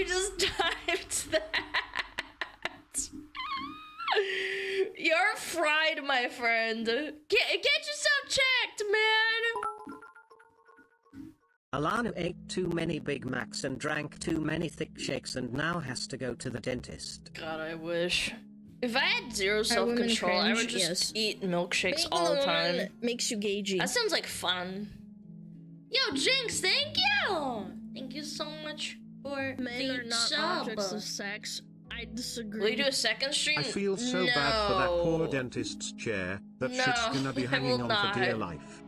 You just typed that. You're fried, my friend. Get yourself checked, man. Alana ate too many Big Macs and drank too many thick shakes and now has to go to the dentist. God, I wish. If I had zero self-control, I would just eat milkshakes all the time. Makes you gagey. That sounds like fun. Yo, Jinx, thank you! Thank you so much for Men are the not sub. objects of sex. I disagree. Will you do a second stream? I feel so bad for that poor dentist's chair. That shit's gonna be hanging on for dear life.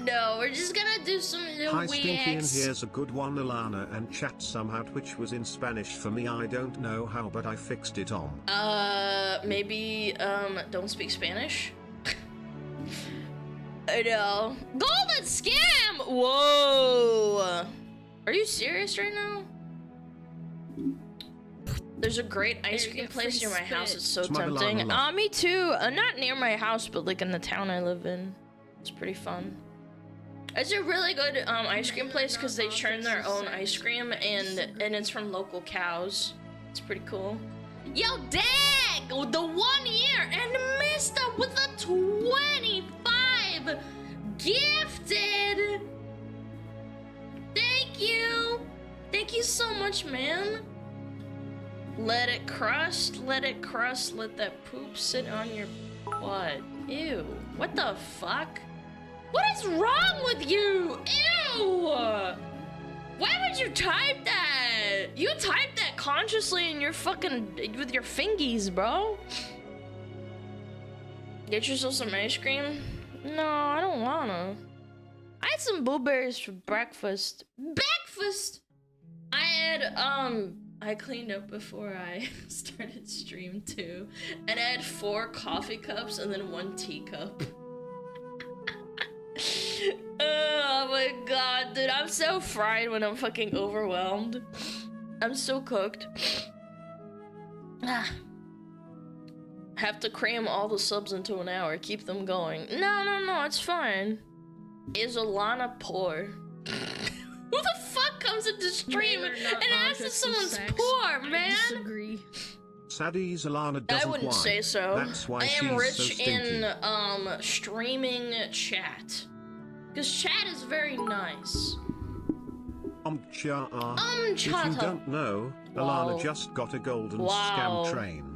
No, we're just gonna do some little Hi Stinky, and Weacts. here's a good one. Alana and chat somehow Twitch was in Spanish for me. I don't know how, but I fixed it on. Maybe, don't speak Spanish? I know. Golden scam! Whoa! Are you serious right now? There's a great ice cream place near my house. It's so tempting. Me too. Not near my house, but like in the town I live in. It's pretty fun. It's a really good ice cream place because they churn their own ice cream and it's from local cows. It's pretty cool. Yo, Dag! The 1 year and Mister with the 25 gifted. Thank you. Thank you so much, man. Let it crust, let it crust, let that poop sit on your butt. Ew. What the fuck? What is wrong with you? Ew! Why would you type that? You typed that consciously in your fucking, with your fingies, bro. Get yourself some ice cream? No, I don't wanna. I had some blueberries for breakfast. Breakfast! I cleaned up before I started stream too. And I had 4 coffee cups and then 1 teacup. Oh my god, dude, I'm so fried when I'm fucking overwhelmed. I'm so cooked. Have to cram all the subs into an hour, keep them going. No, it's fine. Is Alana poor? Who the fuck comes into stream and asks if someone's poor, man? I disagree. Sadie's Alana doesn't I wouldn't whine. say so. That's why I she's am rich so stinky. in streaming chat. Because chat is very nice. If you don't know, Alana just got a golden scam train.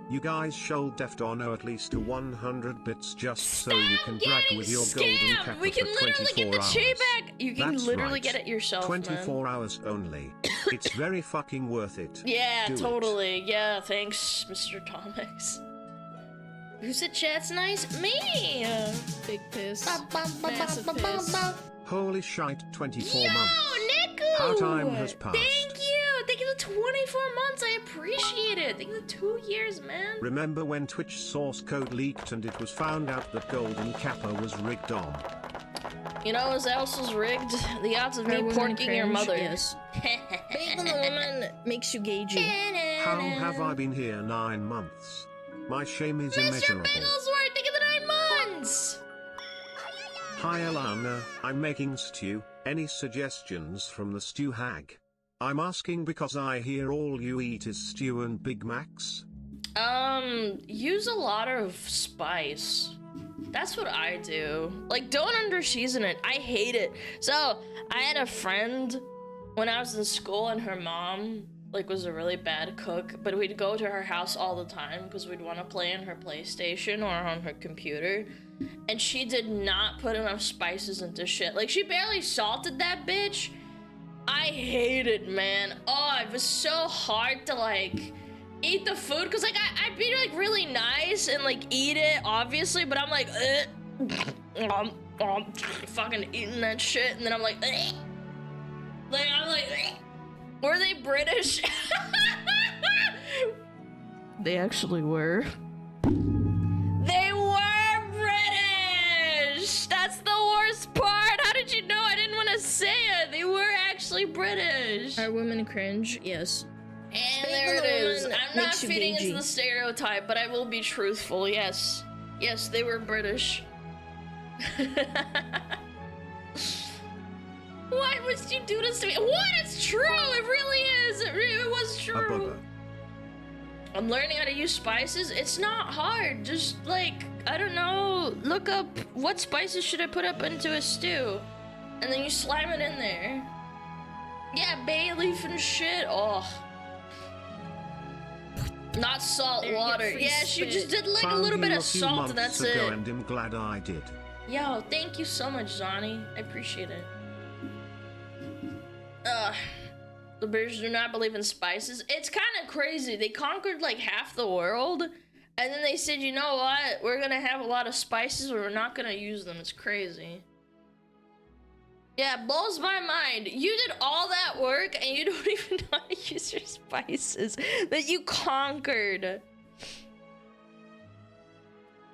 You guys should deft or know at least to 100 bits just so you can brag with your golden kappa We can for literally 24 get the hours. chi back. You can That's literally right. get it yourself, 24 man. hours only. It's very fucking worth it. Yeah, Do it. totally. Yeah, thanks, Mr. Tomix. Who said chat's nice? Me! Big piss. Massive piss. Holy shite, 24 Yo, months. Niku! How time has passed. Thank you! Thank you for 24 months, I appreciate it! Thank you for 2 years, man! Remember when Twitch source code leaked and it was found out that golden kappa was rigged on? You know what else was rigged? The odds of me Women porking your cringe, mother. Yes. Being a woman makes you gagey. How have I been here 9 months? My shame is Mr. immeasurable. Bigglesworth, thank you for the 9 months! Hi Alana, I'm making stew. Any suggestions from the stew hag? I'm asking because I hear all you eat is stew and Big Macs. Use a lot of spice. That's what I do. Like, don't under-season it. I hate it. So, I had a friend when I was in school and her mom, like, was a really bad cook, but we'd go to her house all the time because we'd want to play on her PlayStation or on her computer. And she did not put enough spices into shit. Like, she barely salted that bitch. I hate it, man. Oh, it was so hard to, like, eat the food. Because, like, I'd be, like, really nice and, like, eat it, obviously. But I'm like, fucking eating that shit. And then I'm like, like, I'm like, were they British? They actually were. They were British! That's the worst part! How did you know I didn't want to say it? They were actually British! Are women cringe? Yes. And Being there a it is. woman I'm not makes you feeding into gagey. the stereotype, but I will be truthful, yes. Yes, they were British. Why would you do this to me? What? It's true. It really is. It was A true. bugger. I'm learning how to use spices. It's not hard. Just like, I don't know, look up what spices should I put up into a stew. And then you slime it in there. Yeah, bay leaf and shit. Oh. Not salt water. Yeah, she just did like a little bit of salt and that's it. And I'm glad I did. Yo, thank you so much, Zani. I appreciate it. The British do not believe in spices. It's kind of crazy. They conquered like half the world, and then they said, you know what? We're gonna have a lot of spices, but we're not gonna use them. It's crazy. Yeah, it blows my mind. You did all that work, and you don't even know how to use your spices that you conquered.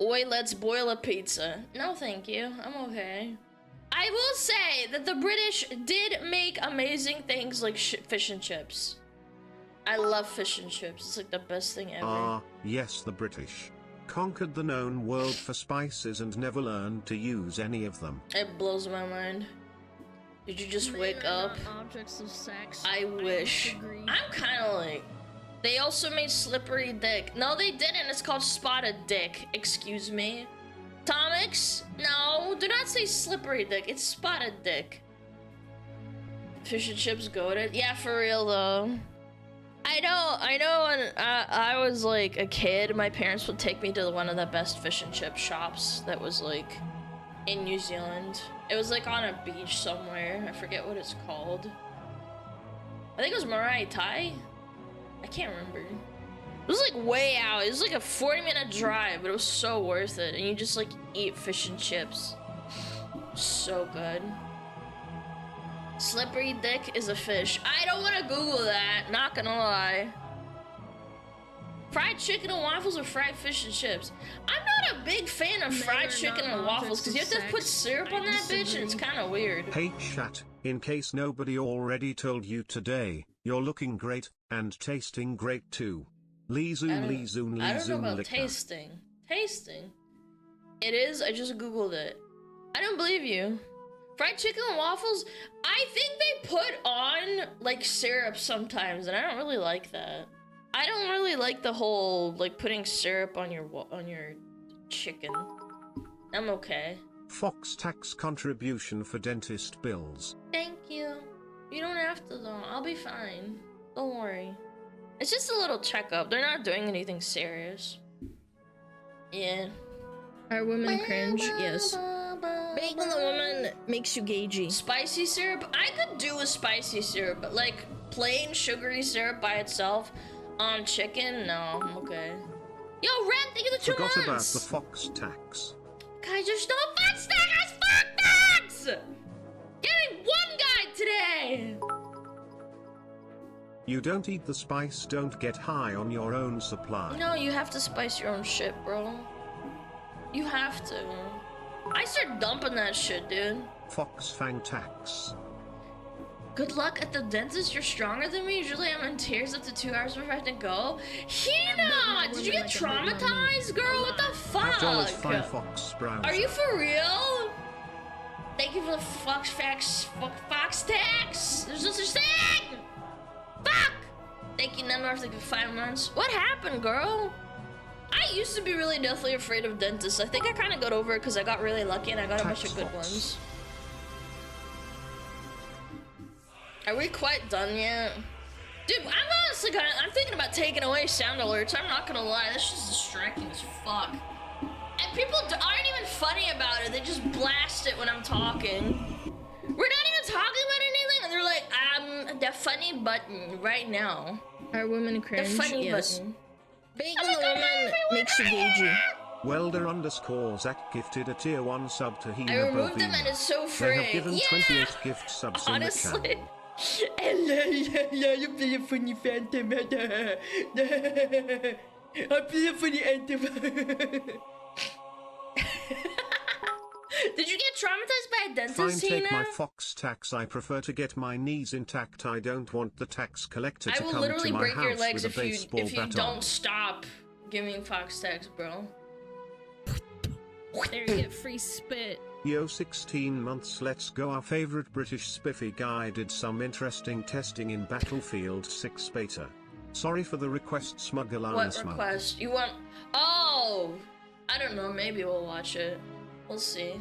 Oi, let's boil a pizza. No, thank you. I'm okay. I will say that the British did make amazing things like fish and chips. I love fish and chips. It's like the best thing ever. Ah, yes, the British conquered the known world for spices and never learned to use any of them. It blows my mind. Did you just wake up? Objects of sex. I wish. I'm kind of like... They also made slippery dick. No, they didn't. It's called spotted dick. Excuse me. Tomix? No, do not say slippery dick. It's spotted dick. Fish and chips goated. Yeah, for real though. I know when I was like a kid, my parents would take me to one of the best fish and chip shops that was like in New Zealand. It was like on a beach somewhere. I forget what it's called. I think it was Marae Tai. I can't remember. It was like way out. It was like a 40-minute drive, but it was so worth it. And you just like eat fish and chips. So good. Slippery dick is a fish. I don't want to Google that. Not gonna lie. Fried chicken and waffles or fried fish and chips? I'm not a big fan of fried chicken and waffles because you have to put syrup on that bitch and it's kind of weird. Hey chat, in case nobody already told you today, you're looking great and tasting great too. Lee zoom, lee zoom, lee zoom. I don't know about liquor. tasting. Tasting? It is? I just Googled it. I don't believe you. Fried chicken and waffles? I think they put on like syrup sometimes and I don't really like that. I don't really like the whole like putting syrup on your chicken. I'm okay. Fox tax contribution for dentist bills. Thank you. You don't have to though. I'll be fine. Don't worry. It's just a little checkup. They're not doing anything serious. Yeah. Are women cringe? Yes. Being the woman makes you gagey. Spicy syrup? I could do a spicy syrup, but like plain sugary syrup by itself on chicken? No, I'm okay. Yo, Ren, thank you for the 2 months! Forgot about the Fox tax. Guys, there's no Fox tax! Fuck tax! Getting one guy today! You don't eat the spice, don't get high on your own supply. No, you have to spice your own shit, bro. You have to. I start dumping that shit, dude. Fox fang tax. Good luck at the dentist. You're stronger than me. Usually I'm in tears up to 2 hours before I have to go. Hina! Did you get traumatized, girl? What the fuck? $5 Fox browser. Are you for real? Thank you for the Fox tax. There's no such thing. Fuck! Thank you, Nemar, for the 5 months. What happened, girl? I used to be really deathly afraid of dentists. I think I kind of got over it because I got really lucky and I got a bunch of good ones. Are we quite done yet? Dude, I'm honestly I'm thinking about taking away sound alerts. I'm not gonna lie, that's just distracting as fuck. And people aren't even funny about it. They just blast it when I'm talking. We're not even talking about anything, and they're like, the funny button right now. Are women cringe? The funny yes. button. Being the woman makes you gagey. Welder_Zach gifted a tier 1 sub to Hina. I removed them and it's so free. They have given 28 gift subs honestly. in the channel. Hello, you play a funny phantom. I play a funny anthem. Did you get traumatized by a dentist, Fine, take Hina? my Fox tax. I prefer to get my knees intact. I don't want the tax collector to I will come literally to my break your house legs with a baseball if you bat don't on. stop giving Fox tax, bro. There, you get free spit. Yo, 16 months, let's go. Our favorite British spiffy guy did some interesting testing in Battlefield 6 beta. Sorry for the request, SmugAlana. What request? You want... Oh! I don't know, maybe we'll watch it. We'll see.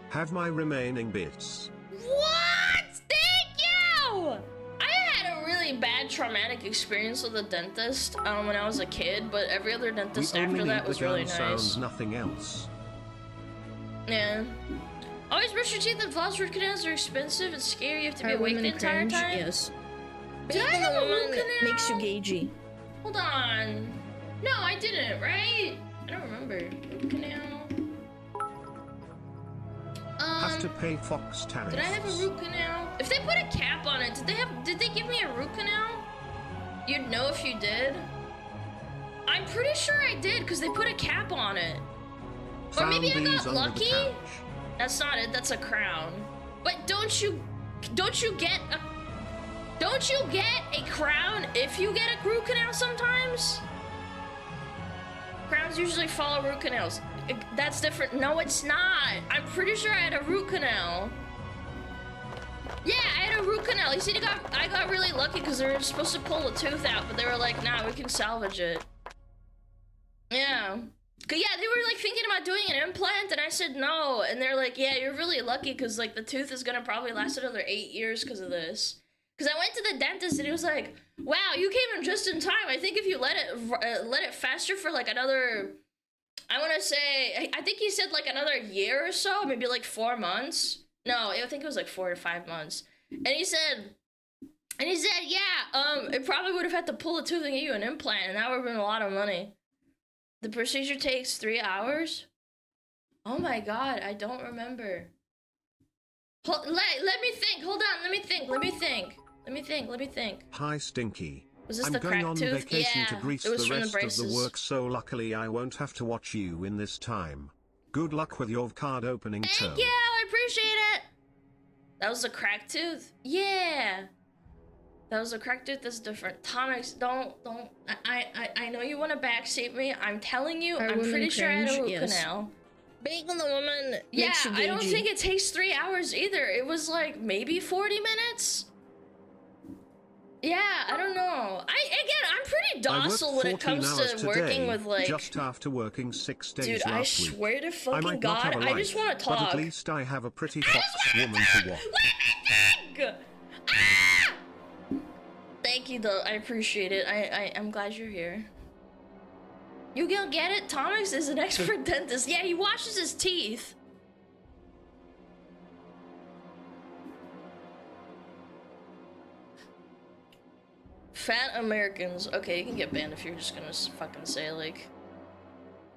Have my remaining bits. What? Thank you! I had a really bad traumatic experience with a dentist when I was a kid, but every other dentist after that was really nice. Sounds, nothing else. Yeah. Always brush your teeth and floss. Root canals are expensive and scary. You have to be awake the entire time. Yes. Did I have a root canal? Makes you gagey. Hold on. No, I didn't, right? I don't remember. Root canal. Have to pay Fox tariffs. Did I have a root canal? If they put a cap on it, did they give me a root canal? You'd know if you did. I'm pretty sure I did because they put a cap on it. Or maybe I got lucky. That's not it. That's a crown. But don't you get a crown if you get a root canal sometimes? Crowns usually follow root canals. That's different. No, it's not. I'm pretty sure I had a root canal. Yeah, I had a root canal. You see, I got really lucky because they were supposed to pull a tooth out, but they were like, nah, we can salvage it. Yeah. Yeah, they were like thinking about doing an implant, and I said no. And they're like, yeah, you're really lucky because like the tooth is gonna probably last another 8 years because of this. Because I went to the dentist and he was like, wow, you came in just in time. I think if you let it fester for like another, I want to say, I think he said like another year or so, maybe like 4 months. No, I think it was like 4 to 5 months. And he said, yeah, it probably would have had to pull a tooth and get you an implant, and that would have been a lot of money. The procedure takes 3 hours? Oh my god, I don't remember. Let me think, hold on, let me think. Hi, Stinky. Was this I'm the going crack on tooth? vacation Yeah, to Greece it was the from rest the of braces. the work, so luckily I won't have to watch you in this time. Good luck with your card opening term. Thank you, I appreciate it. That was a crack tooth? Yeah. That was a crack tooth, that's different. Tomix, don't, I know you want to backseat me. I'm telling you, I'm pretty sure I had a root canal. Bacon the woman Yeah, makes you I don't gagey. think it takes 3 hours either. It was like maybe 40 minutes. Yeah, I don't know. I'm pretty docile when it comes to working with like. Just after working 6 days Dude, last I week. swear to I fucking might not God, have a I life, just want to talk. But at least I have a pretty fox woman to watch. Let me think! Ah! Thank you though, I appreciate it. I'm glad you're here. You gonna get it? Tomix is an expert dentist. Yeah, he washes his teeth. Fat Americans. Okay, you can get banned if you're just gonna fucking say like...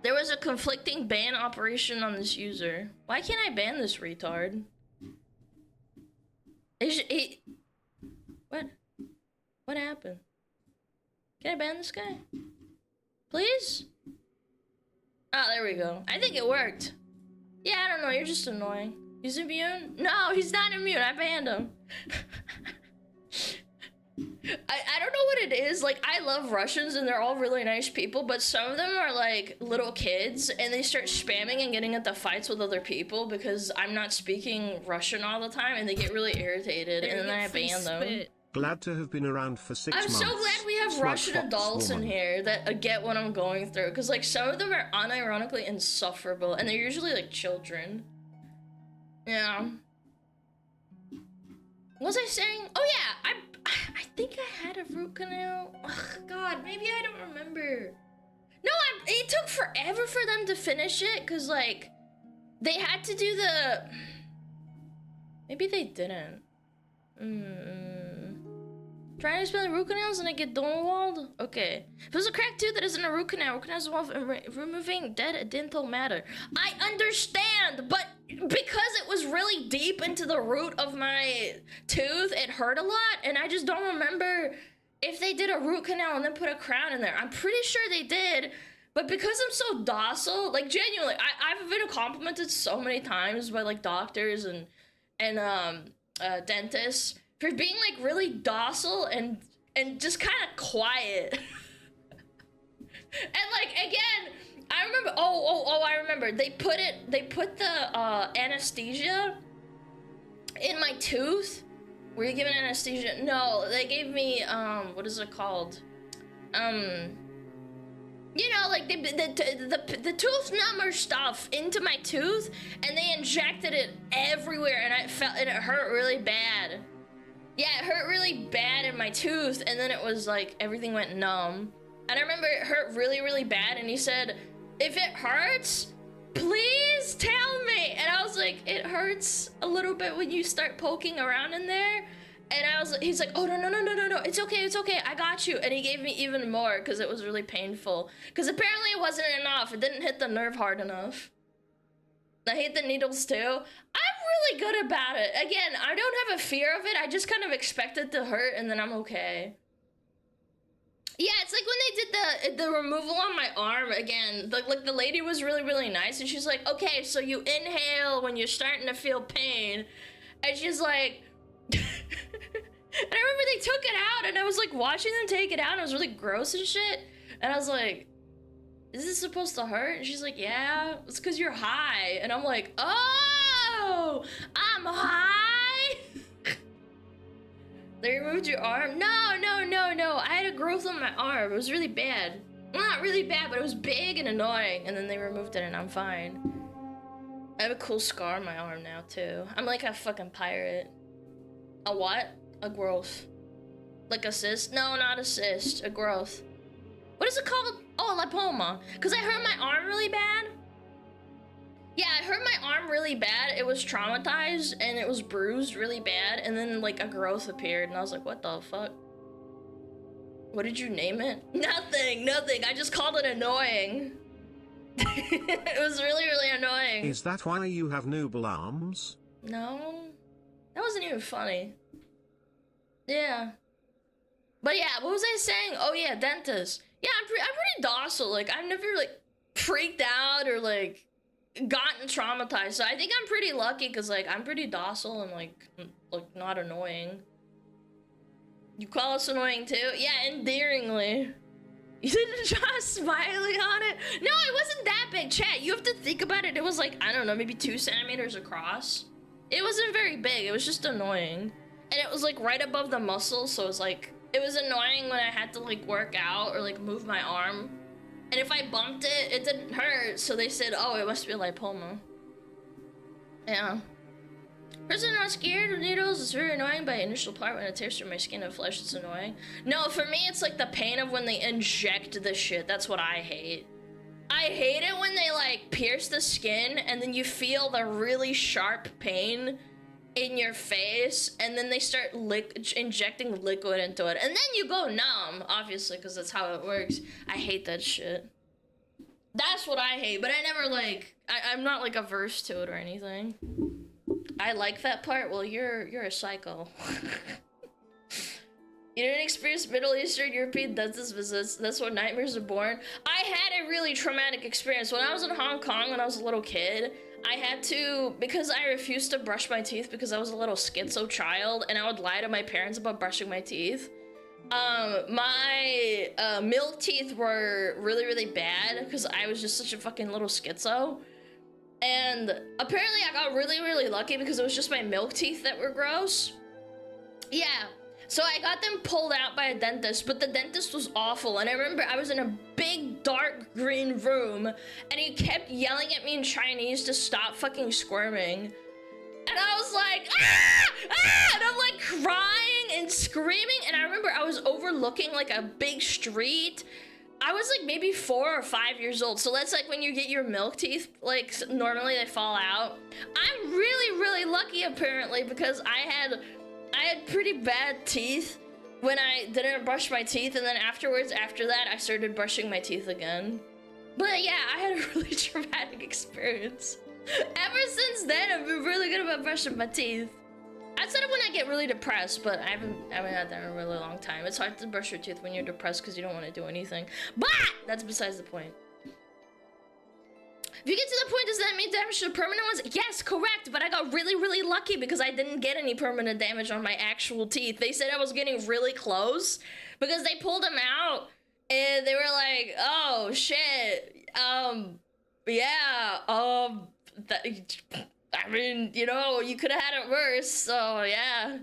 There was a conflicting ban operation on this user. Why can't I ban this retard? What? What happened? Can I ban this guy? Please? Oh, there we go. I think it worked. Yeah, I don't know, you're just annoying. He's immune? No, he's not immune, I banned him. I don't know what it is, like, I love Russians and they're all really nice people, but some of them are like little kids and they start spamming and getting into fights with other people because I'm not speaking Russian all the time and they get really irritated and then I ban them. Glad to have been around for 6 months. I'm so glad we have Russian Fox adults woman. in here that get what I'm going through, because like some of them are unironically insufferable and they're usually like children. Yeah. What was I saying? Oh yeah, I think I had a root canal. Ugh, God, maybe I don't remember. No, it took forever for them to finish it, because like they had to do the... Maybe they didn't. Trying to explain the root canals and I get Donald? Okay. If it was a cracked tooth that isn't a root canals involved in removing dead dental matter. I understand, but because it was really deep into the root of my tooth, it hurt a lot, and I just don't remember if they did a root canal and then put a crown in there. I'm pretty sure they did, but because I'm so docile, like genuinely, I've been complimented so many times by like doctors and dentists for being like really docile and just kind of quiet. And like again, I remember. I remember. They put the anesthesia in my tooth. Were you given anesthesia? No, they gave me what is it called? You know, like the tooth number stuff into my tooth, and they injected it everywhere, and it hurt really bad. Yeah, it hurt really bad in my tooth, and then it was like everything went numb. And I remember it hurt really, really bad, and he said, if it hurts, please tell me. And I was like, it hurts a little bit when you start poking around in there. And he's like, oh, no, it's okay, I got you. And he gave me even more because it was really painful. Because apparently it wasn't enough. It didn't hit the nerve hard enough. I hate the needles too. I'm really good about it. Again, I don't have a fear of it. I just kind of expect it to hurt and then I'm okay. Yeah, it's like when they did the removal on my arm again. Like the lady was really, really nice. And she's like, okay, so you inhale when you're starting to feel pain. And she's like... And I remember they took it out and I was like watching them take it out and it was really gross and shit. And I was like, is this supposed to hurt? And she's like, yeah, it's because you're high. And I'm like, oh, I'm high? They removed your arm? No. I had a growth on my arm. It was really bad. Well, not really bad, but it was big and annoying. And then they removed it and I'm fine. I have a cool scar on my arm now too. I'm like a fucking pirate. A what? A growth. Like a cyst? No, not a cyst. A growth. What is it called? Oh, a lipoma. Because I hurt my arm really bad. Yeah, I hurt my arm really bad. It was traumatized and it was bruised really bad. And then like a growth appeared and I was like, what the fuck? What did you name it? Nothing. I just called it annoying. It was really, really annoying. Is that why you have nooble arms? No. That wasn't even funny. Yeah. But yeah, what was I saying? Oh yeah, dentist. Yeah, I'm pretty docile. Like, I've never, like, freaked out or, like, gotten traumatized. So I think I'm pretty lucky because, like, I'm pretty docile and, like, not annoying. You call us annoying too? Yeah, endearingly. You didn't draw a smiley on it? No, it wasn't that big. Chat, you have to think about it. It was, like, I don't know, maybe 2 centimeters across. It wasn't very big. It was just annoying. And it was, like, right above the muscle, so it was, like, it was annoying when I had to, like, work out or, like, move my arm. And if I bumped it, it didn't hurt, so they said, oh, it must be a lipoma. Yeah. Person not scared of needles is very annoying by initial part when it tears through my skin and flesh. It's annoying. No, for me, it's, like, the pain of when they inject the shit. That's what I hate. I hate it when they, like, pierce the skin and then you feel the really sharp pain in your face and then they start injecting liquid into it and then you go numb, obviously, because that's how it works. I hate that shit. That's what I hate, but I never, like, I'm not, like, averse to it or anything. I like that part. Well, you're a psycho. You didn't experience Middle Eastern European dentist visits. That's when nightmares are born. I had a really traumatic experience. When I was in Hong Kong when I was a little kid, I had to, because I refused to brush my teeth because I was a little schizo child, and I would lie to my parents about brushing my teeth. My milk teeth were really, really bad because I was just such a fucking little schizo. And apparently I got really, really lucky because it was just my milk teeth that were gross. Yeah. So I got them pulled out by a dentist, but the dentist was awful. And I remember I was in a big dark green room and he kept yelling at me in Chinese to stop fucking squirming. And I was like, ah! And I'm like crying and screaming. And I remember I was overlooking like a big street. I was like maybe 4 or 5 years old. So that's like when you get your milk teeth, like normally they fall out. I'm really, really lucky apparently because I had pretty bad teeth when I didn't brush my teeth, and then afterwards, after that, I started brushing my teeth again. But yeah, I had a really traumatic experience. Ever since then, I've been really good about brushing my teeth. Outside of when I get really depressed, but I haven't had that in a really long time. It's hard to brush your teeth when you're depressed because you don't want to do anything. But that's besides the point. If you get to the point, does that mean damage to the permanent ones? Yes, correct, but I got really, really lucky because I didn't get any permanent damage on my actual teeth. They said I was getting really close because they pulled them out and they were like, oh shit, yeah, I mean, you know, you could have had it worse, so yeah.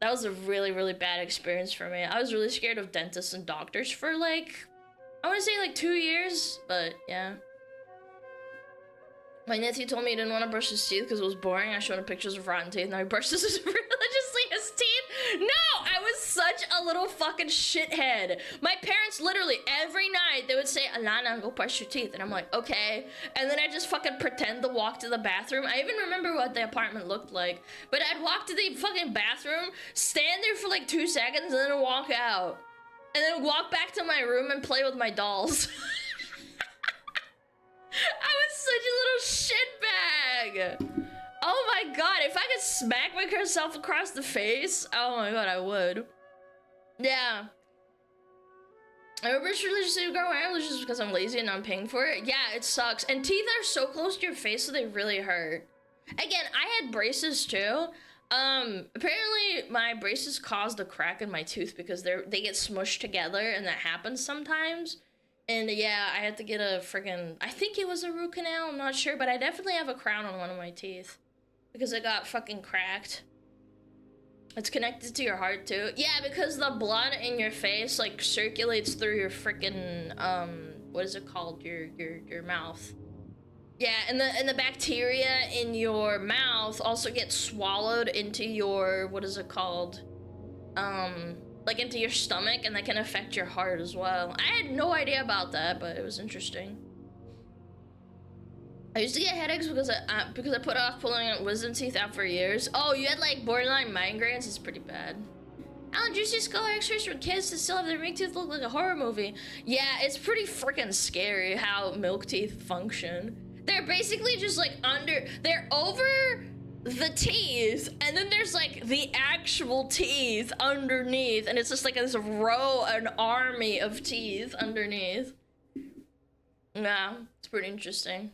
That was a really, really bad experience for me. I was really scared of dentists and doctors for like, I want to say like 2 years, but yeah. My nephew told me he didn't want to brush his teeth because it was boring. I showed him pictures of rotten teeth. Now he brushes religiously his teeth. No, I was such a little fucking shithead. My parents literally every night they would say, Alana, go brush your teeth. And I'm like, okay. And then I just fucking pretend to walk to the bathroom. I even remember what the apartment looked like. But I'd walk to the fucking bathroom, stand there for like 2 seconds, and then walk out. And then walk back to my room and play with my dolls. I was such a little shitbag. Oh my god, if I could smack myself across the face, oh my god, I would. Yeah. I remember it's religiously grow hair just because I'm lazy and I'm paying for it. Yeah, it sucks. And teeth are so close to your face, so they really hurt. Again, I had braces too. Apparently my braces caused a crack in my tooth because they get smushed together, and that happens sometimes. And yeah, I had to get a friggin', I think it was a root canal, I'm not sure, but I definitely have a crown on one of my teeth because it got fucking cracked. It's connected to your heart too. Yeah, because the blood in your face like circulates through your freaking what is it called? Your mouth. Yeah, and the bacteria in your mouth also gets swallowed into your, what is it called? Like into your stomach, and that can affect your heart as well. I had no idea about that, but it was interesting. I used to get headaches because I put off pulling wisdom teeth out for years. Oh, you had like borderline migraines? It's pretty bad. Alan, juicy skull x-rays for kids to still have their milk teeth look like a horror movie. Yeah, it's pretty freaking scary how milk teeth function. They're basically just like they're over the teeth, and then there's like the actual teeth underneath, and it's just like this an army of teeth underneath. Yeah, it's pretty interesting.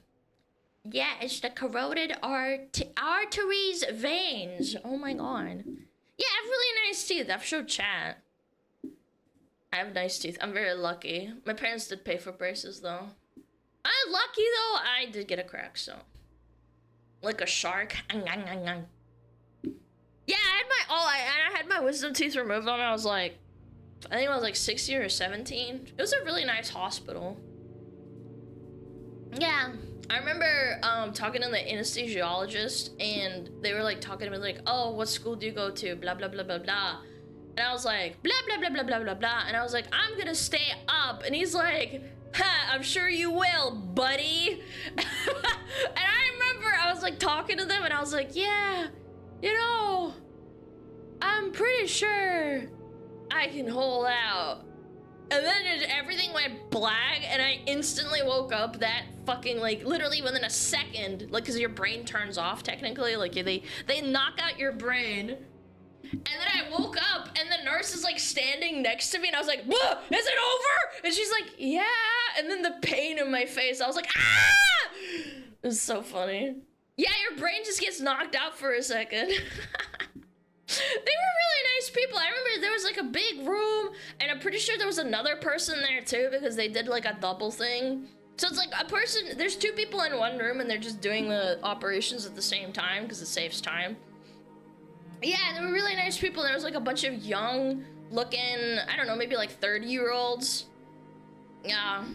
Yeah, it's the carotid arteries, veins. Oh my god. Yeah, I have really nice teeth. I've showed chat. I have nice teeth. I'm very lucky. My parents did pay for braces though. I'm lucky though. I did get a crack, so. Like a shark. Yeah, I had my wisdom teeth removed when I was like, I think I was like 16 or 17. It was a really nice hospital. Yeah, I remember talking to the anesthesiologist, and they were like talking to me like, oh, what school do you go to? Blah, blah, blah, blah, blah. And I was like, blah, blah, blah, blah, blah, blah, blah. And I was like, I'm gonna stay up. And he's like, ha, I'm sure you will, buddy. And I remember I was like talking to them, and I was like, yeah, you know, I'm pretty sure I can hold out. And then everything went black, and I instantly woke up that fucking, like, literally within a second, like, because your brain turns off, technically, like, they knock out your brain. And then I woke up, and the nurse is, like, standing next to me, and I was like, whoa, is it over? And she's like, yeah. And then the pain in my face, I was like, ah! It was so funny. Yeah, your brain just gets knocked out for a second. They were really nice people. I remember there was like a big room, and I'm pretty sure there was another person there too, because they did like a double thing. So it's like a person, there's 2 people in one room, and they're just doing the operations at the same time because it saves time. Yeah, they were really nice people. There was like a bunch of young looking, I don't know, maybe like 30-year-olds. Yeah.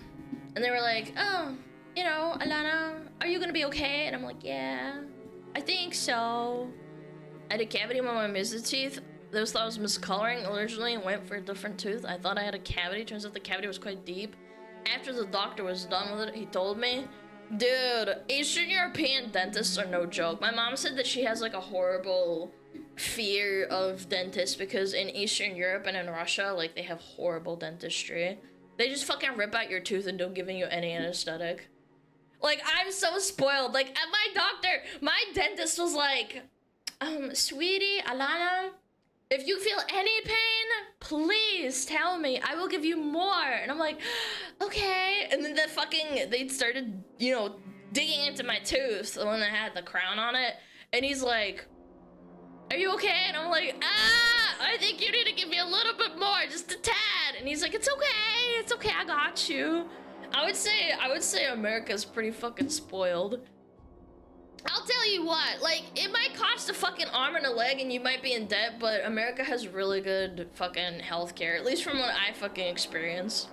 And they were like, oh, you know, Alana, are you gonna be okay? And I'm like, yeah, I think so. I had a cavity on my wisdom teeth. Those thought I was miscoloring originally and went for a different tooth. I thought I had a cavity. Turns out the cavity was quite deep. After the doctor was done with it, he told me, dude, Eastern European dentists are no joke. My mom said that she has like a horrible fear of dentists because in Eastern Europe and in Russia, like they have horrible dentistry. They just fucking rip out your tooth and don't give you any anesthetic. Like, I'm so spoiled. Like, at my dentist was like, sweetie, Alana, if you feel any pain, please tell me. I will give you more. And I'm like, okay. And then they started, you know, digging into my tooth, the one that had the crown on it. And he's like, are you okay? And I'm like, I think you need to give me a little bit more, just a tad. And he's like, it's okay, I got you. I would say America's pretty fucking spoiled. I'll tell you what, like, it might cost a fucking arm and a leg and you might be in debt, but America has really good fucking healthcare, at least from what I fucking experience.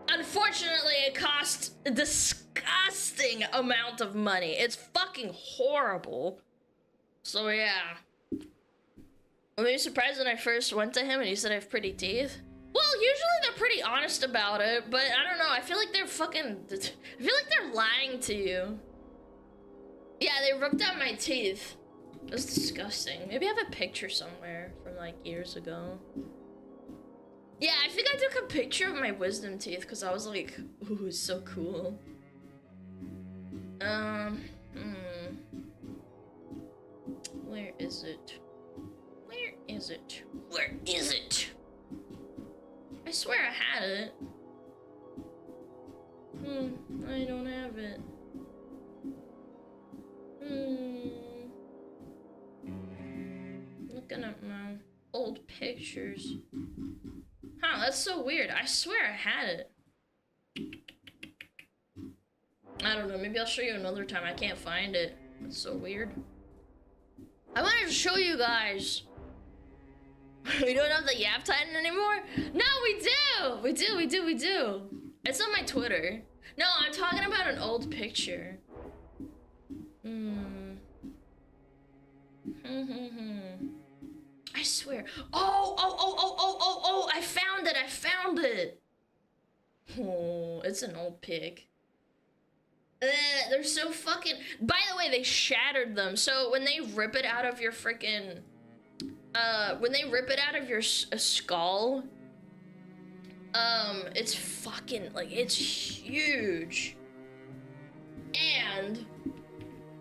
Unfortunately, it costs a disgusting amount of money. It's fucking horrible. So yeah. I was surprised when I first went to him and he said I have pretty teeth. Well, usually they're pretty honest about it, but I don't know, I feel like they're lying to you. Yeah, they ripped out my teeth. It was disgusting. Maybe I have a picture somewhere from like years ago. Yeah, I think I took a picture of my wisdom teeth because I was like, ooh, it's so cool. Where is it? Where is it? Where is it? I swear I had it. I don't have it. Looking at my old pictures. Huh, that's so weird. I swear I had it. I don't know, maybe I'll show you another time. I can't find it. That's so weird. I wanted to show you guys. We don't have the Yap Titan anymore? No, we do! We do. It's on my Twitter. No, I'm talking about an old picture. I swear. Oh, I found it. Oh, it's an old pic. They're so fucking... By the way, they shattered them. So when they rip it out of your freaking... when they rip it out of your skull... it's fucking, like, it's huge. And...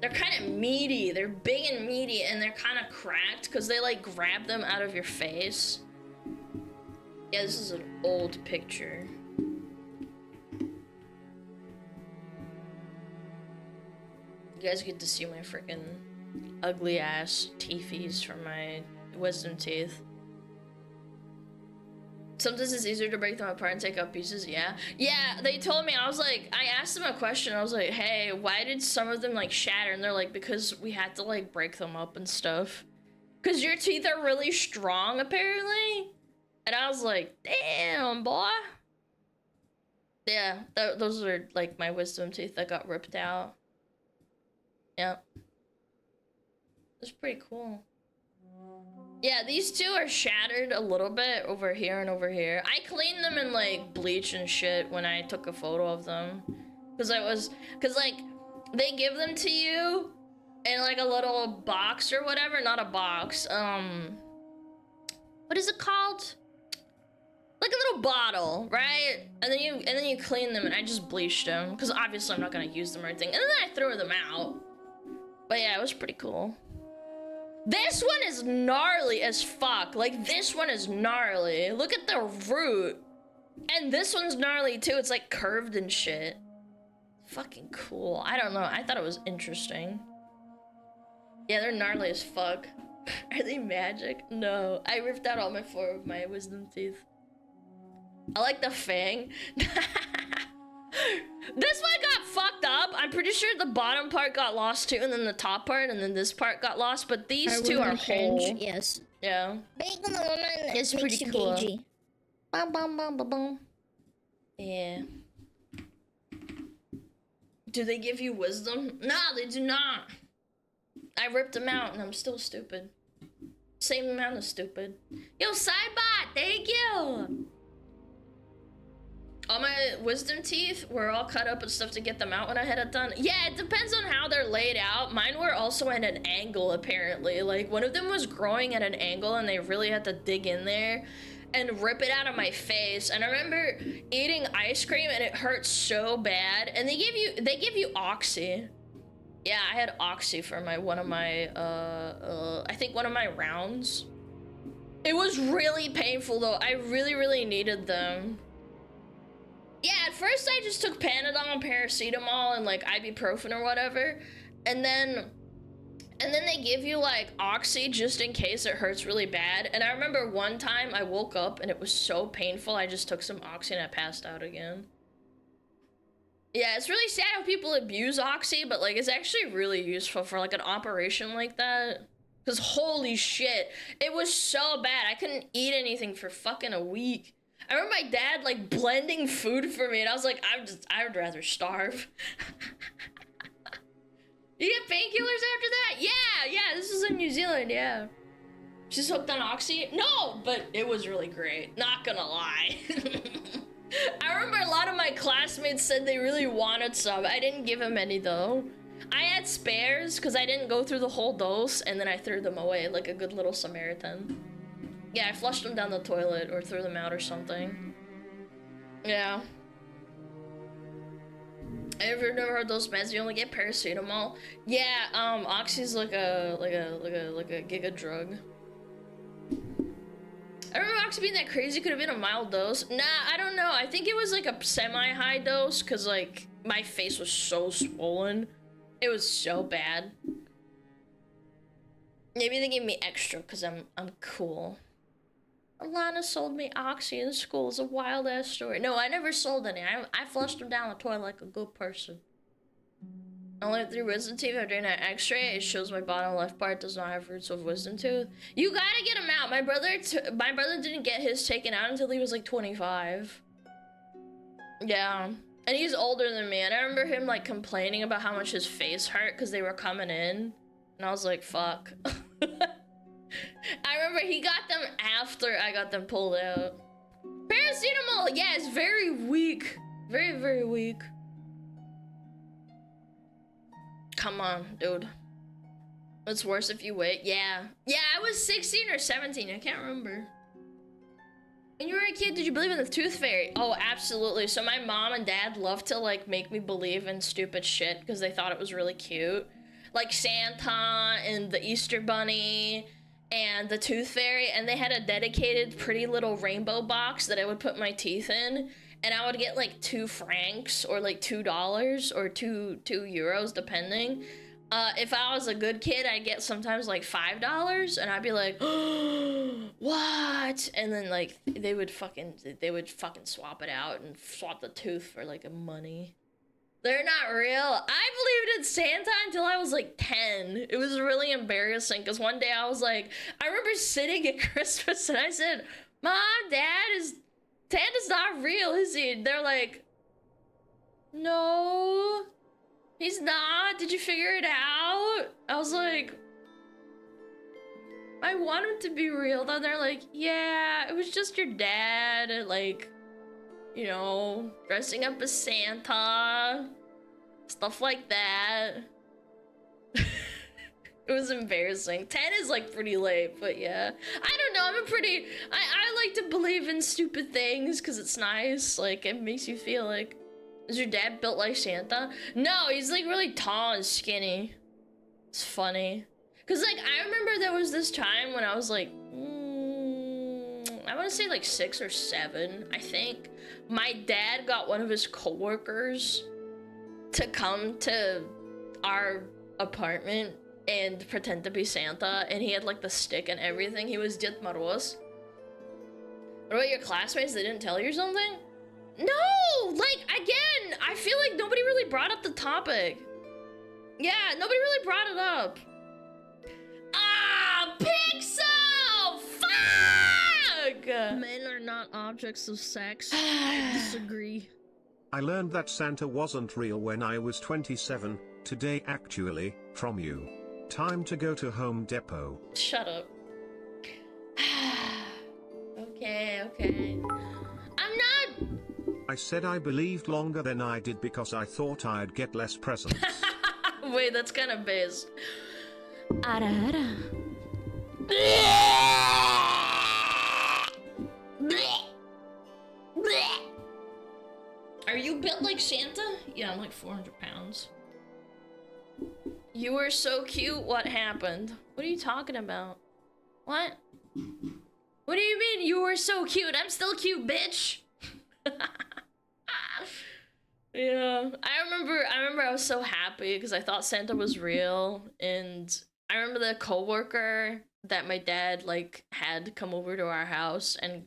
they're kind of meaty. They're big and meaty, and they're kind of cracked because they, like, grab them out of your face. Yeah, this is an old picture. You guys get to see my freaking ugly ass teethies from my wisdom teeth. Sometimes it's easier to break them apart and take out pieces, yeah. Yeah, they told me, I was like, I asked them a question, I was like, hey, why did some of them, like, shatter? And they're like, because we had to, like, break them up and stuff. Because your teeth are really strong, apparently. And I was like, damn, boy. Yeah, those are, like, my wisdom teeth that got ripped out. Yep. It's pretty cool. Yeah, these two are shattered a little bit over here and over here. I cleaned them in, like, bleach and shit when I took a photo of them. Cause like, they give them to you in, like, a little box or whatever. Not a box, what is it called? Like a little bottle, right? And then you clean them, and I just bleached them. Cause obviously I'm not gonna use them or anything. And then I threw them out. But yeah, it was pretty cool. This one is gnarly as fuck. Like, this one is gnarly. Look at the root. And this one's gnarly too. It's like curved and shit. Fucking cool. I don't know. I thought it was interesting. Yeah, they're gnarly as fuck. Are they magic? No. I ripped out all four of my wisdom teeth. I like the fang. This one got fucked up. I'm pretty sure the bottom part got lost too, and then the top part, and then this part got lost, but these two are whole. Yes. Yeah. Big on the woman it's makes pretty you cool. gagey. Bum, bum, bum, bum, bum. Yeah. Do they give you wisdom? No, they do not. I ripped them out, and I'm still stupid. Same amount of stupid. Yo, Sidebot, thank you! All my wisdom teeth were all cut up and stuff to get them out when I had it done. Yeah, it depends on how they're laid out. Mine were also at an angle, apparently. Like, one of them was growing at an angle, and they really had to dig in there and rip it out of my face. And I remember eating ice cream, and it hurt so bad. And they give you Oxy. Yeah, I had Oxy for one of my rounds. It was really painful, though. I really, really needed them. Yeah, at first I just took Panadol and paracetamol and, like, ibuprofen or whatever. And then they give you, like, Oxy just in case it hurts really bad. And I remember one time I woke up and it was so painful, I just took some Oxy and I passed out again. Yeah, it's really sad how people abuse Oxy, but like it's actually really useful for like an operation like that. Cause holy shit, it was so bad. I couldn't eat anything for fucking a week. I remember my dad like blending food for me, and I was like, I would rather starve. You get painkillers after that? Yeah, this is in New Zealand, yeah. She's hooked on Oxy? No, but it was really great, not gonna lie. I remember a lot of my classmates said they really wanted some. I didn't give them any though. I had spares because I didn't go through the whole dose, and then I threw them away like a good little Samaritan. Yeah, I flushed them down the toilet or threw them out or something. Yeah. Have you never heard those meds? You only get paracetamol. Yeah, Oxy's like a giga drug. I remember Oxy being that crazy. Could have been a mild dose. Nah, I don't know. I think it was like a semi-high dose because like my face was so swollen. It was so bad. Maybe they gave me extra because I'm cool. Alana sold me Oxy in school. It's a wild ass story. No, I never sold any. I flushed them down the toilet like a good person. I only have 3 wisdom teeth. After doing an X-ray, it shows my bottom left part does not have roots of wisdom tooth. You gotta get them out. My brother didn't get his taken out until he was like 25. Yeah, and he's older than me. And I remember him like complaining about how much his face hurt because they were coming in, and I was like, fuck. I remember he got them after I got them pulled out. Paracetamol, yeah, it's very weak. Very, very weak. Come on, dude. It's worse if you wait. Yeah. Yeah, I was 16 or 17. I can't remember. When you were a kid, did you believe in the tooth fairy? Oh, absolutely. So my mom and dad loved to like make me believe in stupid shit because they thought it was really cute. Like Santa and the Easter Bunny and the tooth fairy, and they had a dedicated pretty little rainbow box that I would put my teeth in, and I would get like 2 francs or like $2 or 2 euros depending. If I was a good kid, I'd get sometimes like $5, and I'd be like, oh, what? And then like they would fucking swap it out and swap the tooth for like a money. They're not real. I believed in Santa until I was like 10. It was really embarrassing because one day I was like, I remember sitting at Christmas and I said, Mom, Dad, Santa's not real, is he? And they're like, no, he's not. Did you figure it out? I was like, I want him to be real. Then they're like, yeah, it was just your dad, like, you know, dressing up as Santa, stuff like that. It was embarrassing. 10 is like pretty late, but yeah. I don't know, I like to believe in stupid things because it's nice. Like, it makes you feel like, is your dad built like Santa? No, he's like really tall and skinny. It's funny. Cause like, I remember there was this time when I was like, I want to say like 6 or 7, I think. My dad got one of his coworkers to come to our apartment and pretend to be Santa, and he had like the stick and everything. He was Ded Moroz. What about your classmates? They didn't tell you something? No! Like, again, I feel like nobody really brought up the topic. Yeah, nobody really brought it up. Ah, Pixel! Fuck! Men are not objects of sex. I disagree. I learned that Santa wasn't real when I was 27, today actually, from you. Time to go to Home Depot. Shut up. Okay. I'm not... I said I believed longer than I did because I thought I'd get less presents. Wait, that's kind of base. Ara ara. Are you built like Santa? Yeah, I'm like 400 pounds. You were so cute, what happened? What are you talking about? What? What do you mean you were so cute? I'm still cute, bitch! Yeah, I remember I was so happy because I thought Santa was real, and I remember the coworker that my dad like had come over to our house and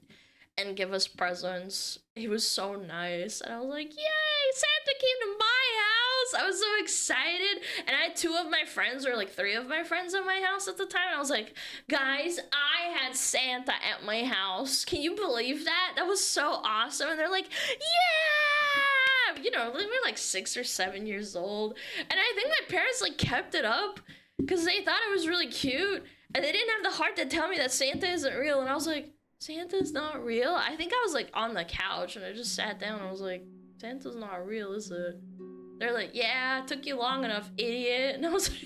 give us presents. He was so nice, and I was like, yay, Santa came to my house. I was so excited. And I had 2 of my friends, or like 3 of my friends at my house at the time. And I was like, guys, I had Santa at my house. Can you believe that? That was so awesome. And they're like, yeah! You know, we were like 6 or 7 years old. And I think my parents like kept it up because they thought it was really cute. And they didn't have the heart to tell me that Santa isn't real. And I was like, Santa's not real? I think I was like on the couch and I just sat down and I was like, Santa's not real, is it? They're like, yeah, it took you long enough, idiot. And I was like,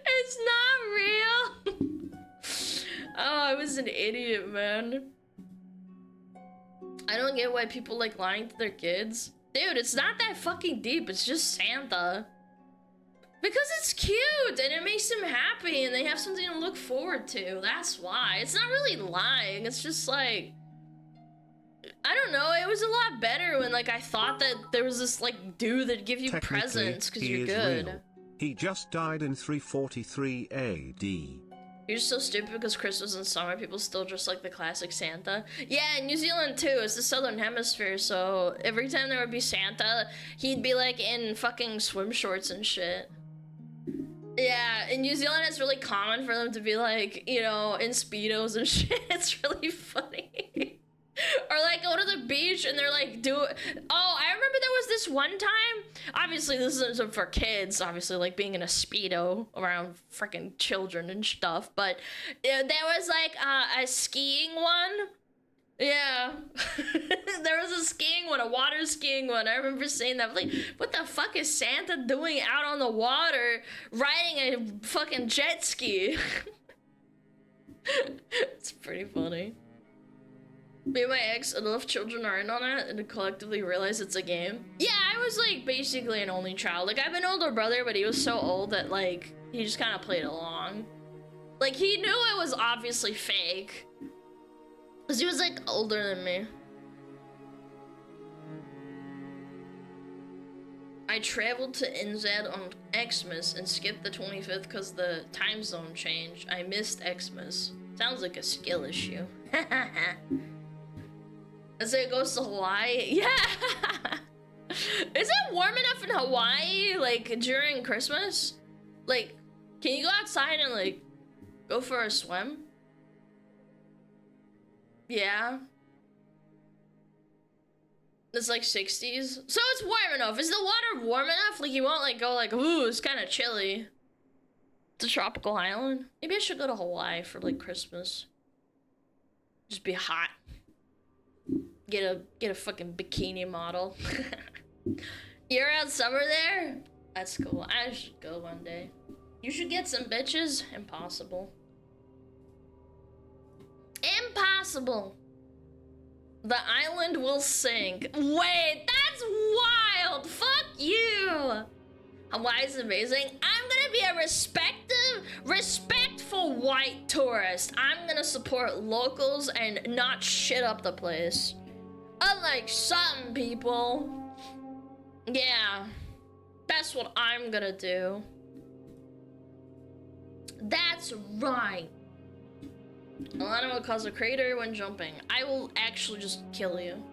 it's not real. Oh, I was an idiot, man. I don't get why people like lying to their kids. Dude, it's not that fucking deep. It's just Santa. Because it's cute and it makes them happy and they have something to look forward to. That's why. It's not really lying. It's just like, I don't know. It was a lot better when like I thought that there was this like dude that'd give you presents because you're good. Real. He just died in 343 AD. You're so stupid because Christmas and summer people still dress like the classic Santa. Yeah, in New Zealand too. It's the southern hemisphere, so every time there would be Santa, he'd be like in fucking swim shorts and shit. Yeah, in New Zealand it's really common for them to be like, you know, in Speedos and shit. It's really funny. Or like go to the beach and they're like, oh, I remember there was this one time, obviously this isn't for kids, obviously like being in a Speedo around freaking children and stuff, but there was like a skiing one. Yeah. There was a skiing one, a water skiing one. I remember saying that. Like, what the fuck is Santa doing out on the water riding a fucking jet ski? It's pretty funny. Me and my ex, enough children are in on it and collectively realize it's a game. Yeah, I was like basically an only child. Like I have an older brother, but he was so old that like he just kind of played along. Like he knew it was obviously fake. Cause he was like older than me. I traveled to NZ on Xmas and skipped the 25th cause the time zone changed. I missed Xmas. Sounds like a skill issue. I say it goes to Hawaii. Yeah. Is it warm enough in Hawaii like during Christmas? Like, can you go outside and like go for a swim? Yeah. It's like 60s. So it's warm enough. Is the water warm enough? Like you won't like go like, ooh, it's kind of chilly. It's a tropical island. Maybe I should go to Hawaii for like Christmas. Just be hot. Get a fucking bikini model. You're out summer there? That's cool. I should go one day. You should get some bitches. Impossible. Impossible. The island will sink. Wait, that's wild. Fuck you. Hawaii's amazing. I'm gonna be a respectful white tourist. I'm gonna support locals and not shit up the place. Unlike some people. Yeah. That's what I'm gonna do. That's right. Alana will cause a crater when jumping. I will actually just kill you.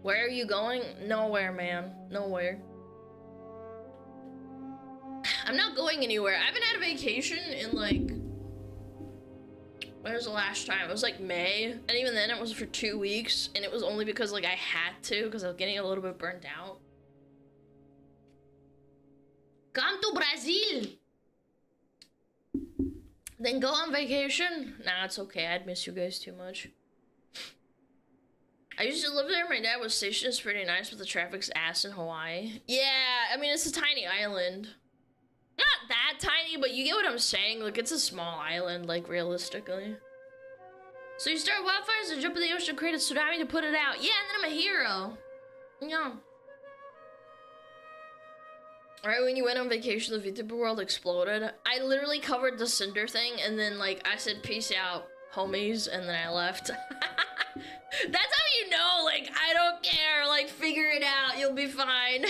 Where are you going? Nowhere, man. Nowhere. I'm not going anywhere. I haven't had a vacation in like... When was the last time? It was like May. And even then it was for 2 weeks. And it was only because like I had to. Because I was getting a little bit burnt out. Come to Brazil! Then go on vacation? Nah, it's okay. I'd miss you guys too much. I used to live there. My dad was stationed. It's pretty nice, but the traffic's ass in Hawaii. Yeah, I mean, it's a tiny island. Not that tiny, but you get what I'm saying. Like, it's a small island, like, realistically. So you start wildfires and jump in the ocean, create a tsunami to put it out. Yeah, and then I'm a hero. Yeah. Right when you went on vacation, the VTuber world exploded. I literally covered the cinder thing, and then, like, I said, peace out, homies, and then I left. That's how you know, like, I don't care. Like, figure it out. You'll be fine.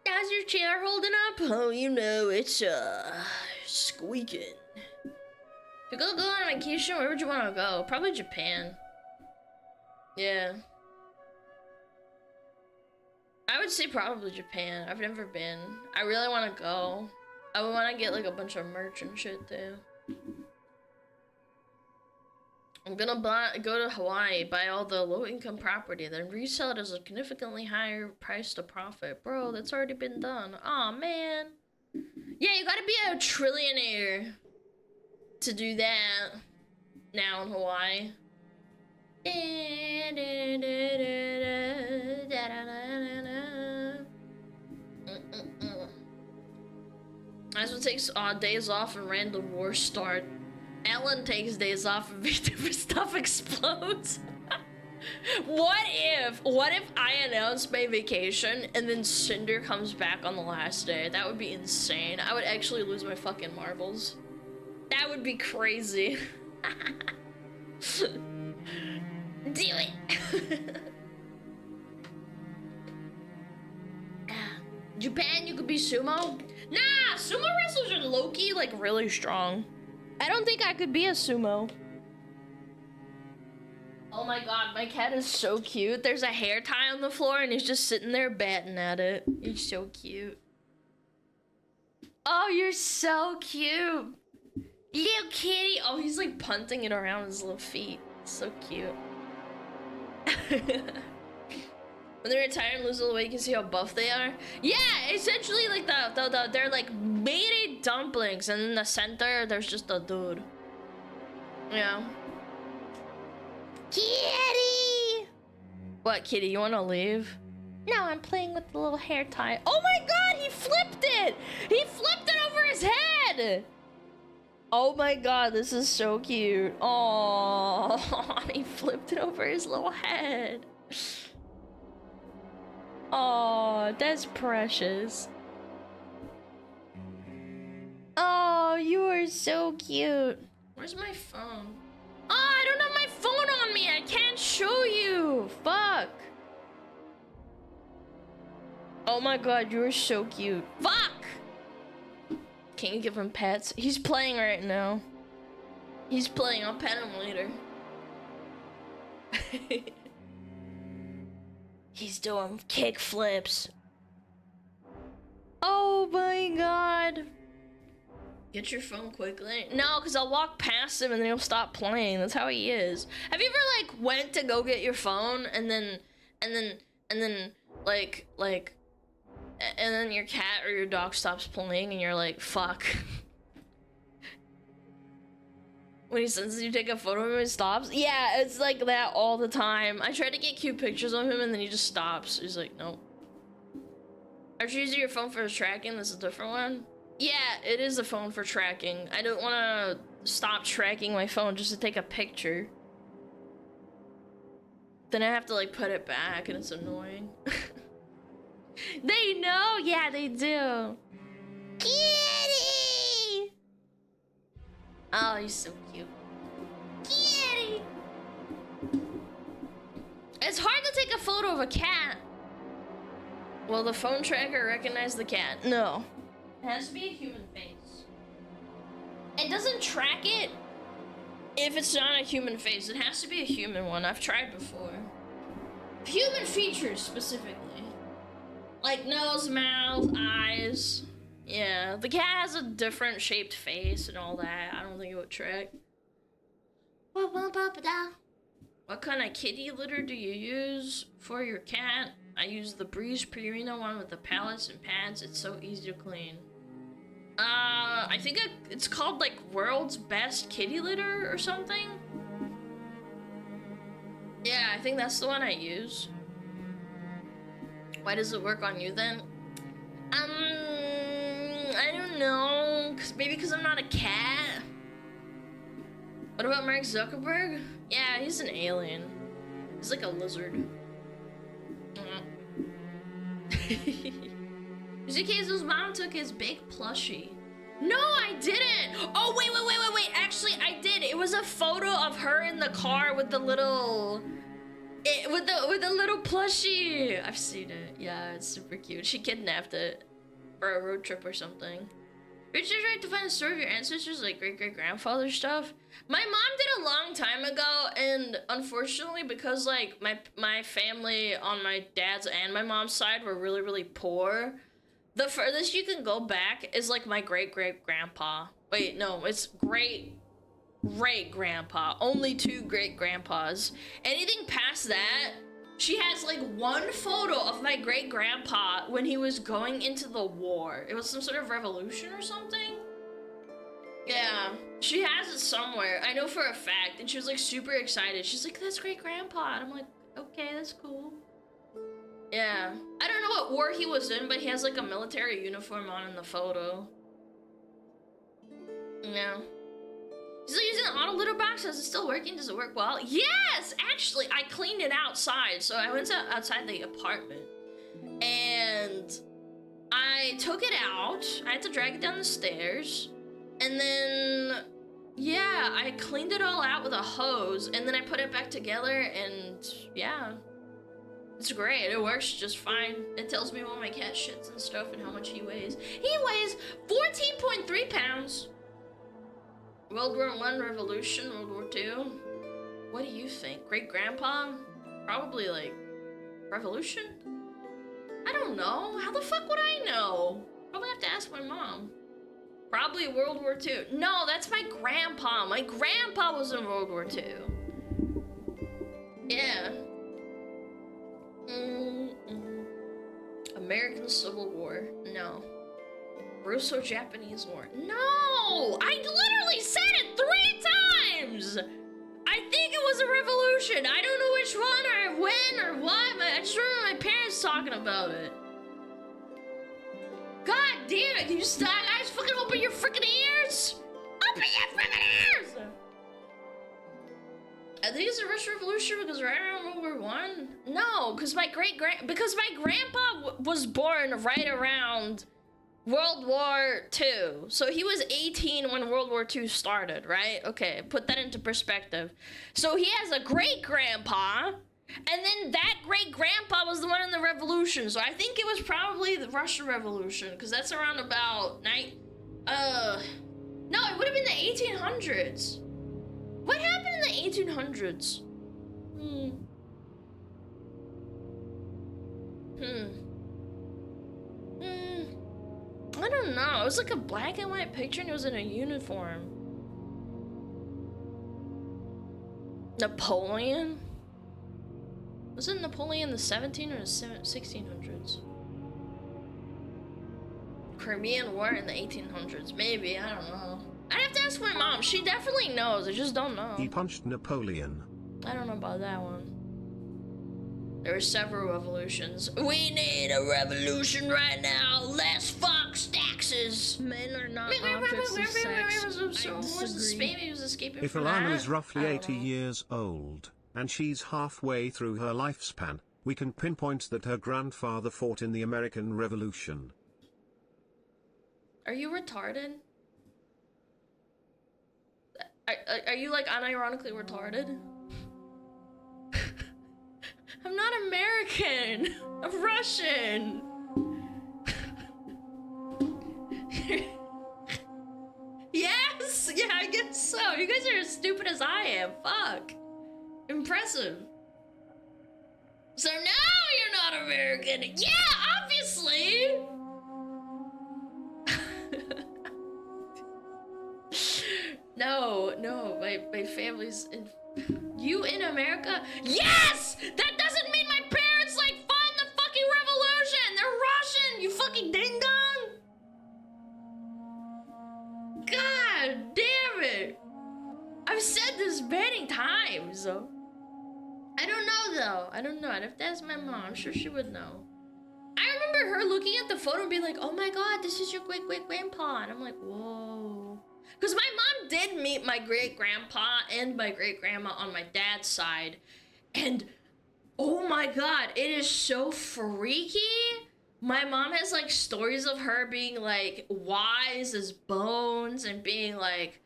How's your chair holding up? Oh, you know, it's, squeaking. If you go on vacation, where would you want to go? Probably Japan. Yeah. I would say probably Japan. I've never been. I really want to go. I would want to get like a bunch of merch and shit too. I'm gonna go to Hawaii, buy all the low-income property, then resell it at a significantly higher price to profit. Bro, that's already been done. Aw, man. Yeah, you gotta be a trillionaire to do that now in Hawaii. That's what takes days off and random wars start. Ellen takes days off and different stuff explodes. What if I announce my vacation and then Cinder comes back on the last day? That would be insane. I would actually lose my fucking marbles. That would be crazy. Do it. Japan, you could be sumo? Nah, sumo wrestlers are low-key like really strong. I don't think I could be a sumo. Oh my god, my cat is so cute. There's a hair tie on the floor and he's just sitting there batting at it. He's so cute. Oh, you're so cute. Little kitty. Oh, he's like punting it around his little feet. So cute. When they retire and lose a little weight, you can see how buff they are. Yeah, essentially like they're like made dumplings, and in the center there's just a dude. Yeah. Kitty! What, Kitty, you wanna leave? No, I'm playing with the little hair tie. Oh my god, he flipped it! He flipped it over his head! Oh my god, this is so cute. Oh, he flipped it over his little head. Oh, that's precious. Oh, you are so cute. Where's my phone? Oh, I don't have my phone on me. I can't show you. Fuck. Oh my god, you are so cute. Fuck. Can you give him pets? He's playing right now. He's playing. I'll pet him later. He's doing kick flips. Oh my god. Get your phone quickly. No, because I'll walk past him and then he'll stop playing. That's how he is. Have you ever like went to go get your phone and then your cat or your dog stops playing and you're like, fuck. When he sends you take a photo of him, it stops. Yeah, it's like that all the time. I try to get cute pictures of him and then he just stops. He's like, nope. Are you using your phone for tracking? This is a different one? Yeah, it is a phone for tracking. I don't want to stop tracking my phone just to take a picture. Then I have to like put it back and it's annoying. They know? Yeah, they do. Kitty! Oh, he's so cute. Kitty! It's hard to take a photo of a cat. Will the phone tracker recognize the cat? No. It has to be a human face. It doesn't track it if it's not a human face. It has to be a human one. I've tried before. Human features, specifically. Like nose, mouth, eyes. Yeah, the cat has a different shaped face and all that. I don't think it would track. What kind of kitty litter do you use for your cat? I use the Breeze Purina one with the pallets and pads. It's so easy to clean. I think it's called like World's Best Kitty Litter or something. Yeah, I think that's the one I use. Why does it work on you then? I don't know. Maybe because I'm not a cat. What about Mark Zuckerberg? Yeah, he's an alien. He's like a lizard. ZK's mom took his big plushie. No, I didn't. Oh, wait. Actually, I did. It was a photo of her in the car with the little... with the little plushie. I've seen it. Yeah, it's super cute. She kidnapped it for a road trip or something. Richard's right to find the story of your ancestors, like great-great-grandfather stuff. My mom did a long time ago, and unfortunately, because like my family on my dad's and my mom's side were really, really poor, the furthest you can go back is like my great-great-grandpa. Wait, no, it's great-grandpa. Only 2 great-grandpas. Anything past that, she has like one photo of my great-grandpa when he was going into the war. It was some sort of revolution or something. Yeah, she has it somewhere. I know for a fact. And she was like super excited. She's like, that's great-grandpa. And I'm like, okay, that's cool. Yeah. I don't know what war he was in, but he has like a military uniform on in the photo. Yeah. Still using the auto litter box? Is it still working? Does it work well? Yes! Actually, I cleaned it outside. So I went outside the apartment. And I took it out. I had to drag it down the stairs. And then, yeah, I cleaned it all out with a hose. And then I put it back together. And, yeah. It's great. It works just fine. It tells me what my cat shits and stuff and how much he weighs. He weighs 14.3 pounds. World War I revolution, World War II. What do you think? Great-grandpa? Probably like revolution? I don't know. How the fuck would I know? Probably have to ask my mom. Probably World War II. No, that's my grandpa. My grandpa was in World War II. Yeah. American Civil War. No. Russo-Japanese War. No! I literally said it 3 times! I think it was a revolution. I don't know which one or when or what, but I just remember my parents talking about it. God damn it, can you stop, guys? Fucking open your freaking ears! Open your freaking ears! I think it's the Russian Revolution because right around World War I? No, because my grandpa was born right around World War II. So he was 18 when World War II started, right? Okay, put that into perspective. So he has a great-grandpa, and then that great-grandpa was the one in the revolution. So I think it was probably the Russian Revolution, because that's around about no, it would have been the 1800s. What happened in the 1800s? I don't know. It was like a black and white picture and he was in a uniform. Napoleon? Was it Napoleon the 17 or the 1600s? Crimean War in the 1800s. Maybe, I don't know. I'd have to ask my mom. She definitely knows. I just don't know. He punched Napoleon. I don't know about that one. There were several revolutions. We need a revolution right now. Less fucks taxes. Men are not objects of sex. If Alana is roughly 80 years old, and she's halfway through her lifespan, we can pinpoint that her grandfather fought in the American Revolution. Are you retarded? Are you like unironically retarded? I'm not American. I'm Russian. Yes? Yeah, I guess so. You guys are as stupid as I am. Fuck. Impressive. So now you're not American. Yeah, obviously. No, my family's in... You in America? Yes! That doesn't mean my parents, like, fought in the fucking revolution! They're Russian, you fucking ding-dong! God damn it! I've said this many times. I don't know, though. I don't know. I'd have to ask my mom. I'm sure she would know. I remember her looking at the photo and being like, oh my god, this is your great-great-grandpa. And I'm like, whoa. Because my mom did meet my great-grandpa and my great-grandma on my dad's side. And, oh my god, it is so freaky. My mom has, like, stories of her being, like, wise as bones and being, like...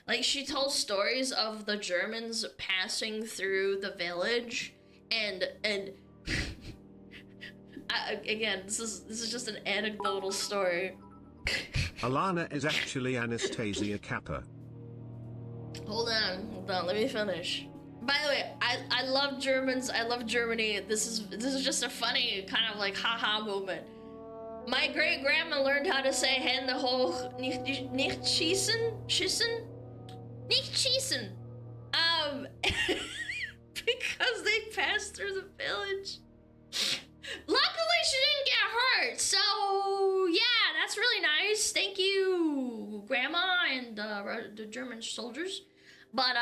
Like, she tells stories of the Germans passing through the village. And again, this is just an anecdotal story. Alana is actually Anastasia Kappa. Hold on, let me finish. By the way, I love Germans, I love Germany. This is just a funny kind of like haha moment. My great grandma learned how to say Hände hoch, nicht schießen? Nicht schießen. Because they passed through the village. Luckily, she didn't get hurt. So yeah, that's really nice. Thank you, Grandma and the German soldiers. But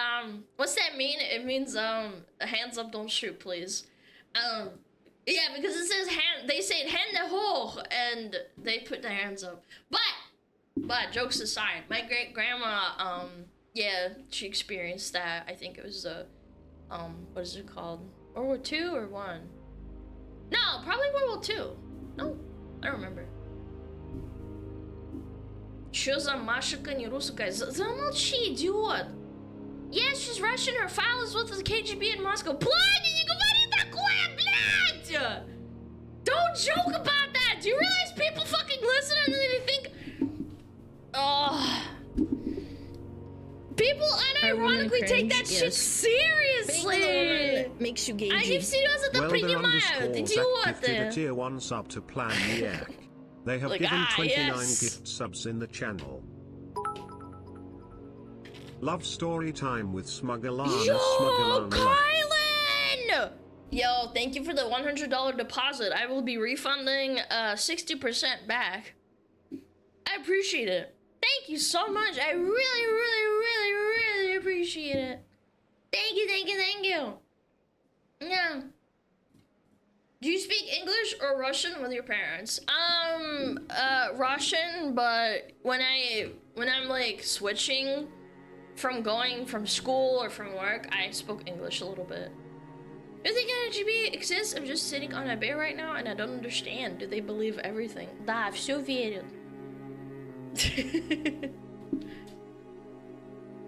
what's that mean? It means hands up, don't shoot, please. Yeah, because it says hand. They say Hände hoch, and they put their hands up. But jokes aside, my great grandma, yeah, she experienced that. I think it was what is it called? World War II or one? No, probably World War II. No, I don't remember. Что за Машика не русская? Замолчи, идиот! Yes, she's Russian. Her file is with the KGB in Moscow. Блядь, не говори такое, блядь! Don't joke about that! Do you realize people fucking listen and then they think... Oh... People unironically take that shit seriously! Being a woman makes you gagey. Они всерьез это принимают, идиоты! Tier 1 sub to Plan Yak. They have Like, given 29 yes. gift subs in the channel. Love story time with SmugAlana. Yo, SmugAlana. Kylan! Yo, thank you for the $100 deposit. I will be refunding 60% back. I appreciate it. Thank you so much. I really appreciate it. Thank you. Yeah. Do you speak English or Russian with your parents? Russian, but when I'm like switching from going from school or from work, I spoke English a little bit. Do you think KGB exists? I'm just sitting on a bed right now and I don't understand. Do they believe everything? Да, всё верят.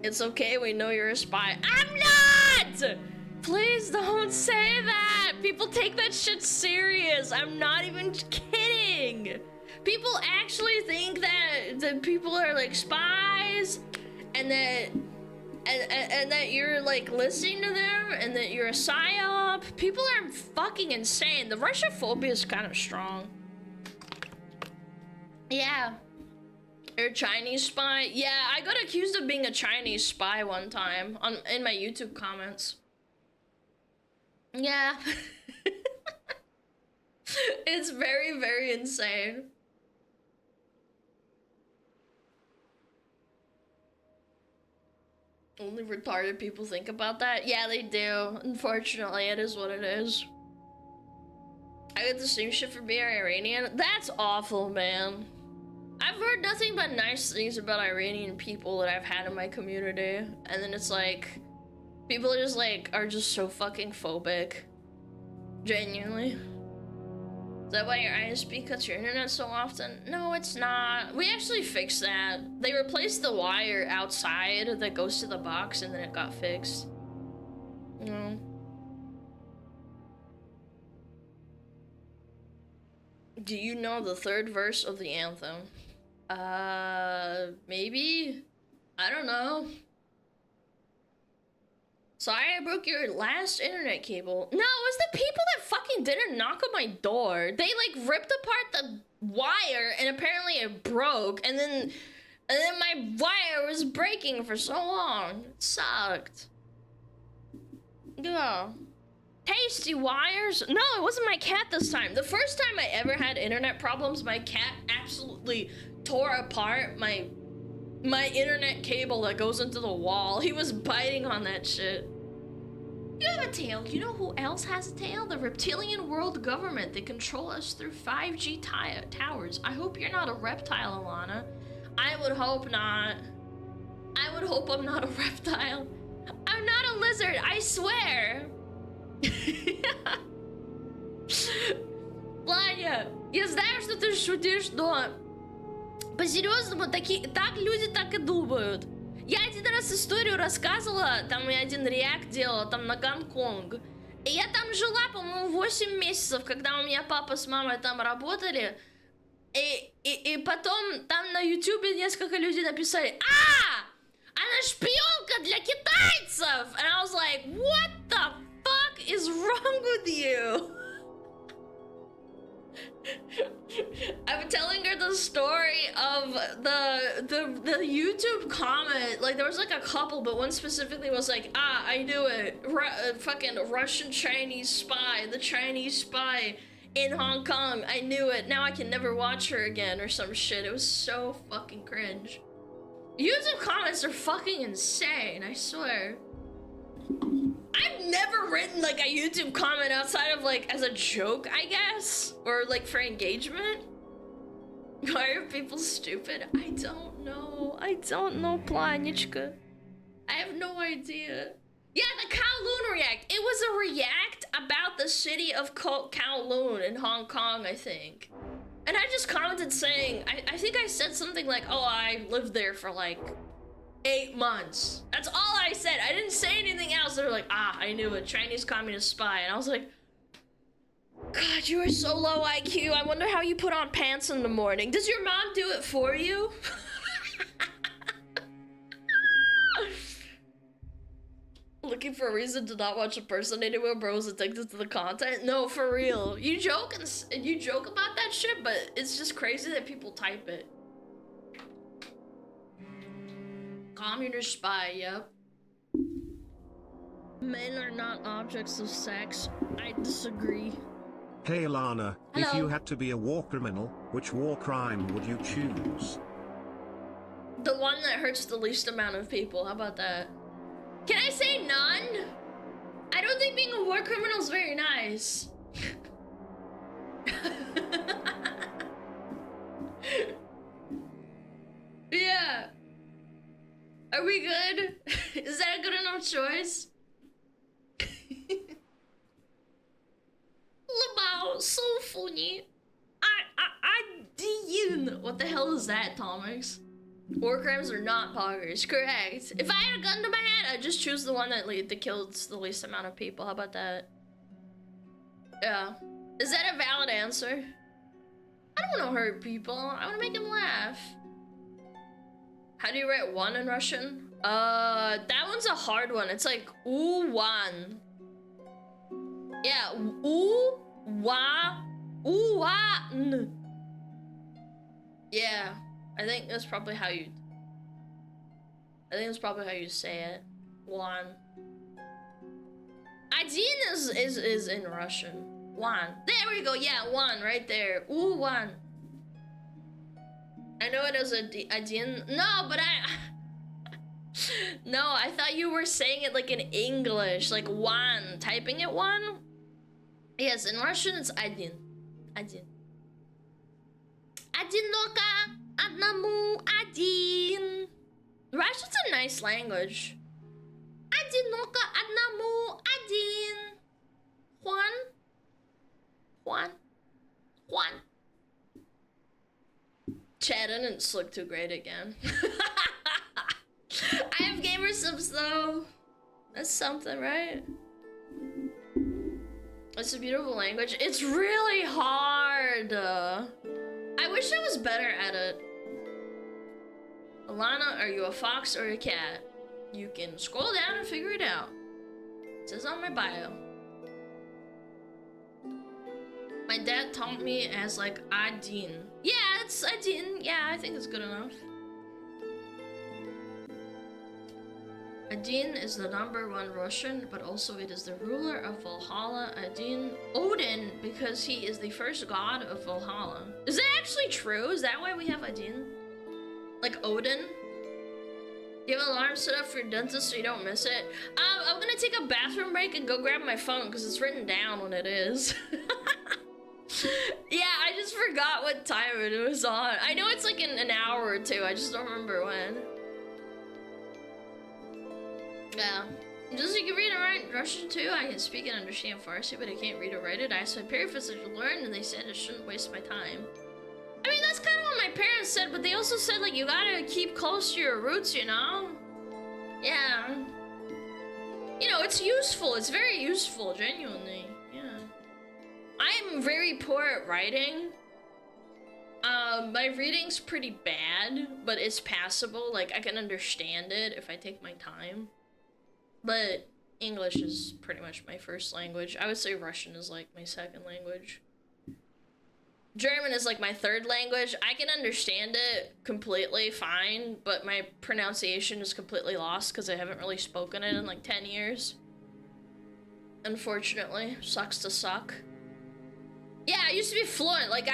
It's okay, we know you're a spy. I'm not! Please don't say that! People take that shit serious. I'm not even kidding. People actually think that people are like spies and that you're like listening to them and that you're a psyop. People are fucking insane. The Russophobia is kind of strong. Yeah. You're a Chinese spy? Yeah, I got accused of being a Chinese spy one time in my YouTube comments. Yeah. It's very insane. Only retarded people think about that? Yeah, they do. Unfortunately, it is what it is. I get the same shit for being Iranian? That's awful, man. I've heard nothing but nice things about Iranian people that I've had in my community. And then it's like, people are just so fucking phobic. Genuinely. Is that why your ISP cuts your internet so often? No, it's not. We actually fixed that. They replaced the wire outside that goes to the box and then it got fixed. No. Do you know the third verse of the anthem? Maybe? I don't know. Sorry I broke your last internet cable. No, it was the people that fucking didn't knock on my door. They like ripped apart the wire and apparently it broke and then my wire was breaking for so long. It sucked. Yeah. Tasty wires? No, it wasn't my cat this time. The first time I ever had internet problems, my cat absolutely tore apart my internet cable that goes into the wall. He was biting on that shit. You have a tail. You know who else has a tail? The reptilian world government. They control us through 5G towers. I hope you're not a reptile, Alana. I would hope not. I would hope I'm not a reptile. I'm not a lizard, I swear. Ладно, я знаю, что ты шутишь, но по-серьезному так люди так и думают. Я один раз историю рассказывала, там я один реакт делала, там на Гонконг. И я там жила, по-моему, 8 месяцев, когда у меня папа с мамой там работали. И потом там на ютубе несколько людей написали: «А! Она шпионка для китайцев!» And I was like, what the fuck is wrong with you? I'm telling her the story of the YouTube comment. Like, there was like a couple, but one specifically was like, ah, I knew it. Fucking Russian Chinese spy, the Chinese spy in Hong Kong. I knew it. Now I can never watch her again or some shit. It was so fucking cringe. YouTube comments are fucking insane, I swear. I've never written like a YouTube comment outside of like as a joke, I guess, or like for engagement. Why are people stupid? I don't know. I don't know, Planichka. I have no idea. Yeah, the Kowloon react. It was a react about the city of Kowloon in Hong Kong, I think. And I just commented saying, I think I said something like, oh, I lived there for like 8 months. That's all I said. I didn't say anything else. They were like, ah, I knew it. Chinese communist spy. And I was like, God, you are so low IQ. I wonder how you put on pants in the morning. Does your mom do it for you? Looking for a reason to not watch a person anywhere, bros addicted to the content? No, for real. You joke and you joke about that shit, but it's just crazy that people type it. Communist spy, yep. Men are not objects of sex. I disagree. Hey Alana, if you had to be a war criminal, which war crime would you choose? The one that hurts the least amount of people, how about that? Can I say none? I don't think being a war criminal is very nice. Yeah. Are we good? Is that a good enough choice? Lamau, so funny. I didn't. What the hell is that, Tomix? War crimes are not poggers. Correct. If I had a gun to my head, I'd just choose the one that kills the least amount of people. How about that? Yeah. Is that a valid answer? I don't want to hurt people. I want to make them laugh. How do you write one in Russian? That one's a hard one. It's like u-wan. Yeah, u-wa-n. Yeah. I think that's probably how you say it. One. Adin is in Russian. One. There we go. Yeah, one right there. Ooh, one. I know it as Adin. No, but no, I thought you were saying it like in English, like one. Typing it one. Yes, in Russian it's Adin. Adin. Adinoka. Adnamu Adin. Russian's a nice language. Adinoka Adnamu Adin. Juan. Chad didn't look too great again. I have gamer subs though. That's something, right? It's a beautiful language. It's really hard. I wish I was better at it. Alana, are you a fox or a cat? You can scroll down and figure it out. It says on my bio. My dad taught me as like Adin. Yeah, it's Adin. Yeah, I think it's good enough. Adin is the #1 Russian, but also it is the ruler of Valhalla. Adin, Odin, because he is the first god of Valhalla. Is that actually true? Is that why we have Adin? Like Odin? You have an alarm set up for your dentist so you don't miss it? I'm gonna take a bathroom break and go grab my phone because it's written down when it is. Yeah, I just forgot what time it was on. I know it's like in an hour or two. I just don't remember when. Yeah. Just so you can read and write Russian too. I can speak and understand Farsi, but I can't read or write it. I asked my parents to learn, and they said I shouldn't waste my time. I mean, that's kind of what my parents said, but they also said, like, you gotta keep close to your roots, you know? Yeah. You know, it's useful. It's very useful, genuinely. Yeah. I'm very poor at writing. My reading's pretty bad, but it's passable. Like, I can understand it if I take my time. But English is pretty much my first language. I would say Russian is like my second language. German is like my third language. I can understand it completely fine, but my pronunciation is completely lost because I haven't really spoken it in like 10 years. Unfortunately, sucks to suck. Yeah, I used to be fluent. Like,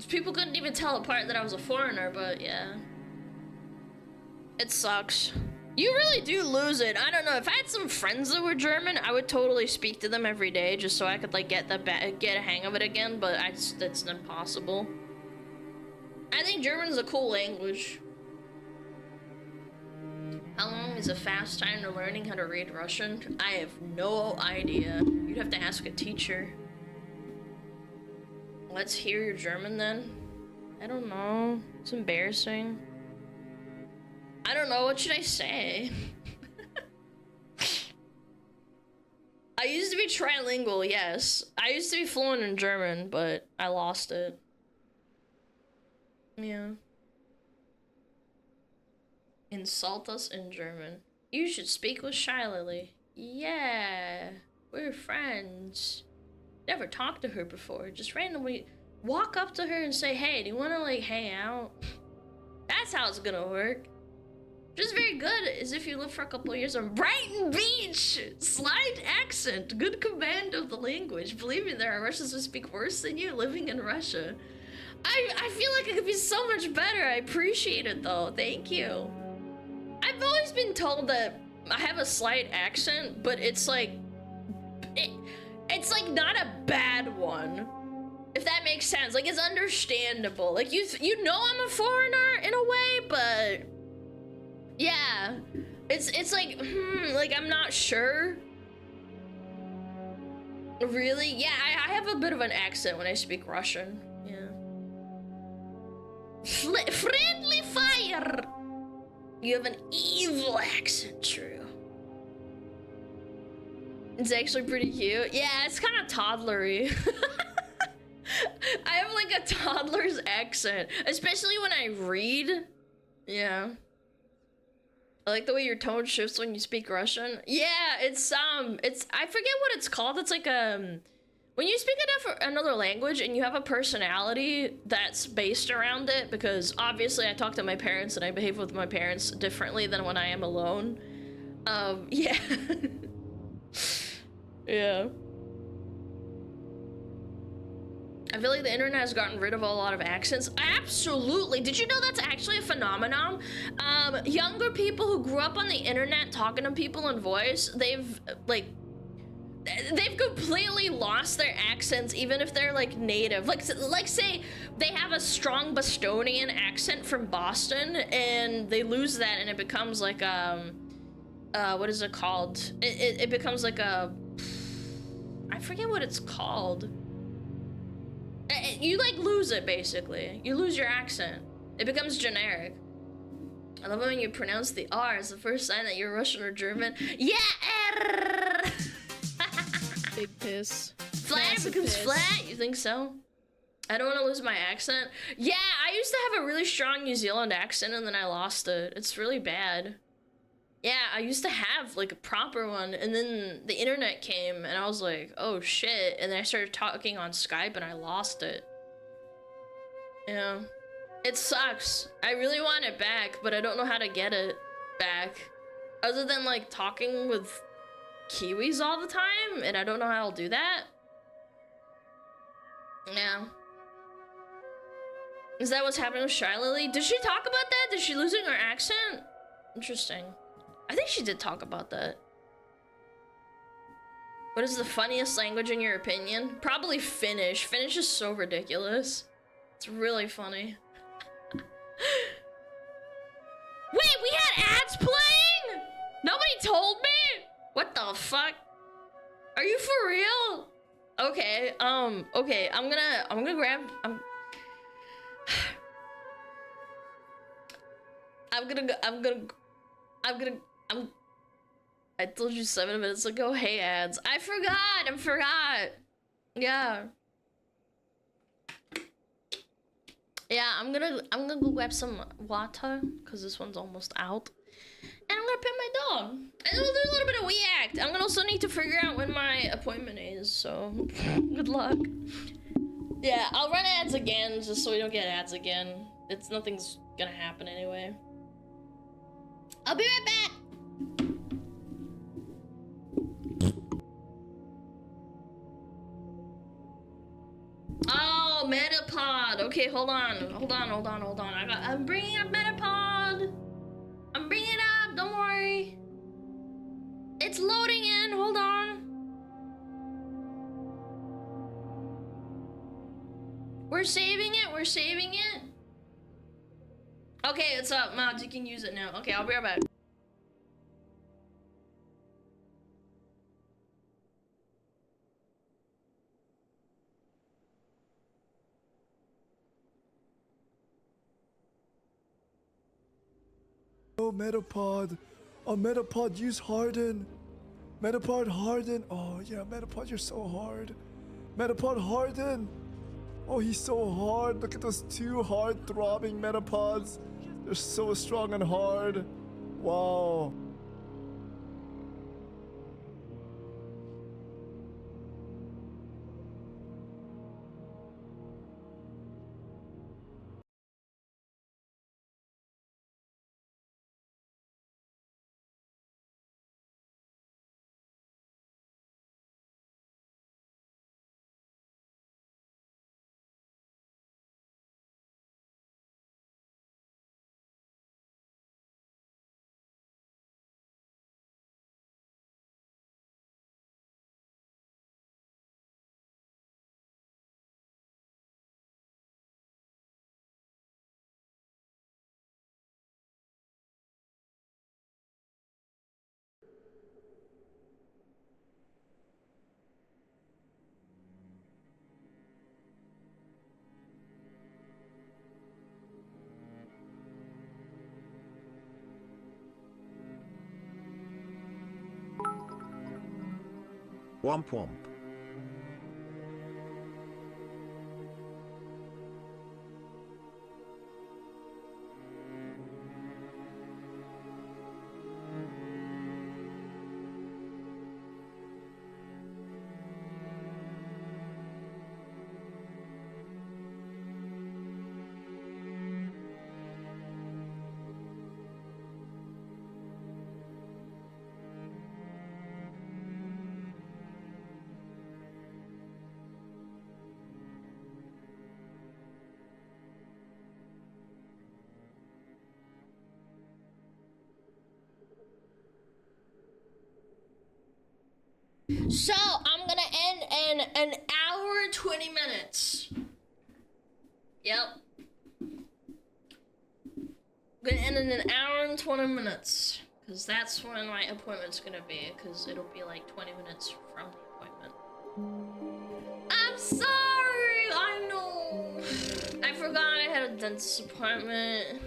people couldn't even tell apart that I was a foreigner, but yeah. It sucks. You really do lose it. I don't know. If I had some friends that were German, I would totally speak to them every day just so I could, like, get a hang of it again, but that's impossible. I think German's a cool language. How long is a fast time to learning how to read Russian? I have no idea. You'd have to ask a teacher. Let's hear your German then. I don't know. It's embarrassing. I don't know. What should I say? I used to be trilingual, yes. I used to be fluent in German, but I lost it. Yeah. Insult us in German. You should speak with Shy Lily. Yeah. We're friends. Never talked to her before. Just randomly walk up to her and say, hey, do you want to, like, hang out? That's how it's gonna work. Just very good, as if you lived for a couple of years on Brighton Beach. Slight accent, good command of the language. Believe me, there are Russians who speak worse than you living in Russia. I feel like it could be so much better. I appreciate it, though. Thank you. I've always been told that I have a slight accent, but it's like... It's like not a bad one, if that makes sense. Like, it's understandable. Like, you know I'm a foreigner in a way, but yeah, it's like, like, I'm not sure. Really? Yeah, I have a bit of an accent when I speak Russian. Yeah. Friendly fire. You have an evil accent, true. It's actually pretty cute. Yeah, it's kind of toddlery. I have like a toddler's accent, especially when I read. Yeah. I like the way your tone shifts when you speak Russian. Yeah, it's I forget what it's called. It's like when you speak another language and you have a personality that's based around it, because obviously I talk to my parents and I behave with my parents differently than when I am alone. Yeah. Yeah. I feel like the internet has gotten rid of a lot of accents. Absolutely. Did you know that's actually a phenomenon? Younger people who grew up on the internet talking to people in voice, they've completely lost their accents, even if they're like native. Like say they have a strong Bostonian accent from Boston and they lose that and it becomes like what is it called? It becomes like a, I forget what it's called. You like lose it basically. You lose your accent. It becomes generic. I love it when you pronounce the R as the first sign that you're Russian or German. Yeah, R. Big piss. Flat Massive becomes piss. flat. You think so? I don't want to lose my accent. Yeah, I used to have a really strong New Zealand accent and then I lost it. It's really bad. Yeah, I used to have like a proper one and then the internet came and I was like, oh shit. And then I started talking on Skype and I lost it. Yeah. It sucks. I really want it back, but I don't know how to get it back. Other than like talking with Kiwis all the time, and I don't know how I'll do that. Yeah. Is that what's happening with Shy Lily? Did she talk about that? Did she losing her accent? Interesting. I think she did talk about that. What is the funniest language in your opinion? Probably Finnish. Finnish is so ridiculous. It's really funny. Wait, we had ads playing? Nobody told me? What the fuck? Are you for real? Okay, okay, I'm gonna grab, I told you 7 minutes ago, hey ads. I forgot. Yeah. Yeah, I'm gonna go grab some water because this one's almost out, and I'm gonna pet my dog. And we'll do a little bit of Weacts. I'm gonna also need to figure out when my appointment is. So good luck. Yeah, I'll run ads again just so we don't get ads again. Nothing's gonna happen anyway. I'll be right back. Oh, Metapod. Okay, hold on. I'm bringing up Metapod. I'm bringing it up. Don't worry. It's loading in. Hold on. We're saving it. Okay, it's up, mods. You can use it now. Okay, I'll be right back. Oh, Metapod. Oh, Metapod, use Harden. Metapod, Harden. Oh, yeah, Metapod, you're so hard. Metapod, Harden. Oh, he's so hard. Look at those two hard throbbing Metapods. They're so strong and hard. Wow. Womp womp. So, I'm gonna end in an hour and 20 minutes. Yep. I'm gonna end in an hour and 20 minutes. Because that's when my appointment's gonna be. Because it'll be like 20 minutes from the appointment. I'm sorry! I know! I forgot I had a dentist appointment.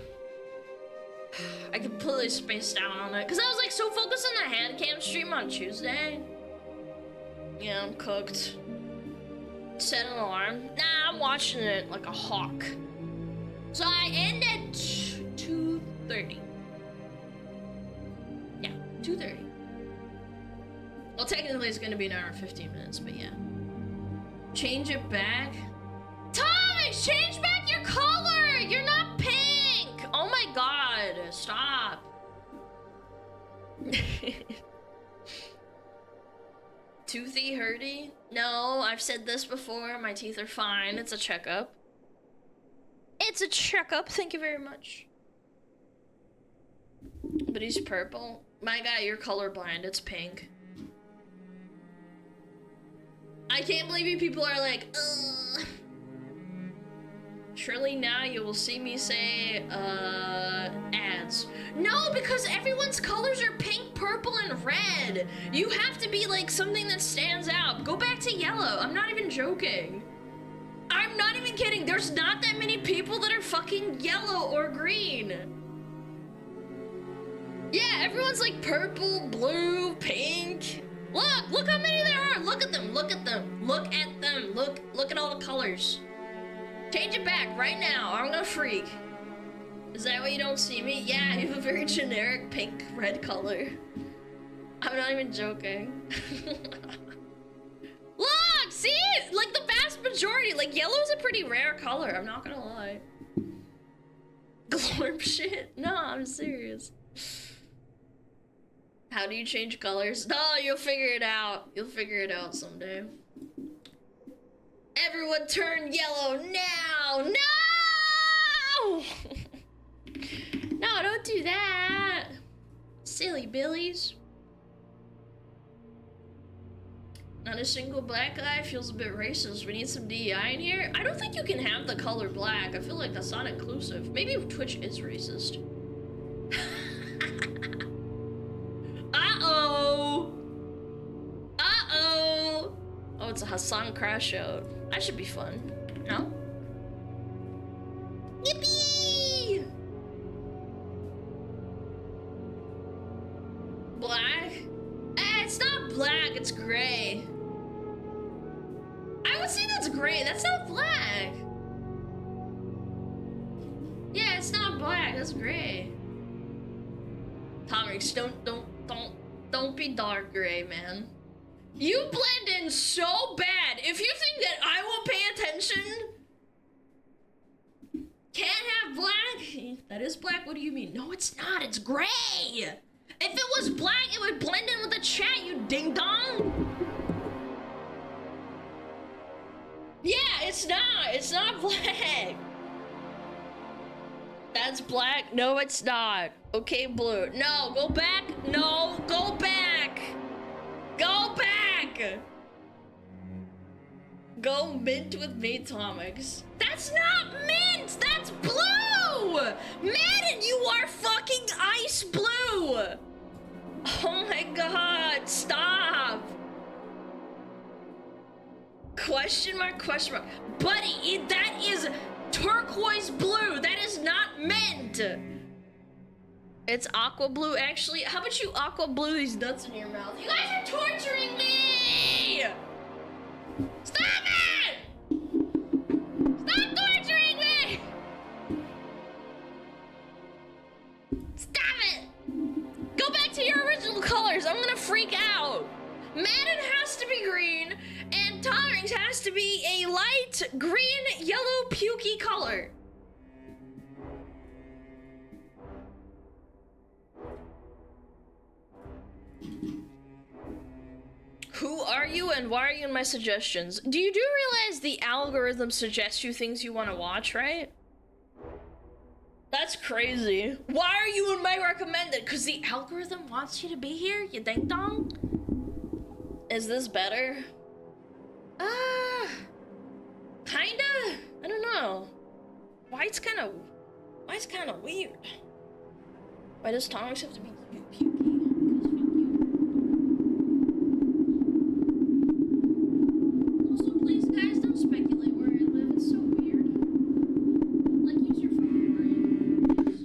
I completely spaced out on it. Because I was like so focused on the hand cam stream on Tuesday. Yeah, I'm cooked. Set an alarm. Nah, I'm watching it like a hawk. So I end at 2:30. Yeah, 2:30. Well, technically it's gonna be an hour and 15 minutes, but yeah. Change it back. Thomas, change back your color! You're not pink! Oh my god, stop. Toothy hurty? No, I've said this before. My teeth are fine. It's a checkup. It's a checkup. Thank you very much. But he's purple. My guy, you're colorblind. It's pink. I can't believe you people are like, ugh. Surely now you will see me say, ads. No, because everyone's colors are pink, purple, and red. You have to be like something that stands out. Go back to yellow. I'm not even joking. I'm not even kidding. There's not that many people that are fucking yellow or green. Yeah, everyone's like purple, blue, pink. Look how many there are. Look at them, look at them, look at them. Look at all the colors. Change it back right now, or I'm gonna freak. Is that why you don't see me? Yeah, you have a very generic pink red color. I'm not even joking. Look, see? Like the vast majority, like yellow is a pretty rare color, I'm not gonna lie. Glorp shit? No, I'm serious. How do you change colors? No, you'll figure it out. You'll figure it out someday. Everyone turn yellow now! No! No, don't do that. Silly billies. Not a single black guy feels a bit racist. We need some DEI in here. I don't think you can have the color black. I feel like that's not inclusive. Maybe Twitch is racist. Uh-oh. Uh-oh. Oh, it's a Hassan crash out. That should be fun. No? Yippee! Black? It's not black, it's gray. I would say that's gray, that's not black. Yeah, it's not black, that's gray. Tomix, don't be dark gray, man. You blend in so bad. If you think that I won't pay attention, can't have black. That is black, what do you mean? No, it's not, it's gray. If it was black, it would blend in with the chat, you ding dong. Yeah, it's not black. That's black, no it's not. Okay, blue, no, go back, no, go back. Go back! Go mint with me, Tomix. That's not mint! That's blue! Man, you are fucking ice blue! Oh my god, stop! Question mark, question mark. Buddy, that is turquoise blue! That is not mint! It's aqua blue, actually. How about you aqua blue these nuts in your mouth? You guys are torturing me! Stop it! Stop torturing me! Stop it! Go back to your original colors. I'm gonna freak out. Madden has to be green, and Tomix has to be a light green, yellow, pukey color. Who are you and why are you in my suggestions? Do you realize the algorithm suggests you things you want to watch, right? That's crazy. Why are you in my recommended? Because the algorithm wants you to be here, you ding dong? Is this better? Kinda? I don't know. White's kind of weird. Why does Tomix have to be pukey? Please, guys, don't speculate where I live. It's so weird. Like, use your fucking brain. Please.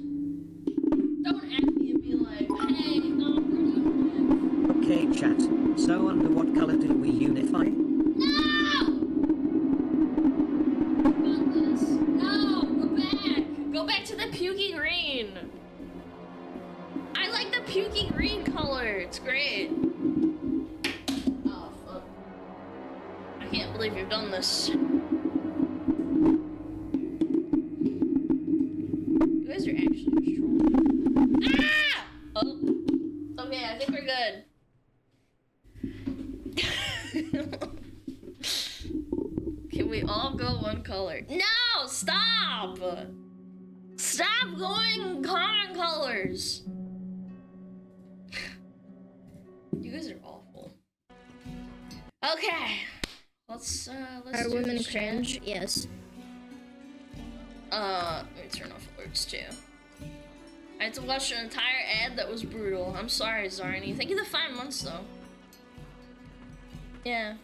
Don't ask me and be like, hey, where do you live? Okay, chat. So under what color do we unify? No! About this. No, go back. Go back to the pukey green. I like the pukey green color. It's great. I can't believe you've done this. You guys are actually just trolling. Ah! Oh. Okay, I think we're good. Can we all go one color? No! Stop! Stop going common colors! You guys are awful. Okay. Let's Are do women this, cringe? chat. Yes. Let me turn off alerts too. I had to watch an entire ad that was brutal. I'm sorry, Zarni. Thank you for the 5 months though. Yeah.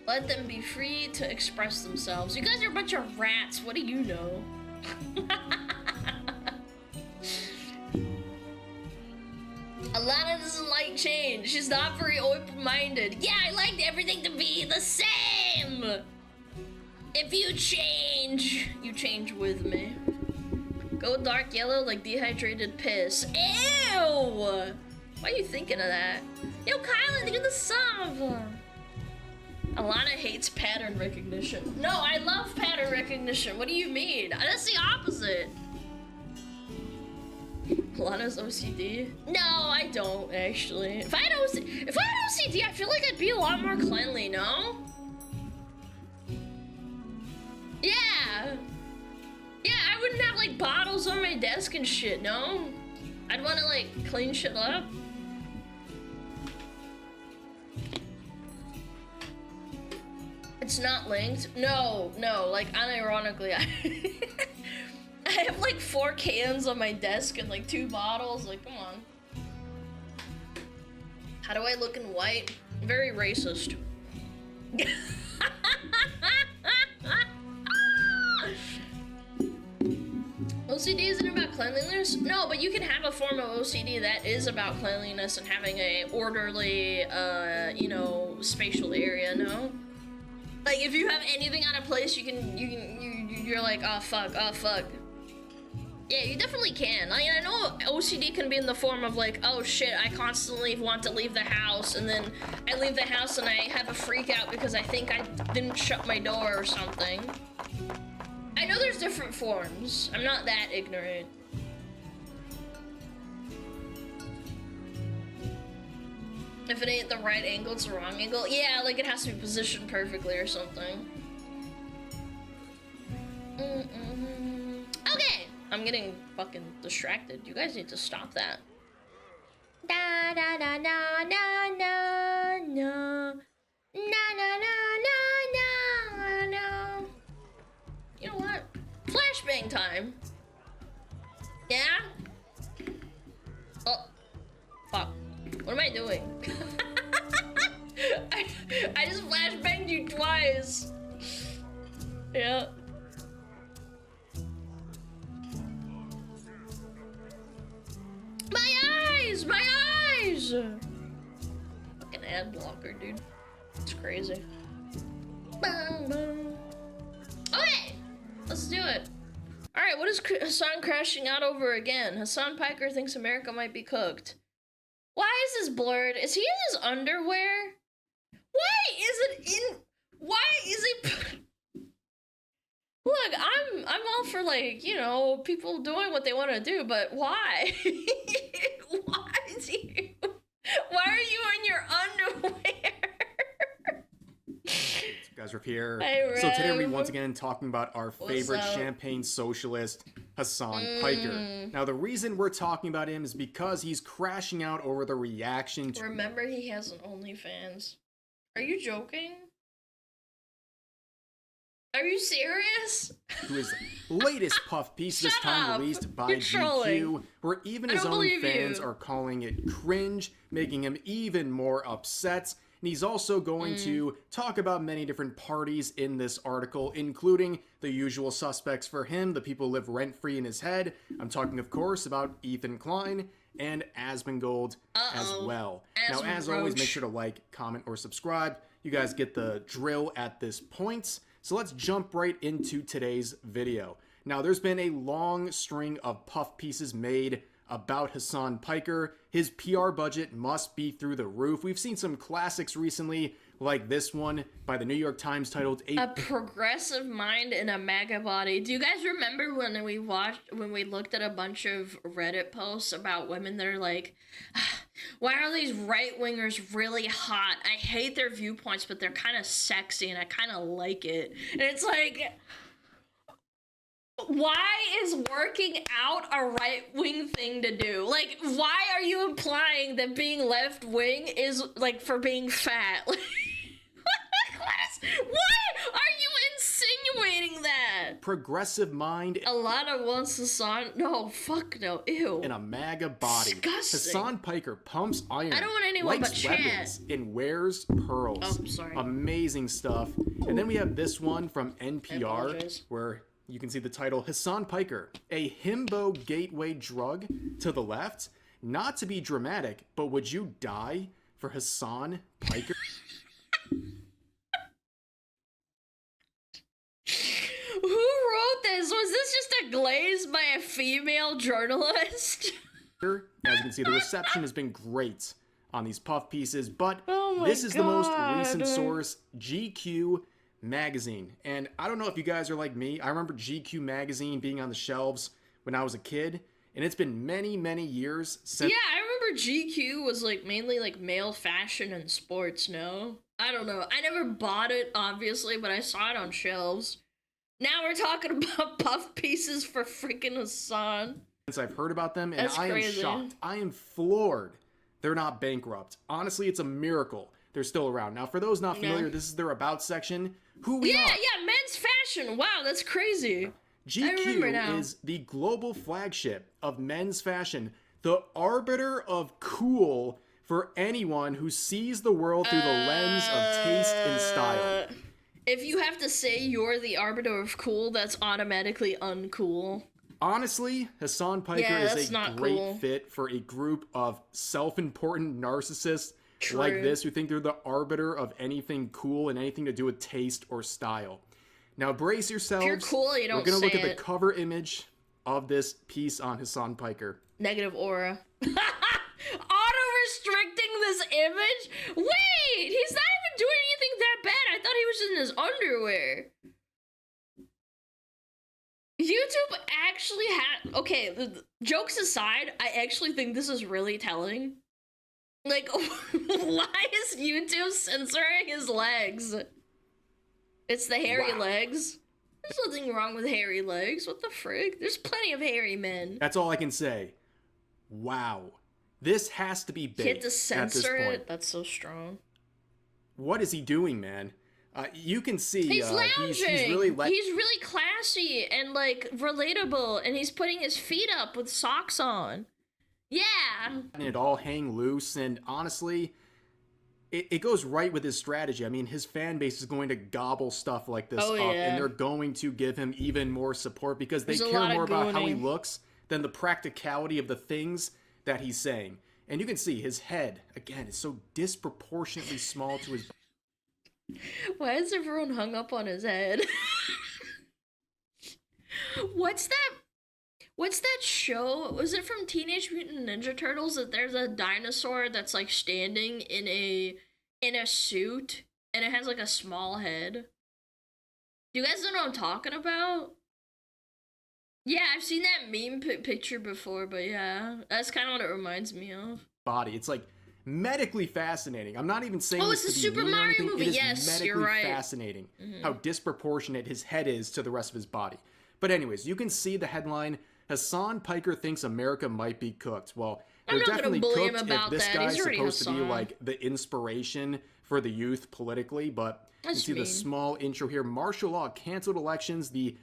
Let them be free to express themselves. You guys are a bunch of rats. What do you know? Alana doesn't like change. She's not very open-minded. Yeah, I liked everything to be the same. If you change with me. Go dark yellow like dehydrated piss. Ew! Why are you thinking of that? Yo, Kylan, look at the sub! Alana hates pattern recognition. No, I love pattern recognition. What do you mean? That's the opposite. Alana's OCD? No, I don't, actually. If I had OCD, I feel like I'd be a lot more cleanly, no? Yeah! Yeah, I wouldn't have, like, bottles on my desk and shit, no? I'd want to, like, clean shit up. It's not linked? No, like, unironically, I have, like, 4 cans on my desk and, like, 2 bottles, like, come on. How do I look in white? Very racist. OCD isn't about cleanliness? No, but you can have a form of OCD that is about cleanliness and having a orderly, you know, spatial area, no? Like, if you have anything out of place, you're like, oh fuck. Yeah, you definitely can. I mean, I know OCD can be in the form of like, oh shit, I constantly want to leave the house, and then I leave the house and I have a freak out because I think I didn't shut my door or something. I know there's different forms. I'm not that ignorant. If it ain't the right angle, it's the wrong angle. Yeah, like it has to be positioned perfectly or something. Okay, I'm getting fucking distracted. You guys need to stop that. Da da da da da da da. Na na na na na na. You know what? Flashbang time. Yeah? Oh. Fuck. What am I doing? I just flashbanged you twice. Yeah. My eyes! My eyes! Fucking ad blocker, dude. It's crazy. Okay! Let's do it. Alright, what is Hassan crashing out over again? Hassan Piker thinks America might be cooked. Why is this blurred? Is he in his underwear? Why is he Look, I'm all for, like, you know, people doing what they want to do, but why? Why are you in your underwear? Guys, Riff here. Hey, so today Rev. we're once again talking about our favorite champagne socialist, Hassan Piker. Now, the reason we're talking about him is because he's crashing out over the reaction to... Remember, he has an OnlyFans. Are you joking? Are you serious? To his latest puff piece, this time released by GQ, where even his own fans are calling it cringe, making him even more upset. And he's also going to talk about many different parties in this article, including the usual suspects for him, the people who live rent-free in his head. I'm talking, of course, about Ethan Klein and Asmongold as well. Now, as always, make sure to like, comment, or subscribe. You guys get the drill at this point. So let's jump right into today's video. Now, there's been a long string of puff pieces made about Hassan Piker. His PR budget must be through the roof. We've seen some classics recently, like this one by the New York Times titled A Progressive Mind in a MAGA Body. Do you guys remember when we looked at a bunch of Reddit posts about women that are like, why are these right-wingers really hot? I hate their viewpoints, but they're kind of sexy and I kind of like it. And it's like, why is working out a right-wing thing to do? Like, why are you implying that being left-wing is, like, for being fat? Why are you insinuating that? progressive mind Alana wants Hassan. No, fuck no. Ew. in a MAGA body. Disgusting. Hassan Piker pumps iron. I don't want anyone likes but weapons, and wears pearls. Oh, sorry. Amazing stuff. And then we have this one from NPR, apologize. where you can see the title, Hassan Piker, a himbo gateway drug to the left. Not to be dramatic, but would you die for Hassan Piker? this just a glaze by a female journalist? As you can see, the reception has been great on these puff pieces, but Oh this is the most God. recent source, GQ magazine. And I don't know if you guys are like me. I remember GQ magazine being on the shelves when I was a kid, and it's been many, many years since. Yeah, I remember GQ was like mainly like male fashion and sports, no? I don't know. I never bought it, obviously, but I saw it on shelves. Now we're talking about puff pieces for freaking Hassan. I've heard about them, and That's I am crazy. shocked. I am floored they're not bankrupt. Honestly, it's a miracle they're still around. Now, for those not familiar, this is their about section. Who we are. Yeah, men's fashion. Wow, that's crazy. I remember now. GQ is the global flagship of men's fashion, the arbiter of cool for anyone who sees the world through the lens of taste and style. If you have to say you're the arbiter of cool, that's automatically uncool. Honestly, Hassan Piker is that's a not great cool. fit for a group of self-important narcissists True. like this who think they're the arbiter of anything cool and anything to do with taste or style. Now brace yourselves. If you're cool, you don't We're going to look say at the it. cover image of this piece on Hassan Piker. Negative aura. Auto-restricting this image? Wait, he's not even doing anything that bad. I thought he was in his underwear. YouTube actually had... Okay, jokes aside, I actually think this is really telling. Like, why is YouTube censoring his legs? It's the hairy legs. There's nothing wrong with hairy legs. What the frig? There's plenty of hairy men. That's all I can say. Wow. This has to be big Hit to at this censor point. it? That's so strong. What is he doing, man? You can see He's lounging. he's really He's really classy and like relatable, and he's putting his feet up with socks on. Yeah. letting it all hang loose, and honestly, it goes right with his strategy. I mean, his fan base is going to gobble stuff like this up, and they're going to give him even more support because they care more about how he looks than the practicality of the things that he's saying. And you can see his head, again, is so disproportionately small to his... Why is everyone hung up on his head? What's that show? Was it from Teenage Mutant Ninja Turtles that there's a dinosaur that's like standing in a suit and it has like a small head? Do you guys know what I'm talking about? Yeah, I've seen that meme picture before, but yeah, that's kind of what it reminds me of. Body. It's like medically fascinating. I'm not even saying Oh, this it's to the be Super mean or Mario anything. movie. It is Yes, medically you're right. fascinating how disproportionate his head is to the rest of his body. But anyways, you can see the headline, Hassan Piker thinks America might be cooked. Well, I'm they're not gonna definitely bully him cooked about if this that. guy's He's already supposed to be Hassan. like the inspiration for the youth politically. But you That's see the mean. small intro here. Martial law canceled elections. The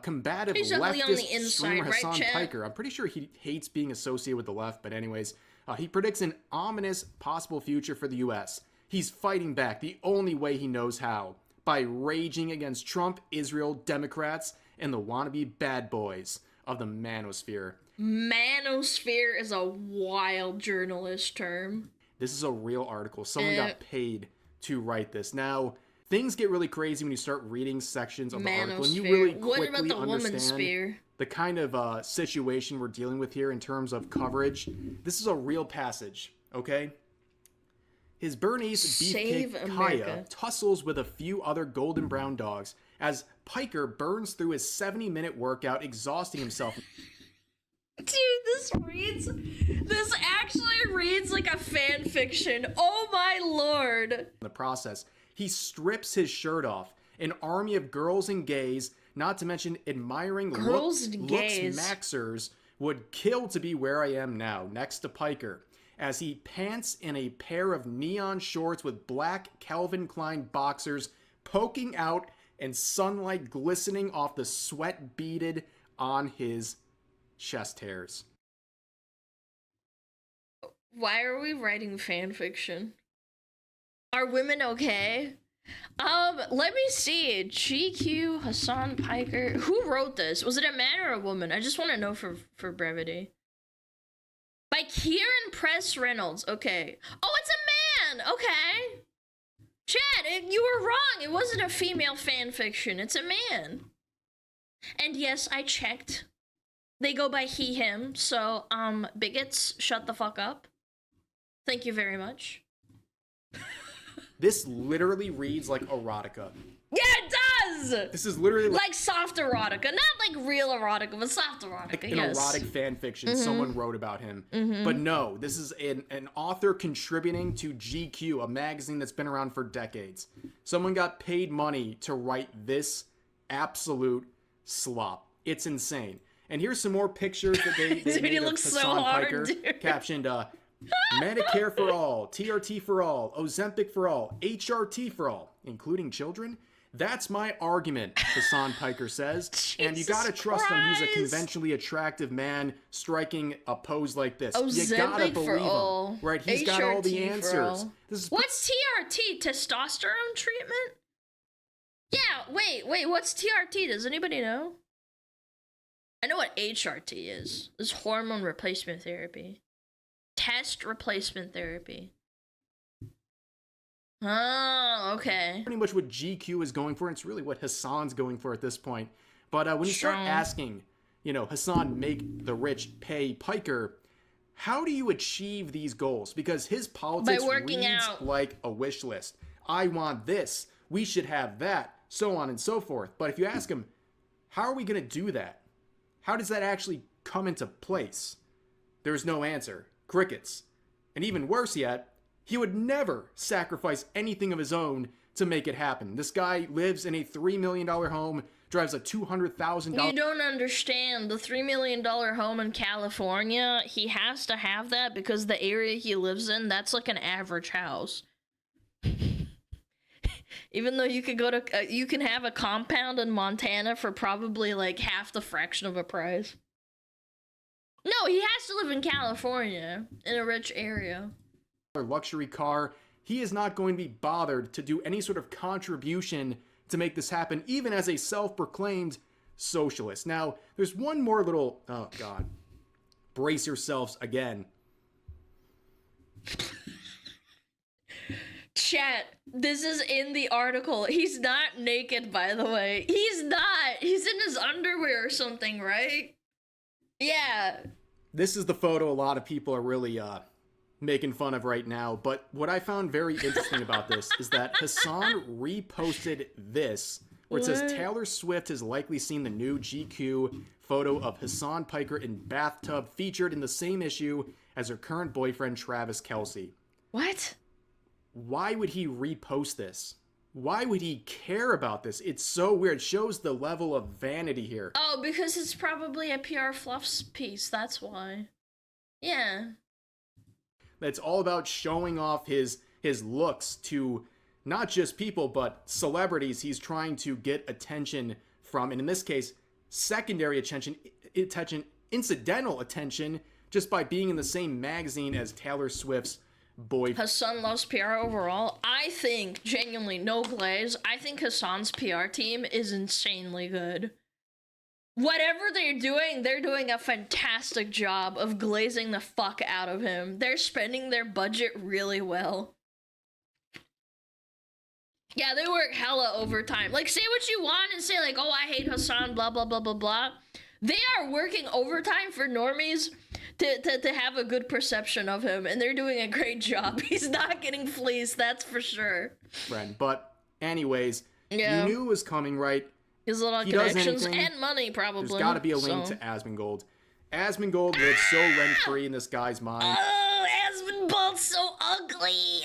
combative He's ugly on the leftist inside, streamer right, Hassan Chet? Piker. I'm pretty sure he hates being associated with the left, but anyways, he predicts an ominous possible future for the U.S. He's fighting back the only way he knows how, by raging against Trump, Israel, Democrats, and the wannabe bad boys of the manosphere. Manosphere is a wild journalist term. This is a real article. Someone got paid to write this. Now, things get really crazy when you start reading sections of the article, and you really What about quickly the woman's understand sphere? the kind of situation we're dealing with here in terms of coverage. This is a real passage, okay? His Bernese Save beefcake America. Kaya tussles with a few other golden brown dogs as Piker burns through his 70-minute workout, exhausting himself. Dude, this actually reads like a fan fiction. Oh my lord. In the process, he strips his shirt off. An army of girls and gays, not to mention admiring Girls and gays. looks maxers, would kill to be where I am now, next to Piker, as he pants in a pair of neon shorts with black Calvin Klein boxers poking out and sunlight glistening off the sweat beaded on his chest hairs. Why are we writing fan fiction? Are women okay? Let me see. GQ, Hassan Piker. Who wrote this? Was it a man or a woman? I just want to know for brevity. By Kieran Press Reynolds. Okay. Oh, it's a man! Okay. Chad, you were wrong. It wasn't a female fan fiction. It's a man. And yes, I checked. They go by he, him, so, bigots, shut the fuck up. Thank you very much. This literally reads like erotica. Yeah, it does! This is literally like soft erotica. Not like real erotica, but soft erotica, like an yes. erotic fan fiction someone wrote about him. But no, this is an author contributing to GQ, a magazine that's been around for decades. Someone got paid money to write this absolute slop. It's insane. And here's some more pictures that they Dude, made he of looks Hassan so hard, Piker, dude. captioned, Medicare for all, TRT for all, Ozempic for all, HRT for all, including children. That's my argument, Hassan Piker says. And you gotta trust him. He's a conventionally attractive man striking a pose like this. You gotta believe him. Right? He's got all the answers. What's TRT? Testosterone treatment? Yeah, wait, what's TRT? Does anybody know? I know what HRT is. This is hormone replacement therapy. Test replacement therapy. Oh, okay. Pretty much what GQ is going for, and it's really what Hassan's going for at this point. But when you start asking, you know, Hassan, make the rich pay Piker, how do you achieve these goals? Because his politics reads like a wish list. I want this. We should have that. So on and so forth. But if you ask him, how are we going to do that? How does that actually come into place? There's no answer. Crickets. And even worse yet, he would never sacrifice anything of his own to make it happen. This guy lives in a $3 million home, drives a $200,000... You don't understand. The $3 million home in California, he has to have that because the area he lives in, that's like an average house. Even though you could go to... you can have a compound in Montana for probably like half the fraction of a price. No, he has to live in California, in a rich area. Luxury car. He is not going to be bothered to do any sort of contribution to make this happen, even as a self-proclaimed socialist. Now, there's one more little... Oh, God. Brace yourselves again. Chat, this is in the article. He's not naked, by the way. He's not. He's in his underwear or something, right? Yeah. This is the photo a lot of people are really making fun of right now, but what I found very interesting about this is that Hassan reposted this, where it says Taylor Swift has likely seen the new GQ photo of Hassan Piker in bathtub featured in the same issue as her current boyfriend Travis Kelce. What? Why would he repost this? Why would he care about this? It's so weird. It shows the level of vanity here. Oh, because it's probably a PR fluff piece, that's why. Yeah. It's all about showing off his looks to not just people, but celebrities he's trying to get attention from. And in this case, secondary attention, incidental attention, just by being in the same magazine as Taylor Swift's boyfriend. Hassan loves PR overall. I think, genuinely, no glaze, I think Hassan's PR team is insanely good. Whatever they're doing a fantastic job of glazing the fuck out of him. They're spending their budget really well. Yeah, they work hella overtime. Like, say what you want and say, like, oh, I hate Hassan, blah, blah, blah, blah, blah. They are working overtime for normies to have a good perception of him, and they're doing a great job. He's not getting fleeced, that's for sure. Friend, but anyways, you knew it was coming, right? His little connections and money, probably. There's got to be a link to Asmongold. Asmongold lives so rent-free in this guy's mind. Oh, Asmongold's so ugly.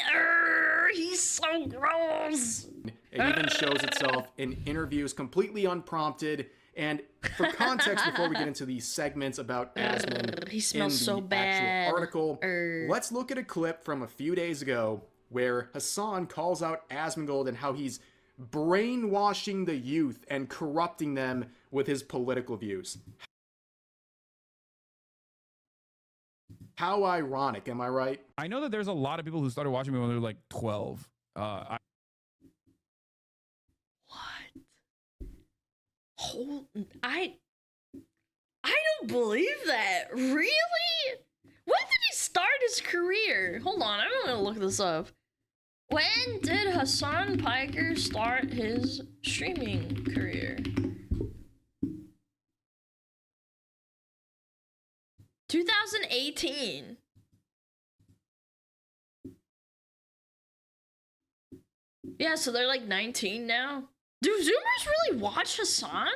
He's so gross. It even shows itself in interviews completely unprompted. And for context, before we get into these segments about Asmon he smells in the so bad. actual article, let's look at a clip from a few days ago where Hassan calls out Asmongold and how he's brainwashing the youth and corrupting them with his political views. How ironic, am I right? I know that there's a lot of people who started watching me when they were like 12. What? I don't believe that. Really? When did he start his career? Hold on, I'm gonna look this up. When did Hassan Piker start his streaming career? 2018. Yeah, so they're like 19 now. Do Zoomers really watch Hassan?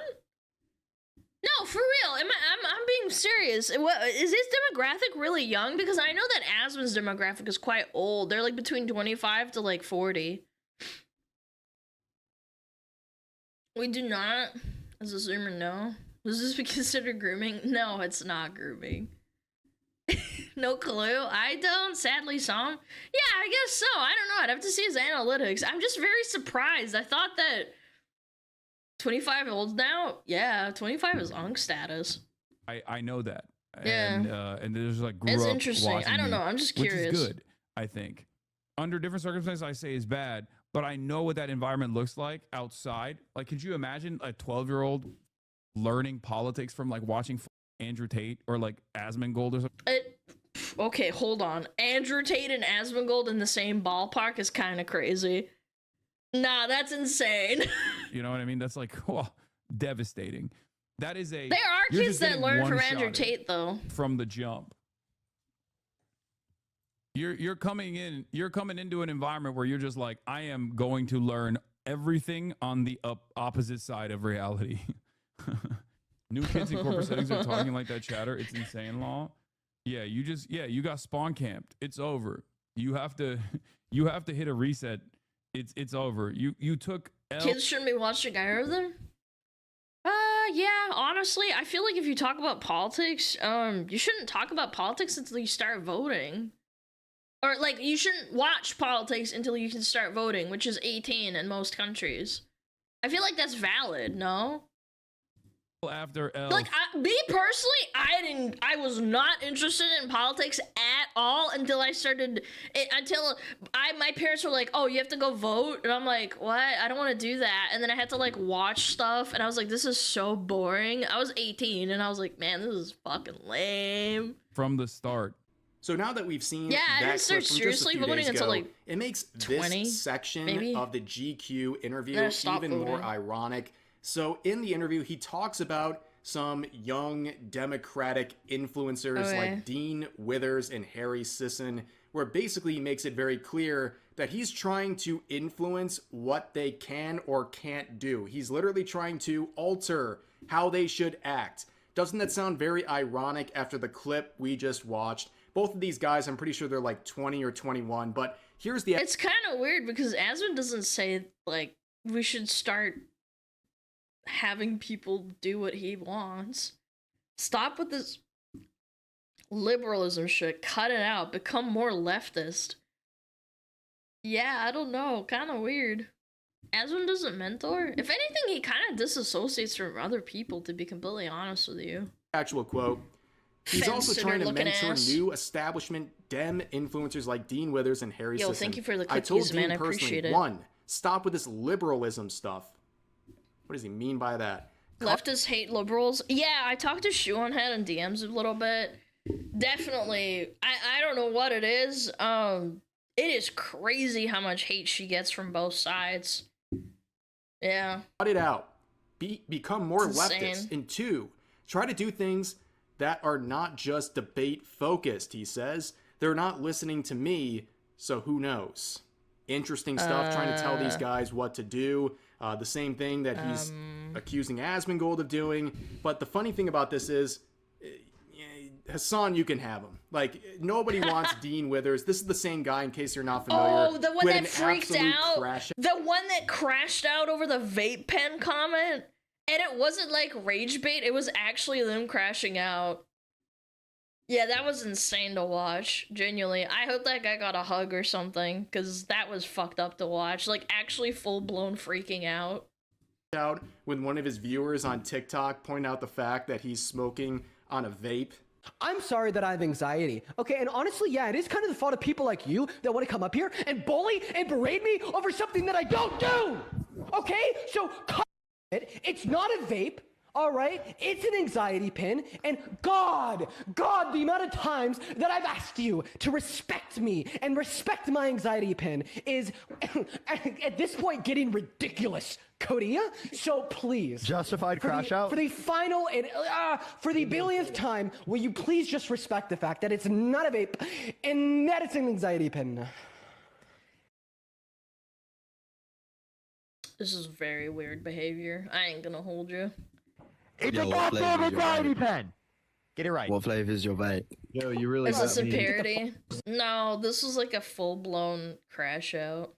No, for real. I'm being serious. Is his demographic really young? Because I know that Asmon's demographic is quite old. They're like between 25 to like 40. We do not, as a Zoomer, know. Does this be considered grooming? No, it's not grooming. No clue. I don't. Sadly, some. Yeah, I guess so. I don't know. I'd have to see his analytics. I'm just very surprised. I thought that 25 old now. Yeah, 25 is unk status. I know that. Yeah. And there's like it's interesting. I don't know. I'm just curious. Which is good. I think under different circumstances, I say is bad, but I know what that environment looks like outside. Like, could you imagine a 12-year-old learning politics from like watching Andrew Tate or like Asmongold or something? Okay, hold on. Andrew Tate and Asmongold in the same ballpark is kind of crazy. Nah, that's insane. You know what I mean? That's like, oh, devastating. That is a. There are kids that learn from Andrew Tate though. From the jump. You're coming into an environment where you're just like, I am going to learn everything on the opposite side of reality. New kids in corporate settings are talking like that chatter. It's insane, law. Yeah, you got spawn camped. It's over. You have to hit a reset. It's over. You took kids shouldn't be watching either of them. Yeah, honestly, I feel like if you talk about politics, you shouldn't talk about politics until you start voting. Or like you shouldn't watch politics until you can start voting, which is 18 in most countries. I feel like that's valid, no? After like me personally, I was not interested in politics at all until I started my parents were like, oh, you have to go vote, and I'm like, what? I don't want to do that. And then I had to like watch stuff, and I was like, this is so boring. I was 18 and I was like, man, this is fucking lame from the start. So now that we've seen I didn't start seriously voting until like it makes 20, this section maybe? of the GQ interview even more ironic. So in the interview, he talks about some young Democratic influencers like Dean Withers and Harry Sisson, where basically he makes it very clear that he's trying to influence what they can or can't do. He's literally trying to alter how they should act. Doesn't that sound very ironic after the clip we just watched? Both of these guys, I'm pretty sure they're like 20 or 21, but here's the... It's kind of weird because Asmon doesn't say, like, we should start having people do what he wants. Stop with this liberalism shit. Cut it out. Become more leftist. Yeah, I don't know. Kind of weird. Asmon doesn't mentor. If anything, he kind of disassociates from other people, to be completely honest with you. Actual quote. He's also trying to mentor new establishment Dem influencers like Dean Withers and Harry Sisson. Thank you for the cookies, man. I appreciate it. One, stop with this liberalism stuff. What does he mean by that? Leftists hate liberals. Yeah, I talked to Shoeonhead in DMs a little bit. Definitely. I don't know what it is. It is crazy how much hate she gets from both sides. Yeah. Cut it out. Become more leftist. And two, try to do things that are not just debate focused, he says. They're not listening to me, so who knows? Interesting stuff, trying to tell these guys what to do. The same thing that he's accusing Asmongold of doing. But the funny thing about this is, Hassan, you can have him. Like, nobody wants Dean Withers. This is the same guy, in case you're not familiar. Oh, the one that freaked out? The one that crashed out over the vape pen comment? And it wasn't like rage bait, it was actually them crashing out. Yeah, that was insane to watch, genuinely. I hope that guy got a hug or something, because that was fucked up to watch. Like, actually full-blown freaking out. Out when one of his viewers on TikTok pointed out the fact that he's smoking on a vape. I'm sorry that I have anxiety. Okay, and honestly, yeah, it is kind of the fault of people like you that want to come up here and bully and berate me over something that I don't do! Okay? So, cut it. It's not a vape. All right, it's an anxiety pin, and God, the amount of times that I've asked you to respect me and respect my anxiety pin is, at this point, getting ridiculous, Cody. So please, justified crash out for the final and for the billionth time, will you please just respect the fact that it's not a vape and that it's an anxiety pin? This is very weird behavior. I ain't gonna hold you. It's a goddamn anxiety pen. Get it right. What flavor is your vape? Yo, you really. Is this a parody? No, this is like a full-blown crash out.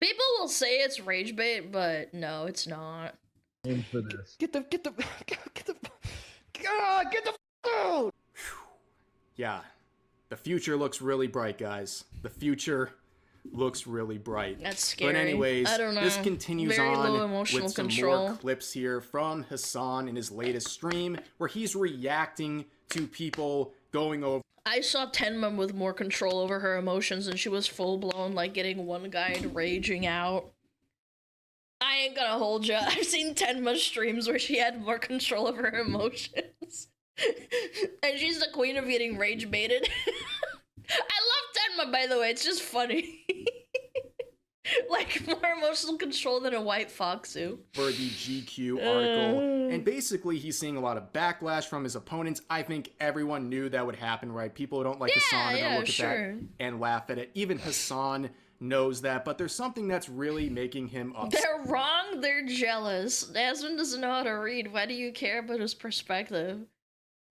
People will say it's rage bait, but no, it's not. Aim for this. Get the out! Yeah, the future looks really bright, guys. The future looks really bright. That's scary. But anyways, I don't know. this continues Very low on emotional with some control. more clips here from Hassan in his latest stream, where he's reacting to people going over. I saw Tenma with more control over her emotions, and she was full-blown, like, getting one guy raging out. I ain't gonna hold ya. I've seen Tenma streams where she had more control over her emotions. And she's the queen of getting rage baited. I love Tenma, by the way. It's just funny. Like, more emotional control than a white foxu. For the GQ article. And basically, he's seeing a lot of backlash from his opponents. I think everyone knew that would happen, right? People who don't like Hassan are going to look at that and laugh at it. Even Hassan knows that, but there's something that's really making him upset. They're wrong, they're jealous. Asmund doesn't know how to read. Why do you care about his perspective?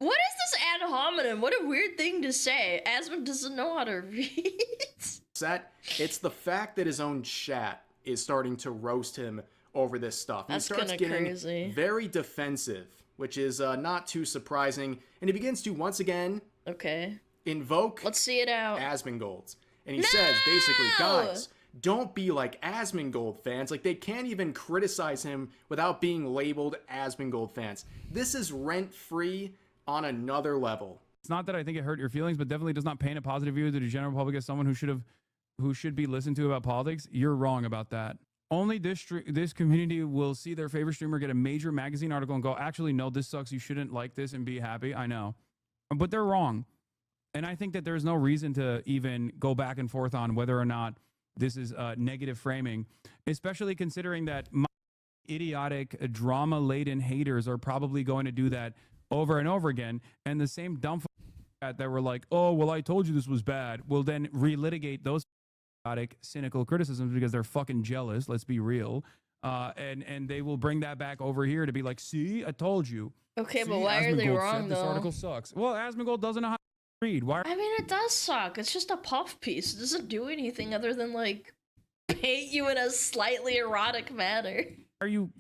What is this ad hominem? What a weird thing to say. Asmund doesn't know how to read. It's the fact that his own chat is starting to roast him over this stuff. That's he starts getting crazy. very defensive, which is not too surprising. And he begins to once again invoke Let's see it out. Asmongold. And he says basically, guys, don't be like Asmongold fans. Like, they can't even criticize him without being labeled Asmongold fans. This is rent-free on another level. It's not that I think it hurt your feelings, but definitely does not paint a positive view of the general public as someone who should be listened to about politics. You're wrong about that. Only this community will see their favorite streamer get a major magazine article and go, actually, no, this sucks. You shouldn't like this and be happy. I know. But they're wrong. And I think that there's no reason to even go back and forth on whether or not this is negative framing, especially considering that my idiotic, drama-laden haters are probably going to do that over and over again. And the same dumb that were like, oh, well, I told you this was bad, will then relitigate those idiotic, cynical criticisms because they're fucking jealous. Let's be real. And they will bring that back over here to be like, see, I told you. Okay, see, but why are they Asmongold wrong, said though? This article sucks. Well, Asmongold doesn't know how to read. Why? I mean, it does suck. It's just a puff piece. It doesn't do anything other than, like, paint you in a slightly erotic manner.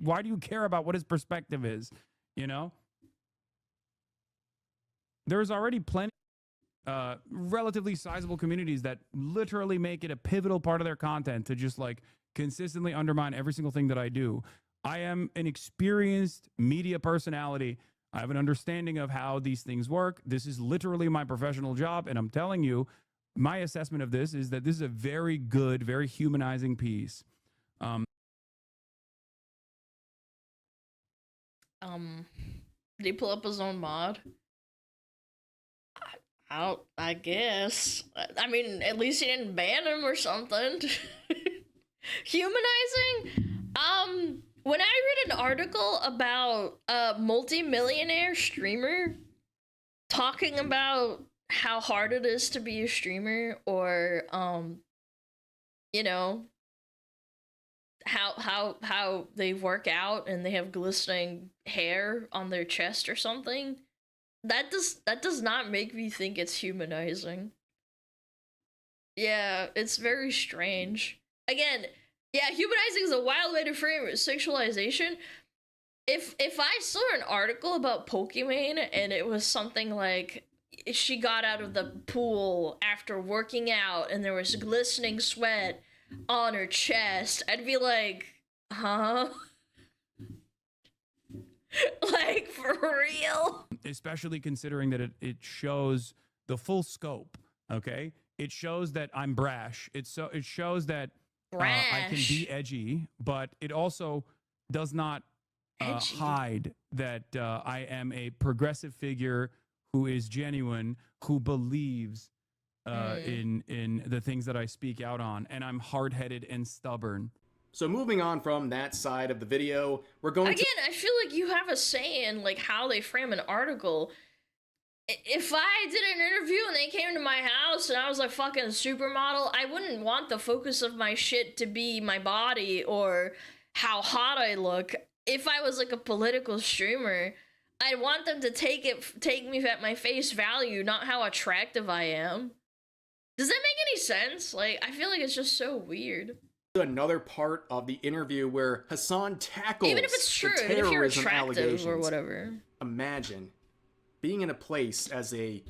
Why do you care about what his perspective is? You know? There's already plenty relatively sizable communities that literally make it a pivotal part of their content to just like consistently undermine every single thing that I do. I am an experienced media personality. I have an understanding of how these things work. This is literally my professional job. And I'm telling you, my assessment of this is that this is a very good, very humanizing piece. Did he pull up his own mod? I guess. I mean, at least he didn't ban him or something. Humanizing? When I read an article about a multi-millionaire streamer talking about how hard it is to be a streamer, or you know, how they work out and they have glistening hair on their chest or something, that does not make me think it's humanizing. Yeah, it's very strange. Again, yeah, humanizing is a wild way to frame sexualization. If I saw an article about Pokimane and it was something like she got out of the pool after working out and there was glistening sweat on her chest, I'd be like, huh? Like, for real? Especially considering that it shows the full scope, okay? It shows that I'm brash. It shows that I can be edgy, but it also does not hide that I am a progressive figure who is genuine, who believes in the things that I speak out on, and I'm hard-headed and stubborn. So moving on from that side of the video, we're going Again, I feel like you have a say in like how they frame an article. If I did an interview and they came to my house and I was like fucking supermodel, I wouldn't want the focus of my shit to be my body or how hot I look. If I was like a political streamer, I'd want them to take me at my face value, not how attractive I am. Does that make any sense? Like, I feel like it's just so weird. Another part of the interview where Hassan tackles even if it's true, the even if you're terrorism attractive allegations. or whatever. Imagine being in a place as a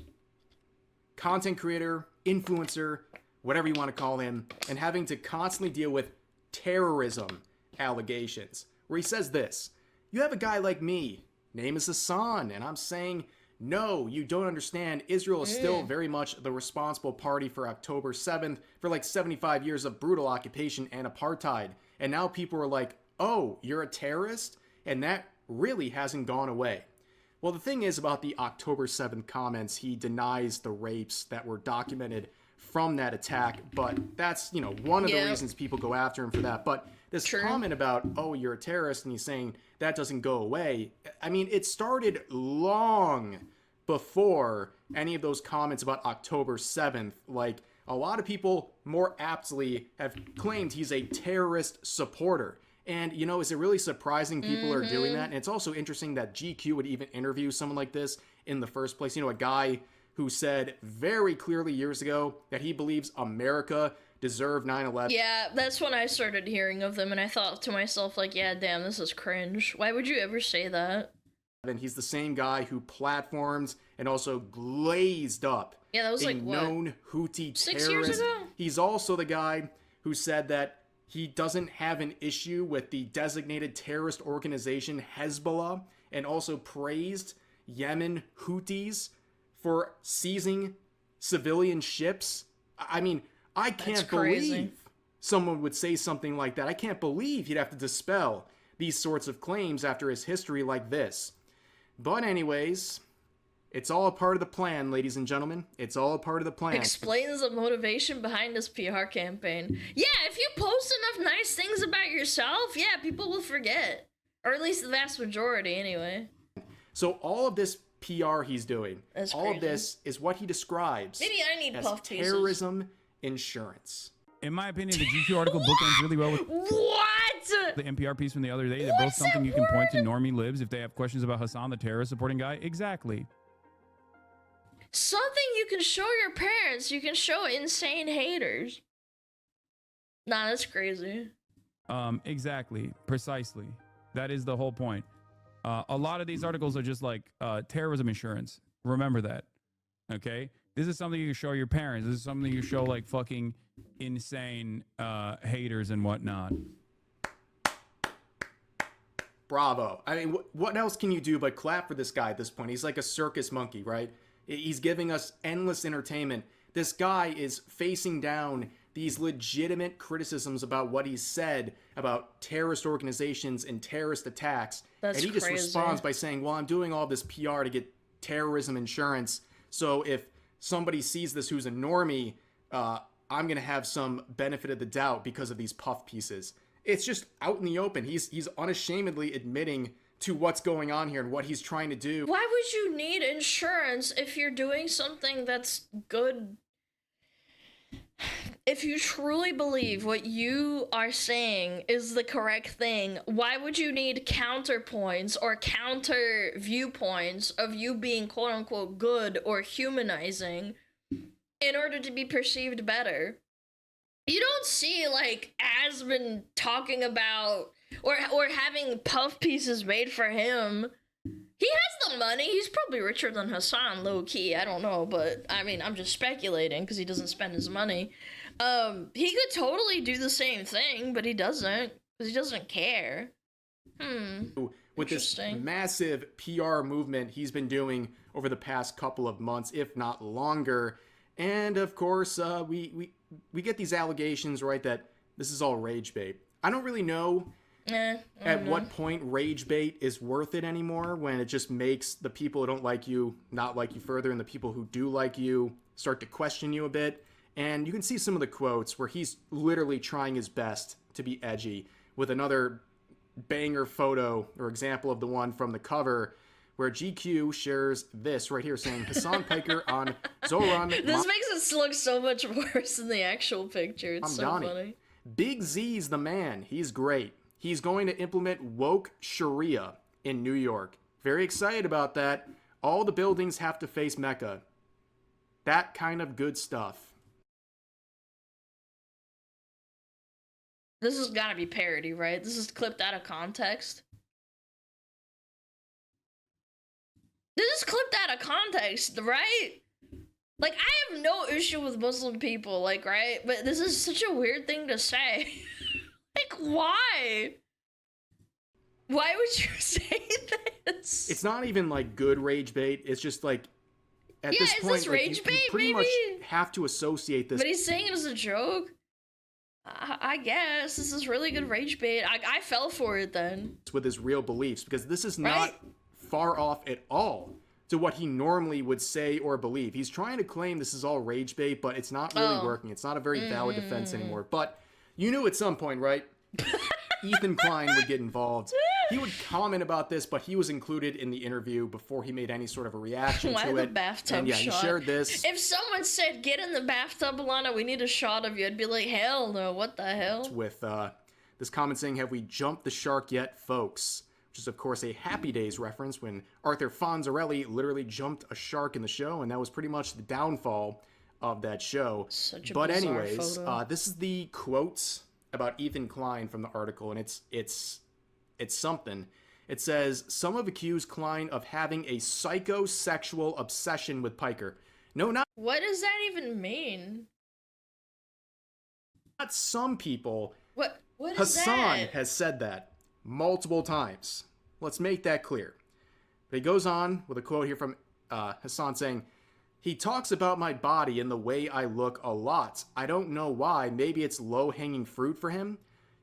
content creator, influencer, whatever you want to call him, and having to constantly deal with terrorism allegations, where he says this: you have a guy like me, name is Hassan, and I'm saying, no, you don't understand. Israel is still very much the responsible party for October 7th, for like 75 years of brutal occupation and apartheid. And now people are like, oh, you're a terrorist? And that really hasn't gone away. Well, the thing is about the October 7th comments, he denies the rapes that were documented from that attack, but that's, you know, one of the reasons people go after him for that. But this comment about, oh, you're a terrorist, and he's saying that doesn't go away. I mean, it started long before any of those comments about October 7th. Like, a lot of people more aptly have claimed he's a terrorist supporter. And, you know, is it really surprising people are doing that? And it's also interesting that GQ would even interview someone like this in the first place. You know, a guy who said very clearly years ago that he believes America deserved 9/11. Yeah, that's when I started hearing of them, and I thought to myself, like, yeah, damn, this is cringe. Why would you ever say that? And he's the same guy who platformed and also glazed up that was a like, what, known Houthi 6 terrorist. years ago? He's also the guy who said that he doesn't have an issue with the designated terrorist organization Hezbollah, and also praised Yemen Houthis for seizing civilian ships. I mean, I can't believe someone would say something like that. I can't believe he'd have to dispel these sorts of claims after his history like this. But anyways, it's all a part of the plan, ladies and gentlemen. It's all a part of the plan. Explains the motivation behind this PR campaign. Yeah, if you post enough nice things about yourself, yeah, people will forget. Or at least the vast majority, anyway. So all of this PR he's doing, That's all crazy. of this is what he describes Maybe I need as puff pieces. terrorism insurance. In my opinion, the GQ article bookends really well with What? the NPR piece from the other day. They're both something you can point to normie libs if they have questions about Hassan, the terrorist supporting guy. Exactly. Something you can show your parents. You can show insane haters. Nah, that's crazy. Exactly. Precisely. That is the whole point. A lot of these articles are just like terrorism insurance. Remember that. Okay? This is something you can show your parents. This is something you show like fucking insane haters and whatnot. Bravo. I mean, what else can you do but clap for this guy at this point? He's like a circus monkey, right? He's giving us endless entertainment. This guy is facing down these legitimate criticisms about what he said about terrorist organizations and terrorist attacks. That's and he just crazy. responds by saying, well, I'm doing all this PR to get terrorism insurance. So if somebody sees this who's a normie, I'm going to have some benefit of the doubt because of these puff pieces. It's just out in the open. He's unashamedly admitting to what's going on here and what he's trying to do. Why would you need insurance if you're doing something that's good? If you truly believe what you are saying is the correct thing, why would you need counterpoints or counter viewpoints of you being quote unquote good or humanizing in order to be perceived better? You don't see like Asmund talking about or having puff pieces made for him. He has the money. He's probably richer than Hassan, low key. I don't know, but I mean, I'm just speculating because he doesn't spend his money. He could totally do the same thing, but he doesn't because he doesn't care. With this massive PR movement he's been doing over the past couple of months, if not longer. And of course, we get these allegations, right, that this is all rage bait. I don't really know At what point rage bait is worth it anymore, when it just makes the people who don't like you not like you further, and the people who do like you start to question you a bit. And you can see some of the quotes where he's literally trying his best to be edgy, with another banger photo or example of the one from the cover where GQ shares this right here saying Hassan Piker on Zoran. This makes it look so much worse than the actual picture. It's so funny. Big Z's the man. He's great. He's going to implement woke Sharia in New York. Very excited about that. All the buildings have to face Mecca. That kind of good stuff. This has got to be parody, right? This is clipped out of context. This is clipped out of context, right? Like, I have no issue with Muslim people, like, right? But this is such a weird thing to say. Like, why? Why would you say this? It's not even, like, good rage bait. It's just, like, at this point, like, you pretty much have to associate this. But he's saying it as a joke? I guess. This is really good rage bait. I fell for it then. With his real beliefs, because this is not far off at all to what he normally would say or believe. He's trying to claim this is all rage bait, but it's not really working. It's not a very valid defense anymore. But you knew at some point, right? Ethan Klein would get involved. He would comment about this, but he was included in the interview before he made any sort of a reaction to the it. Bathtub and yeah, shot? he shared this. If someone said, "Get in the bathtub, Alana, we need a shot of you," I'd be like, hell no, what the hell? With this comment saying, "Have we jumped the shark yet, folks?" Which is, of course, a Happy Days reference when Arthur Fonzarelli literally jumped a shark in the show, and that was pretty much the downfall of that show. Such a but bizarre anyways, photo. this is the quotes about Ethan Klein from the article, and it's something. It says, "Some have accused Klein of having a psychosexual obsession with Piker." No, not... What does that even mean? Not some people. What is Hassan that? has said that multiple times. Let's make that clear. But he goes on with a quote here from Hassan saying, "He talks about my body and the way I look a lot. I don't know why. Maybe it's low-hanging fruit for him.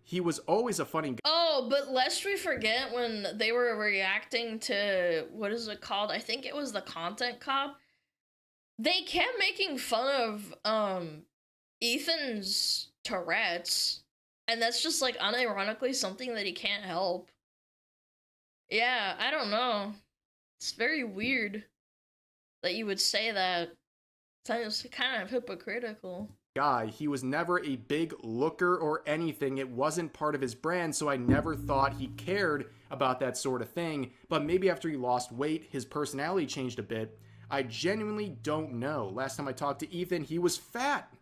He was always a funny guy." Oh, but lest we forget when they were reacting to, what is it called? I think it was the Content Cop. They kept making fun of, Ethan's Tourette's. And that's just, like, unironically something that he can't help. Yeah, I don't know. It's very weird that you would say that. It's kind of hypocritical. Guy. He was never a big looker or anything. It wasn't part of his brand, so I never thought he cared about that sort of thing. But maybe after he lost weight, his personality changed a bit. I genuinely don't know. Last time I talked to Ethan, he was fat.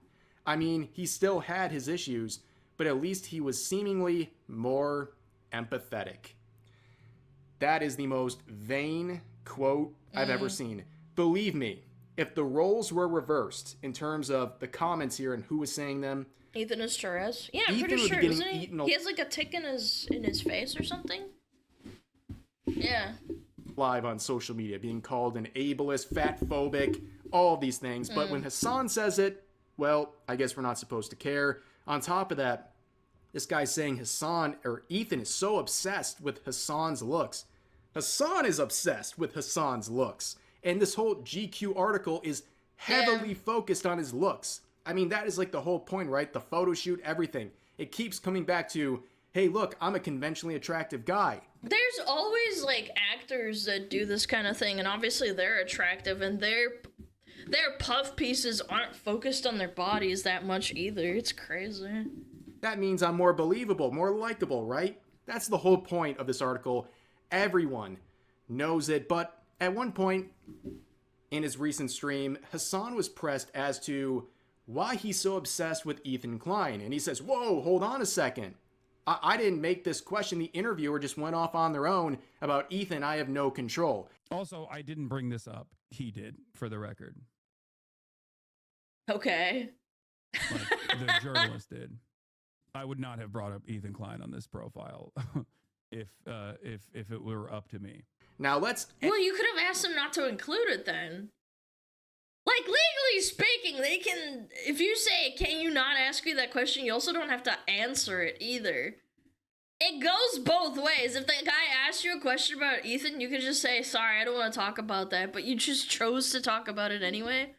I mean, he still had his issues, but at least he was seemingly more empathetic. That is the most vain quote I've ever seen. Believe me, if the roles were reversed in terms of the comments here and who was saying them, Ethan is Torres. Yeah, I'm Ethan pretty would be sure, getting isn't he? eaten He has like a tick in his face or something. Yeah. live on social media, being called an ableist, fat-phobic, all of these things. But when Hassan says it, well, I guess we're not supposed to care. On top of that, this guy's saying Ethan is so obsessed with Hassan's looks. Hassan is obsessed with Hassan's looks. And this whole GQ article is heavily focused on his looks. I mean, that is like the whole point, right? The photo shoot, everything. It keeps coming back to, hey, look, I'm a conventionally attractive guy. There's always, like, actors that do this kind of thing, and obviously they're attractive, and their puff pieces aren't focused on their bodies that much either. It's crazy. That means I'm more believable, more likable, right? That's the whole point of this article. Everyone knows it, but at one point in his recent stream, Hassan was pressed as to why he's so obsessed with Ethan Klein. And he says, whoa, hold on a second. I didn't make this question. The interviewer just went off on their own about Ethan. I have no control. Also, I didn't bring this up. He did, for the record. Okay. Like, the journalist did. I would not have brought up Ethan Klein on this profile if it were up to me. Now let's... Well, you could have asked him not to include it then. Like, legally speaking, they can... If you say, can you not ask me that question, you also don't have to answer it either. It goes both ways. If the guy asks you a question about Ethan, you could just say, sorry, I don't want to talk about that, but you just chose to talk about it anyway.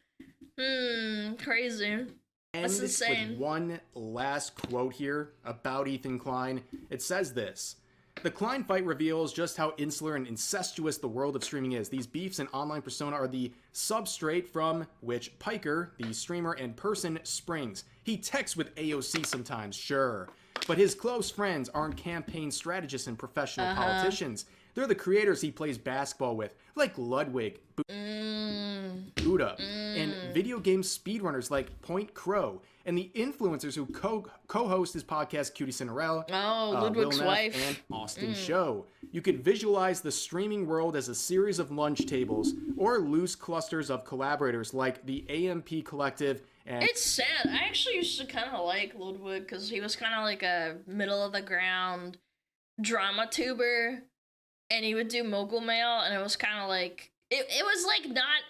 Crazy. That's insane. With one last quote here about Ethan Klein. It says this: "The Klein fight reveals just how insular and incestuous the world of streaming is. These beefs and online persona are the substrate from which Piker, the streamer and person, springs. He texts with AOC sometimes, sure. But his close friends aren't campaign strategists and professional politicians. They're the creators he plays basketball with, like Ludwig, Buddha, and video game speedrunners like Point Crow, and the influencers who co-host his podcast Cutie Cinderella, Ludwig's Will wife, and Austin Show. You could visualize the streaming world as a series of lunch tables or loose clusters of collaborators like the AMP Collective. And it's sad. I actually used to kind of like Ludwig because he was kind of like a middle of the ground drama tuber, and he would do Mogul Mail, and it was kind of like it was like not.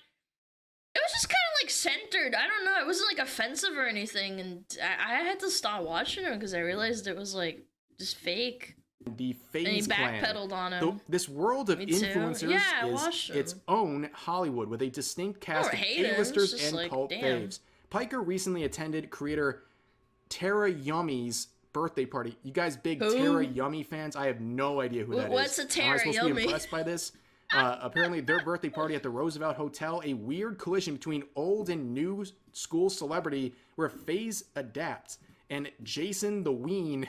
It was just kind of like centered. I don't know. It wasn't like offensive or anything, and I had to stop watching him because I realized it was like just fake. The FaZe and he clan. backpedaled on him. This world of influencers is its own Hollywood with a distinct cast of A-listers and like, cult faves. Piker recently attended creator Tara Yummy's birthday party. You guys big Tara Yummy fans? I have no idea who that is. What's a Tara Yummy? Am I supposed to be impressed by this? Apparently their birthday party at the Roosevelt Hotel, a weird collision between old and new school celebrity where FaZe adapts, and Jason the Ween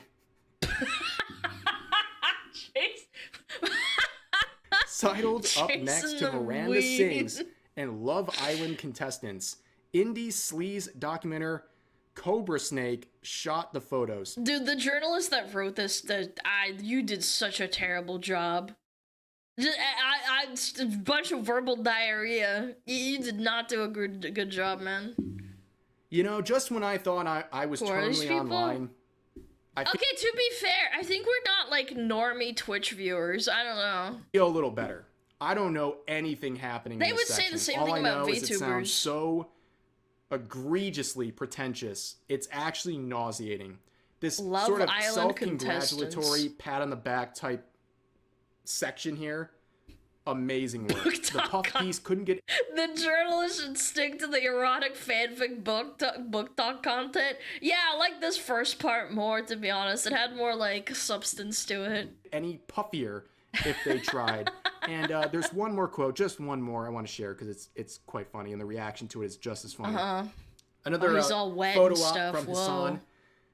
sidled up next to Miranda Sings and Love Island contestants. Indie sleaze documenter Cobra Snake shot the photos. Dude, the journalist that wrote this, you did such a terrible job. A bunch of verbal diarrhea. You did not do a good job, man. You know, just when I thought I was totally online. Okay, to be fair, I think we're not like normie Twitch viewers. I don't know. Feel a little better. I don't know anything happening. They would say the same thing about VTubers. It sounds so egregiously pretentious. It's actually nauseating. This sort of self-congratulatory pat on the back type section here. Amazing work. The puff piece couldn't get. The journalist should stick to the erotic fanfic book talk content. Yeah, I like this first part more, to be honest. It had more like substance to it. Any puffier if they tried. And there's one more quote, just one more I want to share because it's quite funny, and the reaction to it is just as funny. Another he's all wet photo and stuff. op from Hassan,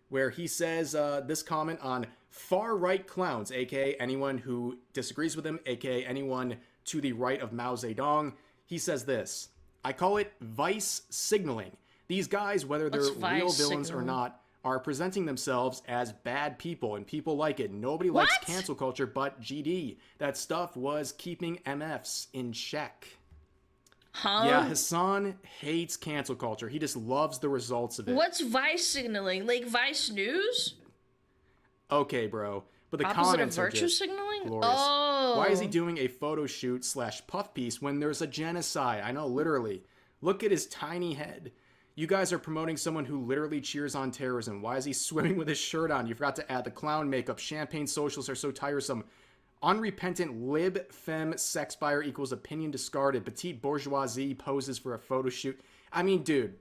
where he says this comment on far-right clowns, aka anyone who disagrees with him, aka anyone to the right of Mao Zedong. He says this: "I call it vice signaling. These guys, whether they're real villains or not, are presenting themselves as bad people, and people like it. Nobody likes cancel culture but GD. That stuff was keeping MFs in check." Yeah, Hassan hates cancel culture. He just loves the results of it. What's vice signaling? Like Vice News? Okay, bro. But the opposite comments of virtue are just signaling? glorious. Oh. Why is he doing a photo shoot / puff piece when there's a genocide? I know, literally. Look at his tiny head. You guys are promoting someone who literally cheers on terrorism. Why is he swimming with his shirt on? You forgot to add the clown makeup. Champagne socials are so tiresome. Unrepentant lib femme sex buyer equals opinion discarded. Petite bourgeoisie poses for a photo shoot. I mean, dude,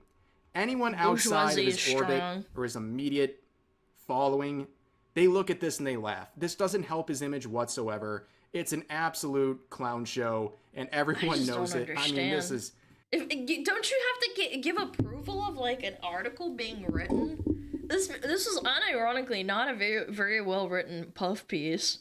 anyone outside of his orbit or his immediate following, they look at this and they laugh. This doesn't help his image whatsoever. It's an absolute clown show, and everyone knows it. I mean, this is... Don't you have to give approval of like an article being written? This is unironically not a very well written puff piece.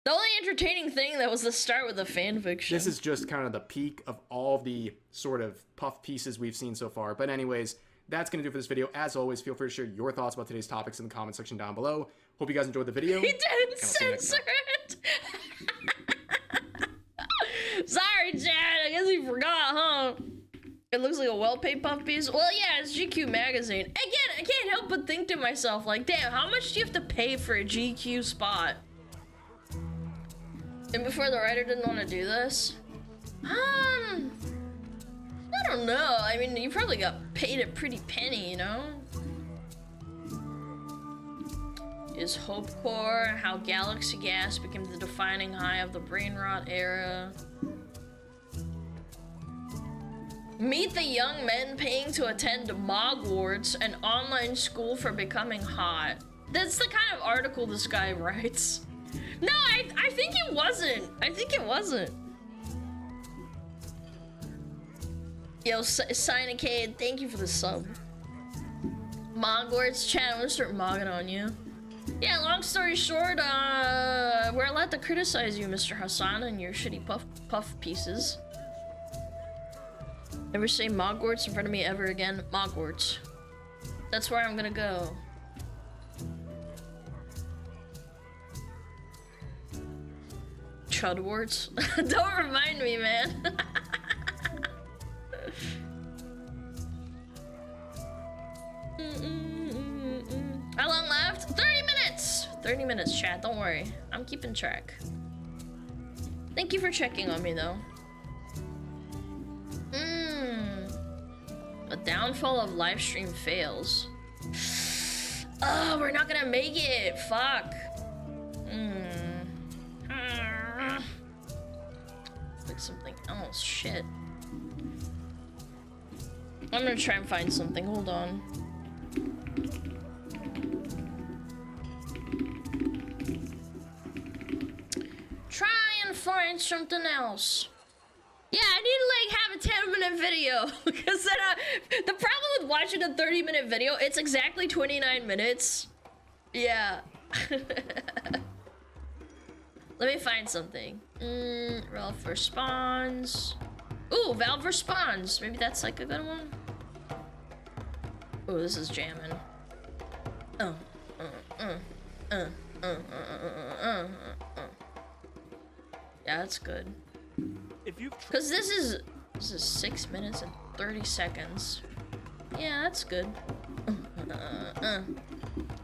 The only entertaining thing that was the start with the fan fiction. This is just kind of the peak of all the sort of puff pieces we've seen so far. But anyways, that's going to do it for this video. As always, feel free to share your thoughts about today's topics in the comment section down below. Hope you guys enjoyed the video. He didn't censor it! Sorry, Chad. I guess he forgot, huh? It looks like a well-paid puff piece. Well, yeah, it's GQ magazine. Again, I can't help but think to myself, like, damn, how much do you have to pay for a GQ spot? And before the writer didn't want to do this? I don't know. I mean, you probably got paid a pretty penny, you know? is Hope Core, how galaxy gas became the defining high of the brain rot era. Meet the young men paying to attend Mogwarts, an online school for becoming hot. That's the kind of article this guy writes. No, I think it wasn't. I think it wasn't. Yo, Sinacade, thank you for the sub. Mogwarts chat, I'm gonna start mogging on you. Yeah, long story short, we're allowed to criticize you, Mr. Hassan, and your shitty puff pieces. Never say Mogwarts in front of me ever again. Mogwarts. That's where I'm gonna go. Chudwarts? Don't remind me, man. How long left? 30 minutes! 30 minutes, chat. Don't worry. I'm keeping track. Thank you for checking on me, though. A downfall of live stream fails. Oh, we're not gonna make it. Fuck. Like something else. Shit. I'm gonna try and find something. Hold on. Try and find something else. Yeah, I need to like have a 10-minute video because then the problem with watching a 30-minute video, it's exactly 29 minutes. Yeah. Let me find something. Valve responds. Ooh, Valve responds. Maybe that's like a good one. Ooh, this is jamming. Yeah, that's good. Cause this is 6 minutes and 30 seconds. Yeah, that's good.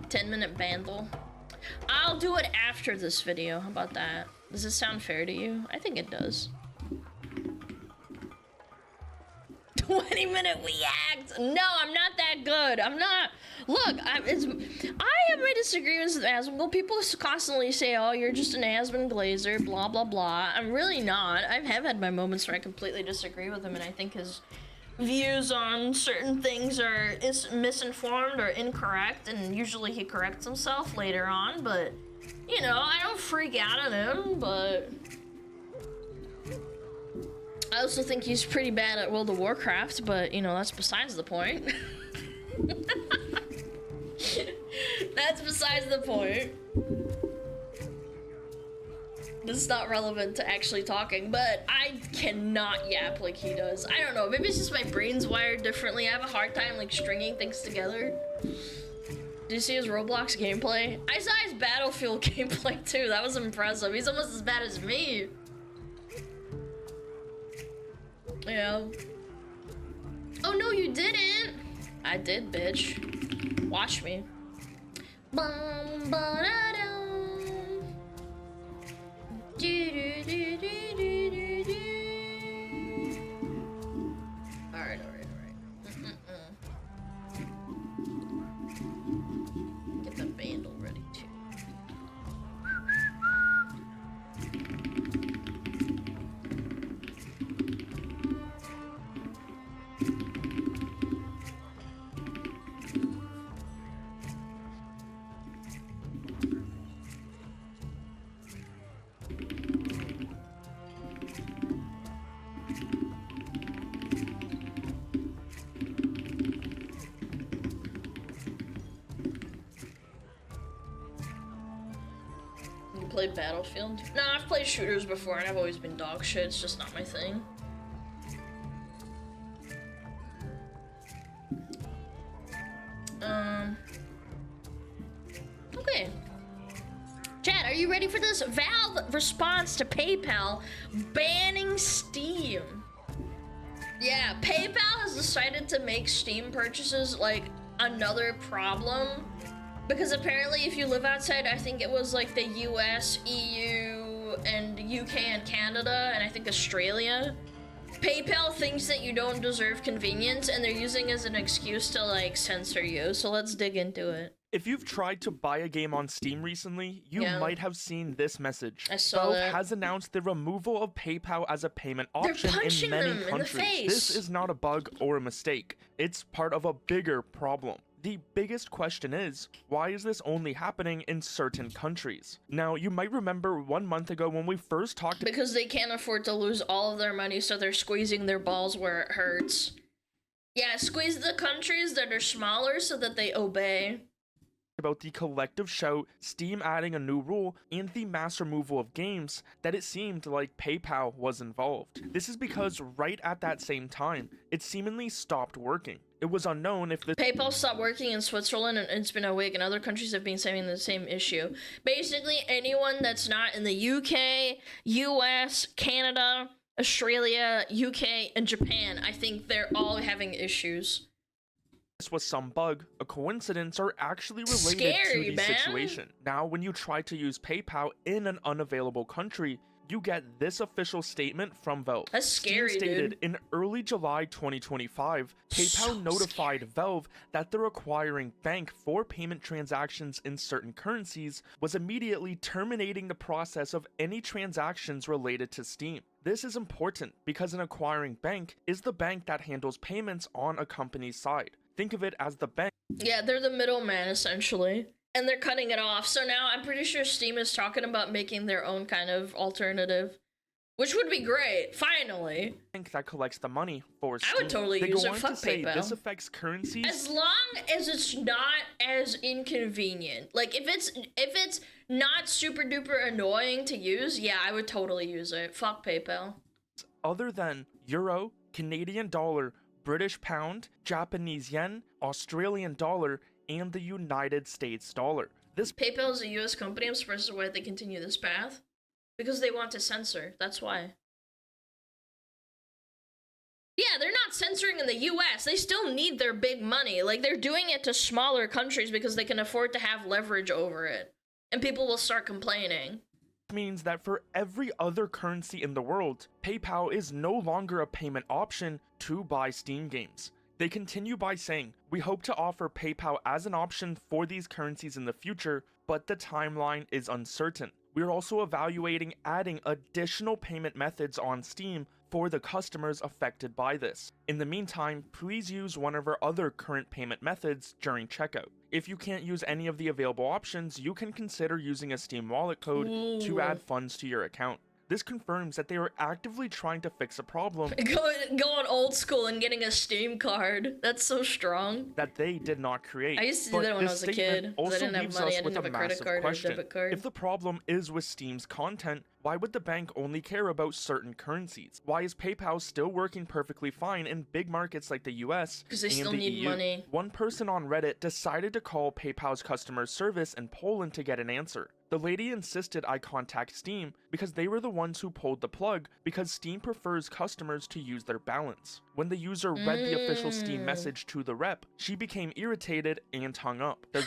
10-minute Bandle. I'll do it after this video. How about that? Does it sound fair to you? I think it does. 20-minute Weacts. No, I'm not that good. I'm not. Look, I have my disagreements with Asmongold. People constantly say, "Oh, you're just an Asmon Glazer," blah blah blah. I'm really not. I have had my moments where I completely disagree with him, and I think his views on certain things are misinformed or incorrect, and usually he corrects himself later on. But you know, I don't freak out at him, but I also think he's pretty bad at World of Warcraft, but you know, that's besides the point. That's besides the point. This is not relevant to actually talking, but I cannot yap like he does. I don't know, maybe it's just my brain's wired differently. I have a hard time like stringing things together. Did you see his Roblox gameplay? I saw his Battlefield gameplay too. That was impressive. He's almost as bad as me. Yeah. Oh no, you didn't. I did, bitch. Watch me. Alright, alright. Get the Bandle ready too. Played Battlefield? No, I've played shooters before and I've always been dog shit. It's just not my thing. Okay. Chat, are you ready for this? Valve response to PayPal banning Steam. Yeah, PayPal has decided to make Steam purchases like another problem. Because apparently if you live outside, I think it was like the US, EU, and UK and Canada, and I think Australia, PayPal thinks that you don't deserve convenience and they're using it as an excuse to like censor you. So let's dig into it. If you've tried to buy a game on Steam recently, you might have seen this message. I saw Valve that. has announced the removal of PayPal as a payment option in many them in the countries. face. This is not a bug or a mistake. It's part of a bigger problem. The biggest question is, why is this only happening in certain countries? Now, you might remember 1 month ago when we first talked Because they can't afford to lose all of their money, so they're squeezing their balls where it hurts. Yeah, squeeze the countries that are smaller so that they obey. about the collective shout, Steam adding a new rule, and the mass removal of games, that it seemed like PayPal was involved. This is because right at that same time, it seemingly stopped working. It was unknown if the PayPal stopped working in Switzerland and it's been a week, and other countries have been saying the same issue. Basically, anyone that's not in the UK, US, Canada, Australia, UK, and Japan, I think they're all having issues. this was some bug, a coincidence, or actually related Scary, to the man. situation. Now, when you try to use PayPal in an unavailable country, you get this official statement from Valve. That's scary, Steam stated, dude. in early July 2025, PayPal So notified Valve that the requiring bank for payment transactions in certain currencies was immediately terminating the process of any transactions related to Steam. This is important because an acquiring bank is the bank that handles payments on a company's side. Think of it as the bank. Yeah, they're the middleman, essentially. And they're cutting it off. So now I'm pretty sure Steam is talking about making their own kind of alternative. Which would be great, finally. Bank that collects the money for Steam. I would totally They use go it. on Fuck to say PayPal. this affects currencies. As long as it's not as inconvenient. Like, if it's not super duper annoying to use, yeah, I would totally use it. Fuck PayPal. Other than Euro, Canadian dollar, British pound, Japanese yen, Australian dollar, and the United States dollar. This PayPal is a US company. I'm surprised why they continue this path. Because they want to censor. That's why. Yeah, they're not censoring in the US. They still need their big money. Like, they're doing it to smaller countries because they can afford to have leverage over it. And people will start complaining. means that for every other currency in the world, PayPal is no longer a payment option to buy Steam games. They continue by saying, we hope to offer PayPal as an option for these currencies in the future, but the timeline is uncertain. We're also evaluating adding additional payment methods on Steam for the customers affected by this. In the meantime, please use one of our other current payment methods during checkout. If you can't use any of the available options, you can consider using a Steam wallet code to add funds to your account. This confirms that they are actively trying to fix a problem Going old school and getting a Steam card. That's so strong. that they did not create. I used to do But that when I this was a statement kid, 'cause I also didn't have leaves money, us I with didn't have a credit massive card or a question. debit card. If the problem is with Steam's content, why would the bank only care about certain currencies? Why is PayPal still working perfectly fine in big markets like the US 'Cause they and still the need EU? money. One person on Reddit decided to call PayPal's customer service in Poland to get an answer. The lady insisted I contact Steam because they were the ones who pulled the plug because Steam prefers customers to use their balance. When the user read the official Steam message to the rep, she became irritated and hung up. I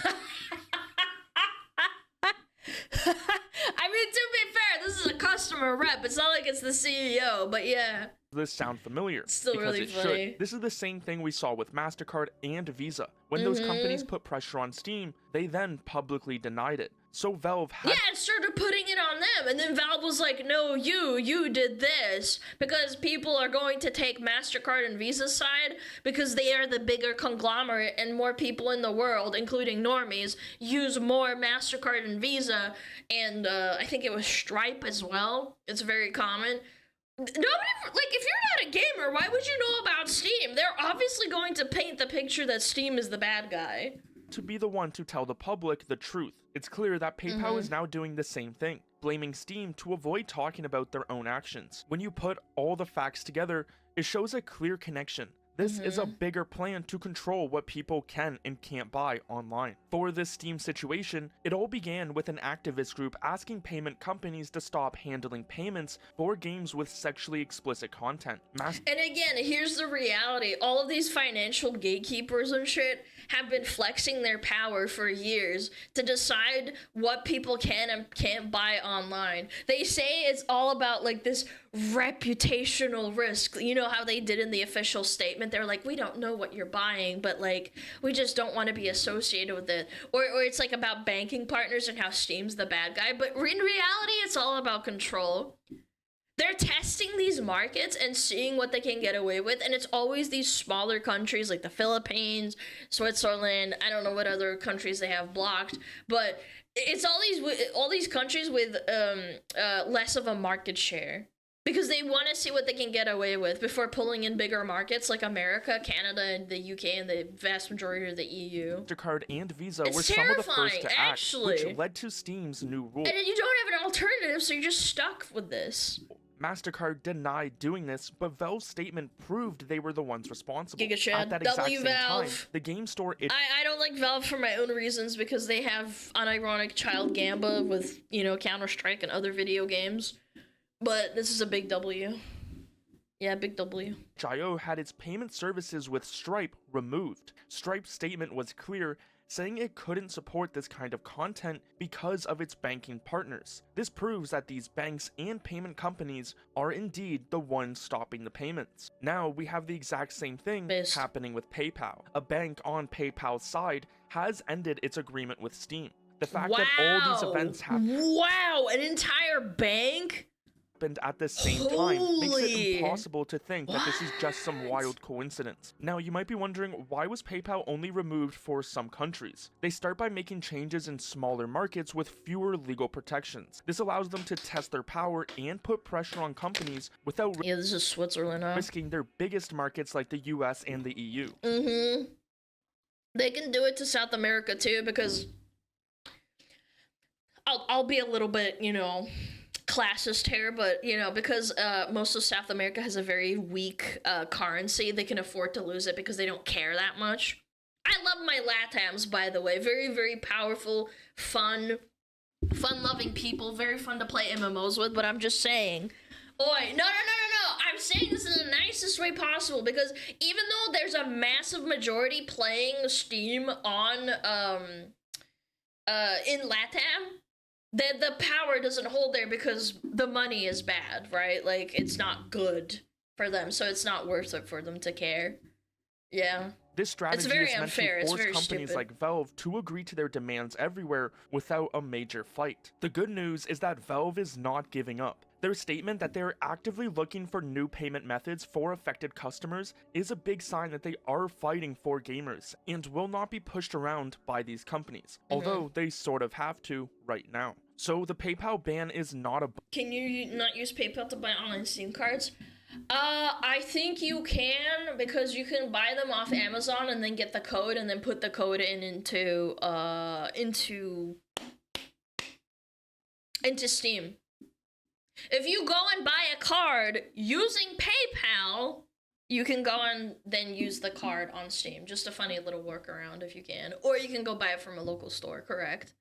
mean, to be fair, this is a customer rep. It's not like it's the CEO, but yeah. This sound familiar? Still because really it funny. should. This is the same thing we saw with MasterCard and Visa. When those companies put pressure on Steam, they then publicly denied it. So Valve had Yeah, it started putting it on them, and then Valve was like, no, you did this, because people are going to take MasterCard and Visa's side, because they are the bigger conglomerate, and more people in the world, including normies, use more MasterCard and Visa, and I think it was Stripe as well. It's very common. Nobody, like, if you're not a gamer, why would you know about Steam? They're obviously going to paint the picture that Steam is the bad guy. to be the one to tell the public the truth. It's clear that PayPal is now doing the same thing, blaming Steam to avoid talking about their own actions. When you put all the facts together, it shows a clear connection. This is a bigger plan to control what people can and can't buy online. For this Steam situation, it all began with an activist group asking payment companies to stop handling payments for games with sexually explicit content. And again, here's the reality. All of these financial gatekeepers and shit have been flexing their power for years to decide what people can and can't buy online. They say it's all about like this reputational risk. You know how they did in the official statement statement. They're like, we don't know what you're buying, but like, we just don't want to be associated with it. Or it's like about banking partners and how Steam's the bad guy. But in reality, it's all about control. They're testing these markets and seeing what they can get away with, and it's always these smaller countries like the Philippines, Switzerland, I don't know what other countries they have blocked, but it's all these countries with less of a market share, because they want to see what they can get away with before pulling in bigger markets like America, Canada, and the UK, and the vast majority of the EU. MasterCard and Visa It's were some of the first to act, actually. which led to Steam's new rule. And then you don't have an alternative, so you're just stuck with this. MasterCard denied doing this, but Valve's statement proved they were the ones responsible. Giga Chad, At that exact W same time, Valve. the game store... I don't like Valve for my own reasons, because they have unironic child Gamba with, you know, Counter-Strike and other video games. But this is a big W. Yeah, big W. itch.io had its payment services with Stripe removed. Stripe's statement was clear, saying it couldn't support this kind of content because of its banking partners. This proves that these banks and payment companies are indeed the ones stopping the payments. Now we have the exact same thing happening with PayPal. A bank on PayPal's side has ended its agreement with Steam. The fact that all these events happen an entire bank at the same time makes it impossible to think that this is just some wild coincidence. Now you might be wondering, why was PayPal only removed for some countries? They start by making changes in smaller markets with fewer legal protections. This allows them to test their power and put pressure on companies without this is Switzerland, risking their biggest markets like the US and the EU. They can do it to South America too, because I'll be a little bit, you know, classist here, but you know, because most of South America has a very weak currency, they can afford to lose it because they don't care that much. I love my LATAMs, by the way. Very, very powerful, fun-loving people, very fun to play MMOs with, but I'm just saying. Oi, no. I'm saying this in the nicest way possible, because even though there's a massive majority playing Steam on in LATAM, the power doesn't hold there because the money is bad, right? Like, it's not good for them, so it's not worth it for them to care. Yeah. This strategy it's very is meant unfair. to It's force very companies stupid. like Valve to agree to their demands everywhere without a major fight. The good news is that Valve is not giving up. Their statement that they are actively looking for new payment methods for affected customers is a big sign that they are fighting for gamers and will not be pushed around by these companies, although they sort of have to right now. So the PayPal ban is not a... Can you not use PayPal to buy online Steam cards? I think you can, because you can buy them off Amazon and then get the code and then put the code into Steam. If you go and buy a card using PayPal, you can go and then use the card on Steam. Just a funny little workaround if you can. Or you can go buy it from a local store, correct?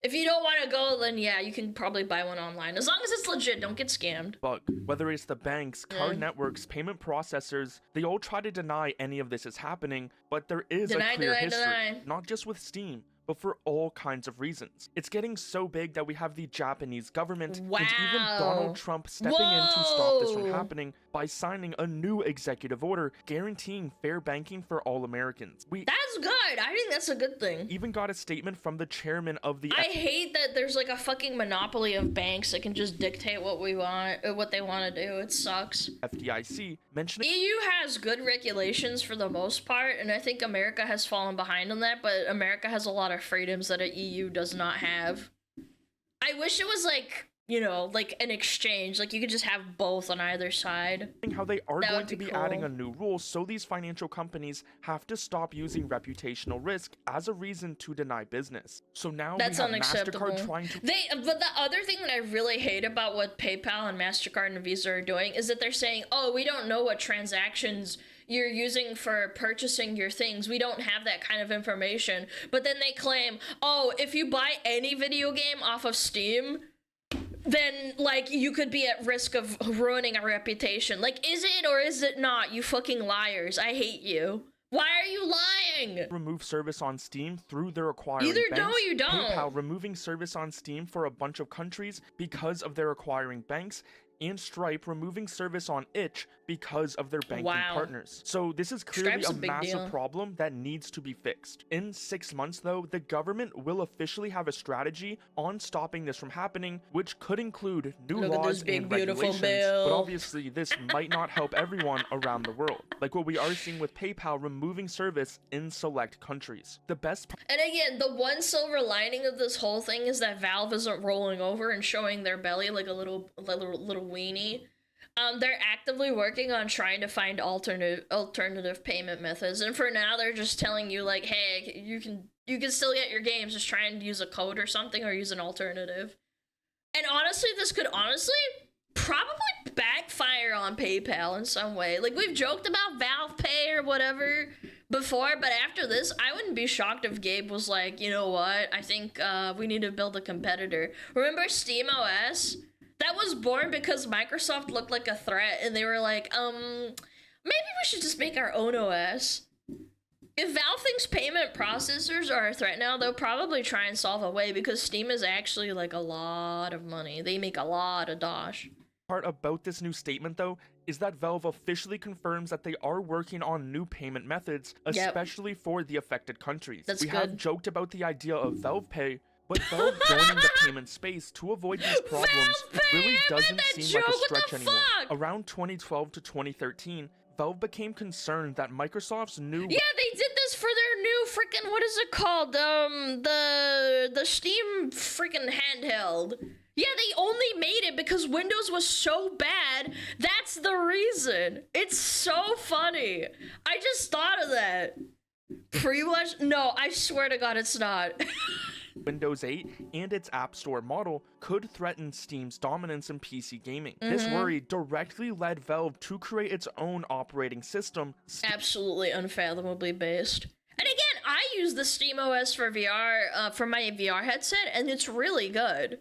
If you don't want to go, then yeah, you can probably buy one online. As long as it's legit, don't get scammed. Bug. Whether it's the banks, card networks, payment processors, they all try to deny any of this is happening, but there is a clear history, not just with Steam, but for all kinds of reasons. It's getting so big that we have the Japanese government and even Donald Trump stepping in to stop this from happening by signing a new executive order guaranteeing fair banking for all Americans. That's good. I think that's a good thing. Even got a statement from the chairman of the... I hate that there's like a fucking monopoly of banks that can just dictate what we want, what they want to do. It sucks. FDIC mentioning... EU has good regulations for the most part, and I think America has fallen behind on that, but America has a lot of freedoms that a EU does not have. I wish it was like, you know, like an exchange, like you could just have both on either side. How they are That going would to be be cool. adding a new rule, so these financial companies have to stop using reputational risk as a reason to deny business. So now That's we have unacceptable. MasterCard trying to... But the other thing that I really hate about what PayPal and MasterCard and Visa are doing is that they're saying, oh, we don't know what transactions you're using for purchasing your things. We don't have that kind of information. But then they claim, oh, if you buy any video game off of Steam, then, like, you could be at risk of ruining a reputation. Like, is it or is it not? You fucking liars. I hate you. Why are you lying? Remove service on Steam through their acquiring Either banks. no or you don't. PayPal removing service on Steam for a bunch of countries because of their acquiring banks, and Stripe removing service on itch because of their banking partners. So this is clearly Stripe's a a big massive deal. problem that needs to be fixed. In 6 months though, the government will officially have a strategy on stopping this from happening, which could include new Look at this laws big, and beautiful regulations, bill. but obviously this might not help everyone around the world, like what we are seeing with PayPal removing service in select countries. The best And again, the one silver lining of this whole thing is that Valve isn't rolling over and showing their belly like a little weenie. They're actively working on trying to find alternative payment methods, and for now they're just telling you like, hey, you can still get your games, just try and use a code or something or use an alternative. And honestly, this could probably backfire on PayPal in some way. Like, we've joked about Valve Pay or whatever before, but after this, I wouldn't be shocked if Gabe was like, you know what, I think we need to build a competitor. Remember SteamOS? That was born because Microsoft looked like a threat, and they were like, maybe we should just make our own OS. If Valve thinks payment processors are a threat now, they'll probably try and solve a way, because Steam is actually like a lot of money. They make a lot of dosh. part about this new statement, though, is that Valve officially confirms that they are working on new payment methods, especially for the affected countries. That's we good. have joked about the idea of Valve Pay, but Valve joining the payment space to avoid these problems really doesn't seem like a stretch anymore. Around 2012 to 2013, Valve became concerned that Microsoft's new... Yeah, they did this for their new freaking, what is it called? The Steam freaking handheld. Yeah, they only made it because Windows was so bad. That's the reason. It's so funny. I just thought of that. Pre-watch? No, I swear to God, it's not. Windows 8 and its App Store model could threaten Steam's dominance in PC gaming. This worry directly led Valve to create its own operating system. Absolutely unfathomably based. And again, I use the SteamOS for VR, for my VR headset, and it's really good.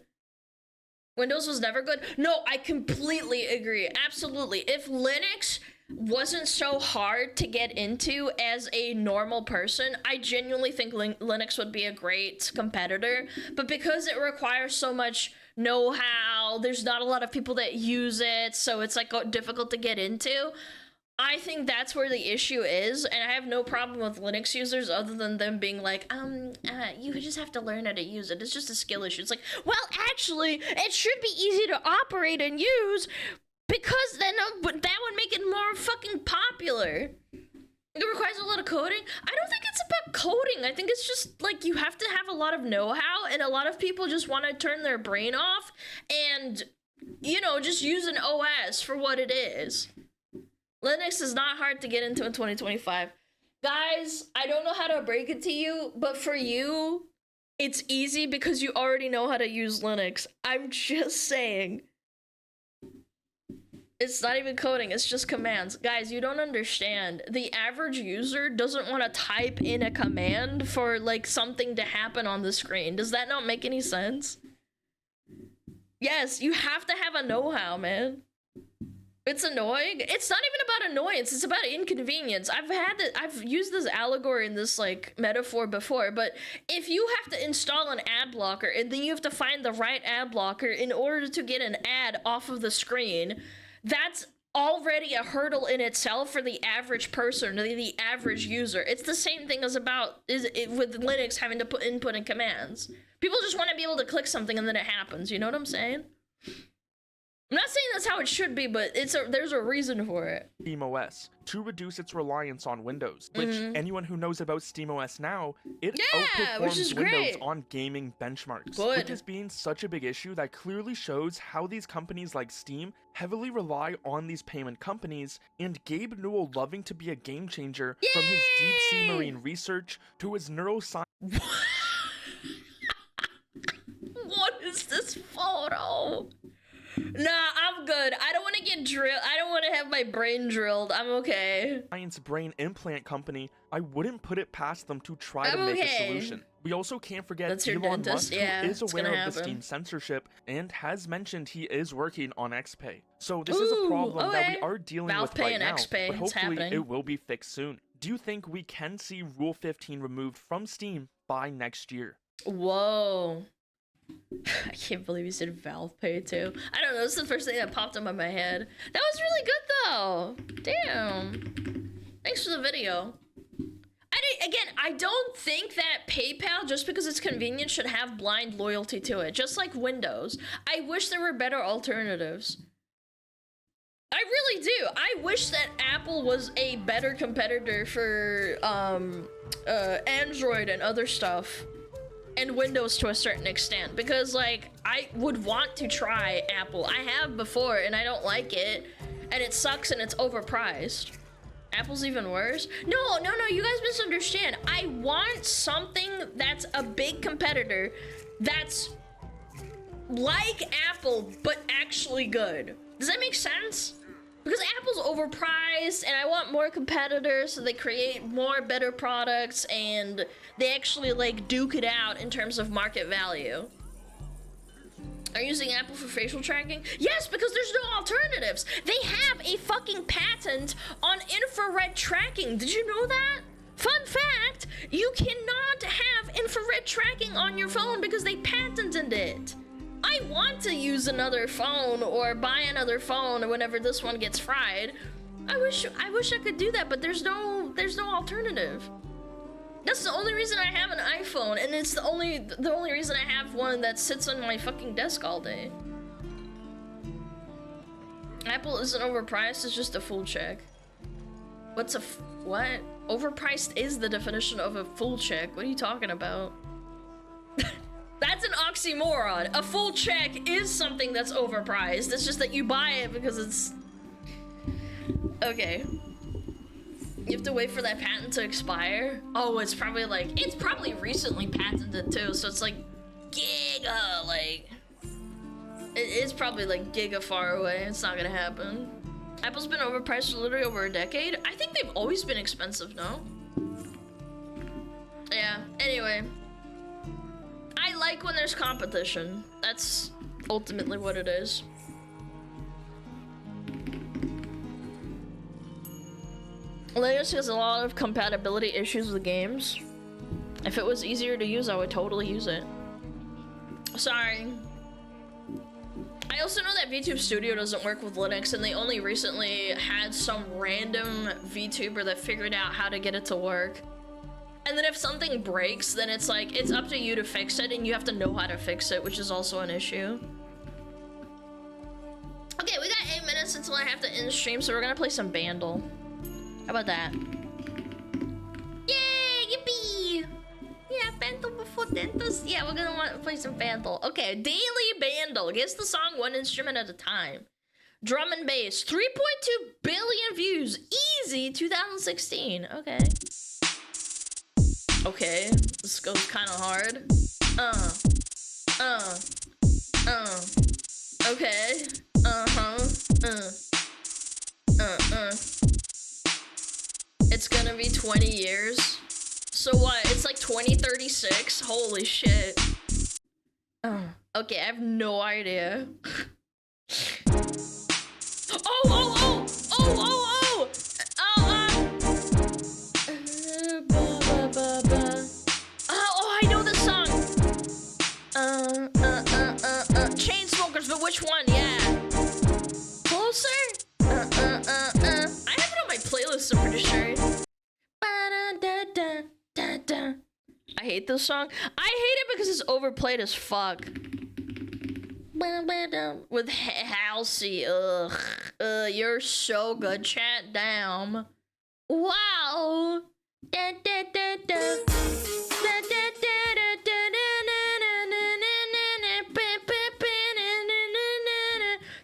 Windows was never good. No, I completely agree. Absolutely. If Linux wasn't so hard to get into as a normal person, I genuinely think Linux would be a great competitor. But because it requires so much know-how, there's not a lot of people that use it, so it's like difficult to get into. I think that's where the issue is, and I have no problem with Linux users other than them being like, you just have to learn how to use it. It's just a skill issue. It's like, well, actually, it should be easy to operate and use, because then that would make it more fucking popular. It requires a lot of coding. I don't think it's about coding. I think it's just, like, you have to have a lot of know-how, and a lot of people just want to turn their brain off and, you know, just use an OS for what it is. Linux is not hard to get into in 2025. Guys, I don't know how to break it to you, but for you, it's easy because you already know how to use Linux. I'm just saying. It's not even coding, it's just commands. Guys, you don't understand. The average user doesn't want to type in a command for, like, something to happen on the screen. Does that not make any sense? Yes, you have to have a know-how, man. It's annoying. It's not even about annoyance. It's about inconvenience. I've used this allegory and this, like, metaphor before, but if you have to install an ad blocker and then you have to find the right ad blocker in order to get an ad off of the screen, that's already a hurdle in itself for the average person, the average user. It's the same thing as with Linux having to put input in commands. People just want to be able to click something and then it happens. You know what I'm saying? I'm not saying that's how it should be, but there's a reason for it. SteamOS to reduce its reliance on Windows, which anyone who knows about SteamOS now, it outperforms Windows on gaming benchmarks, which is being such a big issue that clearly shows how these companies like Steam heavily rely on these payment companies, and Gabe Newell loving to be a game changer from his deep sea marine research to his neuroscience. What is this photo? Nah, I'm good. I don't want to get drilled. I don't want to have my brain drilled. I'm okay. Science brain implant company, I wouldn't put it past them to try to make a solution. We also can't forget Elon Musk, who is aware of the Steam censorship and has mentioned he is working on XPay. So this is a problem that we are dealing with right now, but hopefully it will be fixed soon. Do you think we can see Rule 15 removed from Steam by next year? Whoa. I can't believe you said Valve Pay too. I don't know, this is the first thing that popped up in my head. That was really good though. Damn. Thanks for the video. I don't think that PayPal, just because it's convenient, should have blind loyalty to it. Just like Windows. I wish there were better alternatives. I really do. I wish that Apple was a better competitor for Android and other stuff. And Windows to a certain extent. Because, like, I would want to try Apple. I have before, and I don't like it. And it sucks, and it's overpriced. Apple's even worse? No, you guys misunderstand. I want something that's a big competitor that's like Apple, but actually good. Does that make sense? Because Apple's overpriced, and I want more competitors so they create more better products, and they actually, like, duke it out in terms of market value. Are you using Apple for facial tracking? Yes, because there's no alternatives. They have a fucking patent on infrared tracking. Did you know that? Fun fact, you cannot have infrared tracking on your phone because they patented it. I want to use another phone or buy another phone whenever this one gets fried. I wish I could do that, but there's no alternative. That's the only reason I have an iPhone, and it's the only reason I have one that sits on my fucking desk all day. Apple isn't overpriced, it's just a full check. What's a what? Overpriced is the definition of a full check. What are you talking about? That's an oxymoron. A full check is something that's overpriced. It's just that you buy it because it's... Okay. You have to wait for that patent to expire? Oh, it's probably recently patented too, so it's like giga, like... It's probably like giga far away. It's not gonna happen. Apple's been overpriced for literally over a decade. I think they've always been expensive, no? Yeah, anyway. I like when there's competition. That's ultimately what it is. Linux has a lot of compatibility issues with games. If it was easier to use, I would totally use it. Sorry. I also know that VTube Studio doesn't work with Linux, and they only recently had some random VTuber that figured out how to get it to work. And then if something breaks, then it's like, it's up to you to fix it, and you have to know how to fix it, which is also an issue. Okay, we got 8 minutes until I have to end stream, so we're gonna play some Bandle. How about that? Yay! Yippee! Yeah, Bandle before Dentos. Yeah, we're gonna want to play some Bandle. Okay, daily Bandle. Guess the song one instrument at a time. Drum and bass. 3.2 billion views. Easy 2016. Okay. Okay, this goes kind of hard. Okay. It's gonna be 20 years. So what? It's like 2036? Holy shit. Okay, I have no idea. I know this song. Chainsmokers, but which one? Yeah. Closer? I have it on my playlist, I'm pretty sure. I hate this song. I hate it because it's overplayed as fuck. With Halsey, ugh. You're so good, chat down. Wow.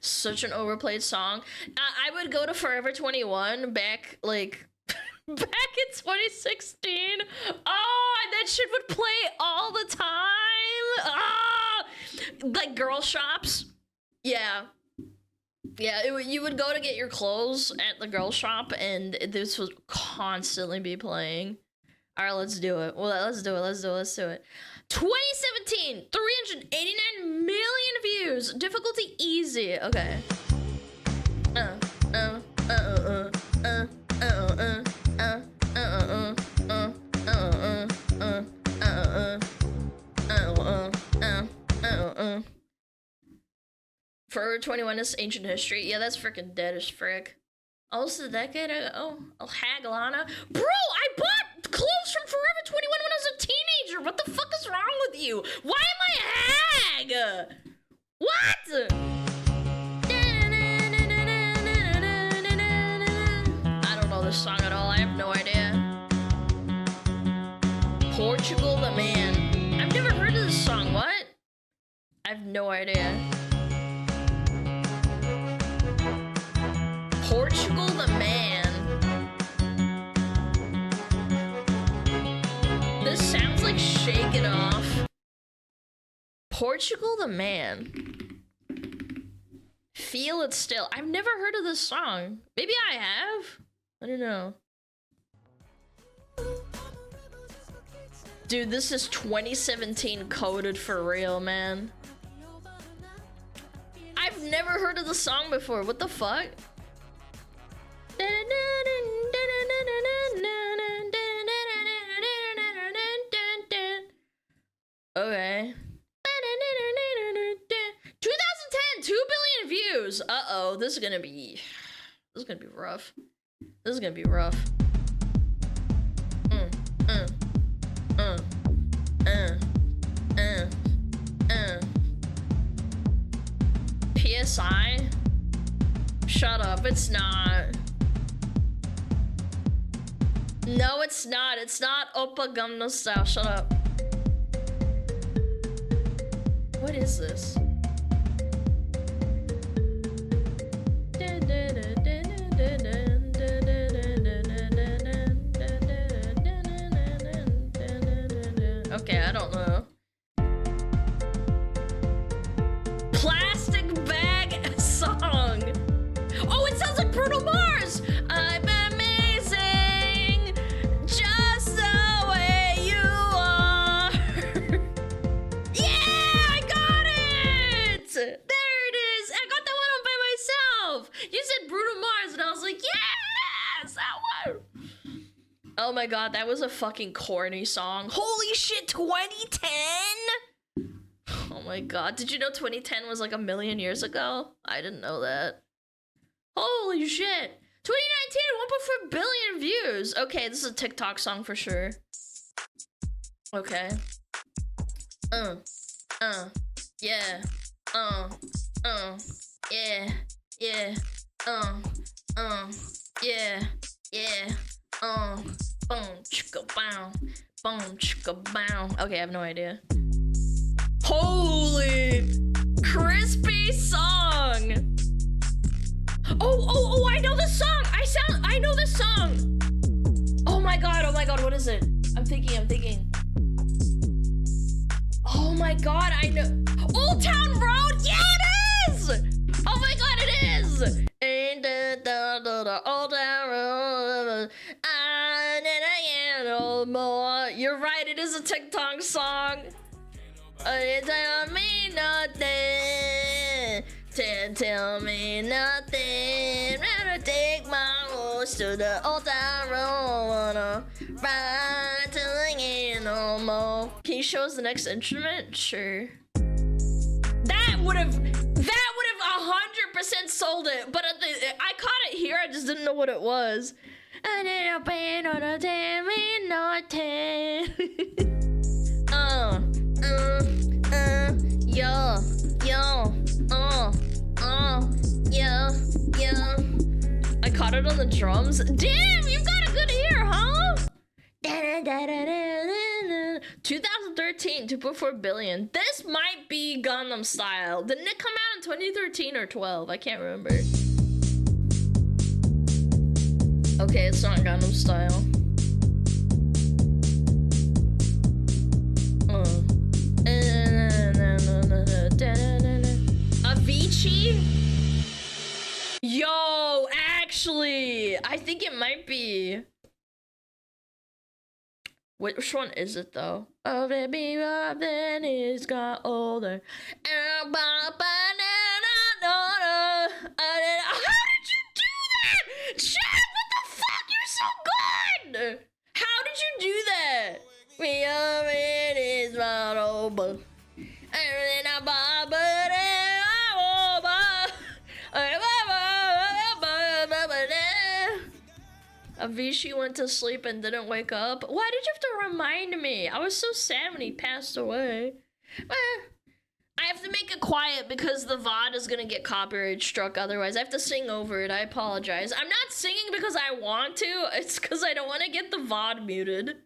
Such an overplayed song. I would go to Forever 21 back, like, back in 2016. Oh, that shit would play all the time. Ah, like girl shops. Yeah. Yeah, you would go to get your clothes at the girl shop, and this would constantly be playing. All right, let's do it. Well, let's do it. 2017, 389 million views. Difficulty easy. Okay. Forever 21 is ancient history. Yeah, that's freaking dead as frick. Almost a decade ago. Oh, SmugAlana. Bro, I bought clothes from Forever 21 when I was a teenager. What the fuck is wrong with you? Why am I a hag? What? I don't know this song at all. I have no idea. Portugal the Man. I've never heard of this song. What? I have no idea. Portugal the Man. This sounds like Shake It Off. Portugal the Man. Feel It Still. I've never heard of this song. Maybe I have? I don't know. Dude, this is 2017 coded for real, man. I've never heard of the song before. What the fuck? Okay. 2010, 2 billion views. Uh-oh, this is gonna be rough. This is gonna be rough. PSI? Shut up, it's not. No, it's not. It's not Oppa Gangnam Style. Shut up. What is this? Okay, I don't know. Plastic Bag Song. Oh, it sounds like Bruno Mars. I'm amazing, just the way you are. Yeah, I got it. There it is. I got that one all by myself. You said Bruno Mars, and I was like, yes, that one. Oh my god, that was a fucking corny song. Holy shit, 2010? Oh my god, did you know 2010 was like a million years ago? I didn't know that. Holy shit. 2019, 1.4 billion views. Okay, this is a TikTok song for sure. Okay. Yeah. Yeah. Yeah. Yeah. Yeah. Boom, chicka bow. Boom, chicka bow. Okay, I have no idea. Holy crispy song. Oh, I know this song. I know this song. Oh my god, what is it? I'm thinking. Oh my god, I know. Old Town Road, yeah it is! Oh my god, it is! In the Old Town Road, I need no more. You're right, it is a TikTok song. Tell me nothing. Tell me nothing. Rather take my horse to the old town road. Wanna ride till I ain't no more. Can you show us the next instrument? Sure. That would have 100% sold it. But I caught it here. I just didn't know what it was. I need a pain on a tell me nothing. Yeah. I caught it on the drums. Damn, you've got a good ear, huh? 2013, 2.4 billion. This might be Gangnam Style. Didn't it come out in 2013 or 12? I can't remember. Okay, it's not Gangnam Style. Avicii? Yo, actually, I think it might be. Which one is it though? Oh baby, then he's got older. How did you do that? Chad, what the fuck? You're so good! How did you do that? We are in his over. Avicii went to sleep and didn't wake up. Why did you have to remind me? I was so sad when he passed away. I have to make it quiet because the VOD is gonna get copyright struck otherwise. I have to sing over it. I apologize. I'm not singing because I want to. It's because I don't want to get the VOD muted.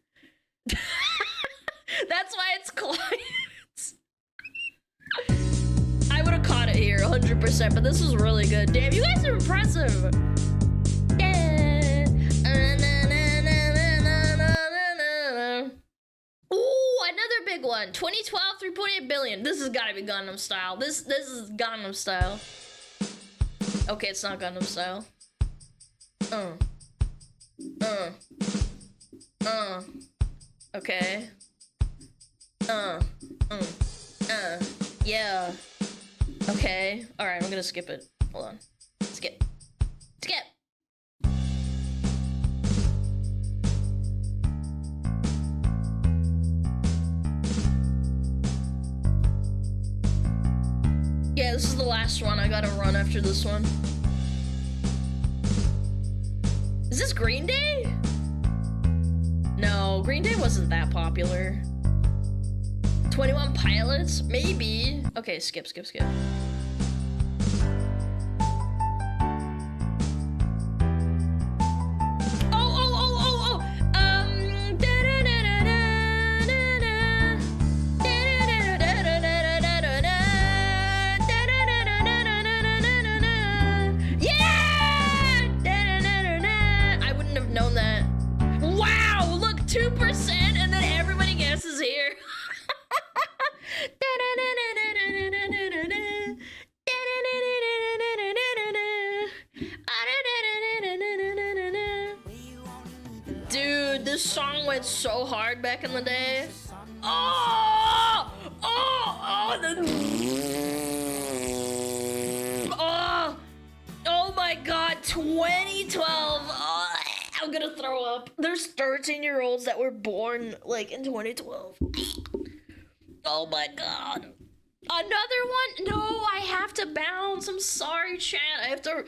That's why it's quiet. I would have caught it here 100%, but this was really good. Damn, you guys are impressive. Ooh, another big one. 2012, 3.8 billion. This has got to be Gangnam Style. This is Gangnam Style. Okay, it's not Gangnam Style. Okay. Yeah. Okay. Alright, I'm gonna skip it. Hold on. Skip. Skip! Yeah, this is the last one. I gotta run after this one. Is this Green Day? No, Green Day wasn't that popular. 21 Pilots? Maybe. Okay, skip. I wouldn't have known that. Wow, look, 2% and then everybody guesses here. Dude, this song went so hard back in the day. Oh, oh my god, 2012. Oh, I'm gonna throw up. There's 13-year-olds that were born like in 2012. Oh my god. Another one? No, I have to bounce. I'm sorry, chat. I have to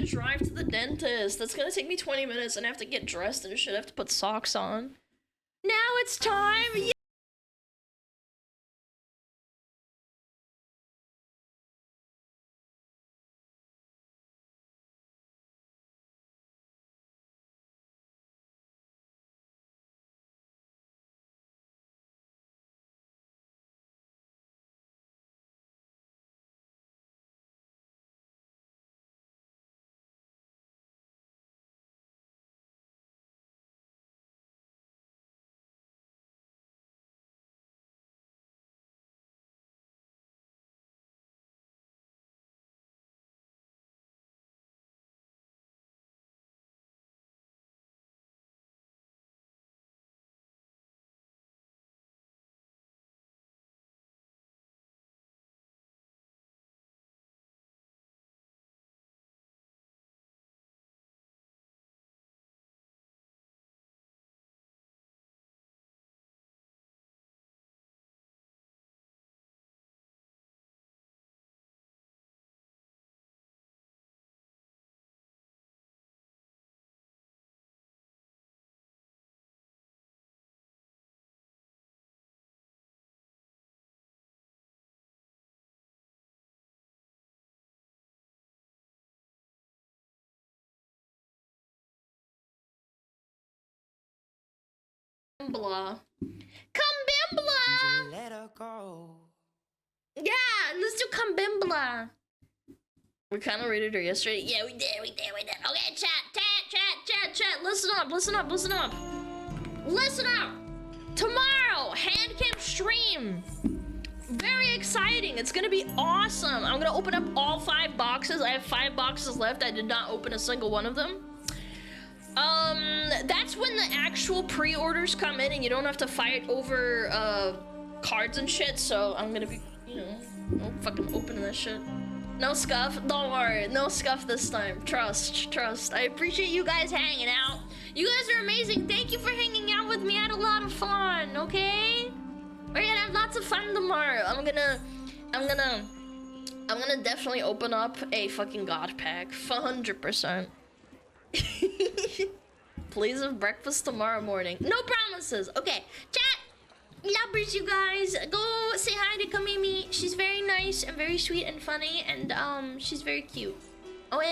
drive to the dentist. That's gonna take me 20 minutes and I have to get dressed and shit. I have to put socks on. Now it's time. Yeah. Blah. Kambimbla! Let her go. Yeah, let's do Kambimbla. We kind of rated her yesterday. Yeah, we did. Okay, chat. Listen up. Tomorrow, handcam stream. Very exciting. It's gonna be awesome. I'm gonna open up all 5 boxes. I have 5 boxes left. I did not open a single one of them. That's when the actual pre-orders come in and you don't have to fight over, cards and shit, so I'm gonna be, no fucking opening this shit. No scuff, don't worry, no scuff this time. Trust. I appreciate you guys hanging out. You guys are amazing. Thank you for hanging out with me. I had a lot of fun, okay? We're gonna have lots of fun tomorrow. I'm gonna definitely open up a fucking god pack, 100%. Please have breakfast tomorrow morning. No promises. Okay, chat. Lovers, you guys. Go say hi to Kamimi. She's very nice and very sweet and funny, and she's very cute.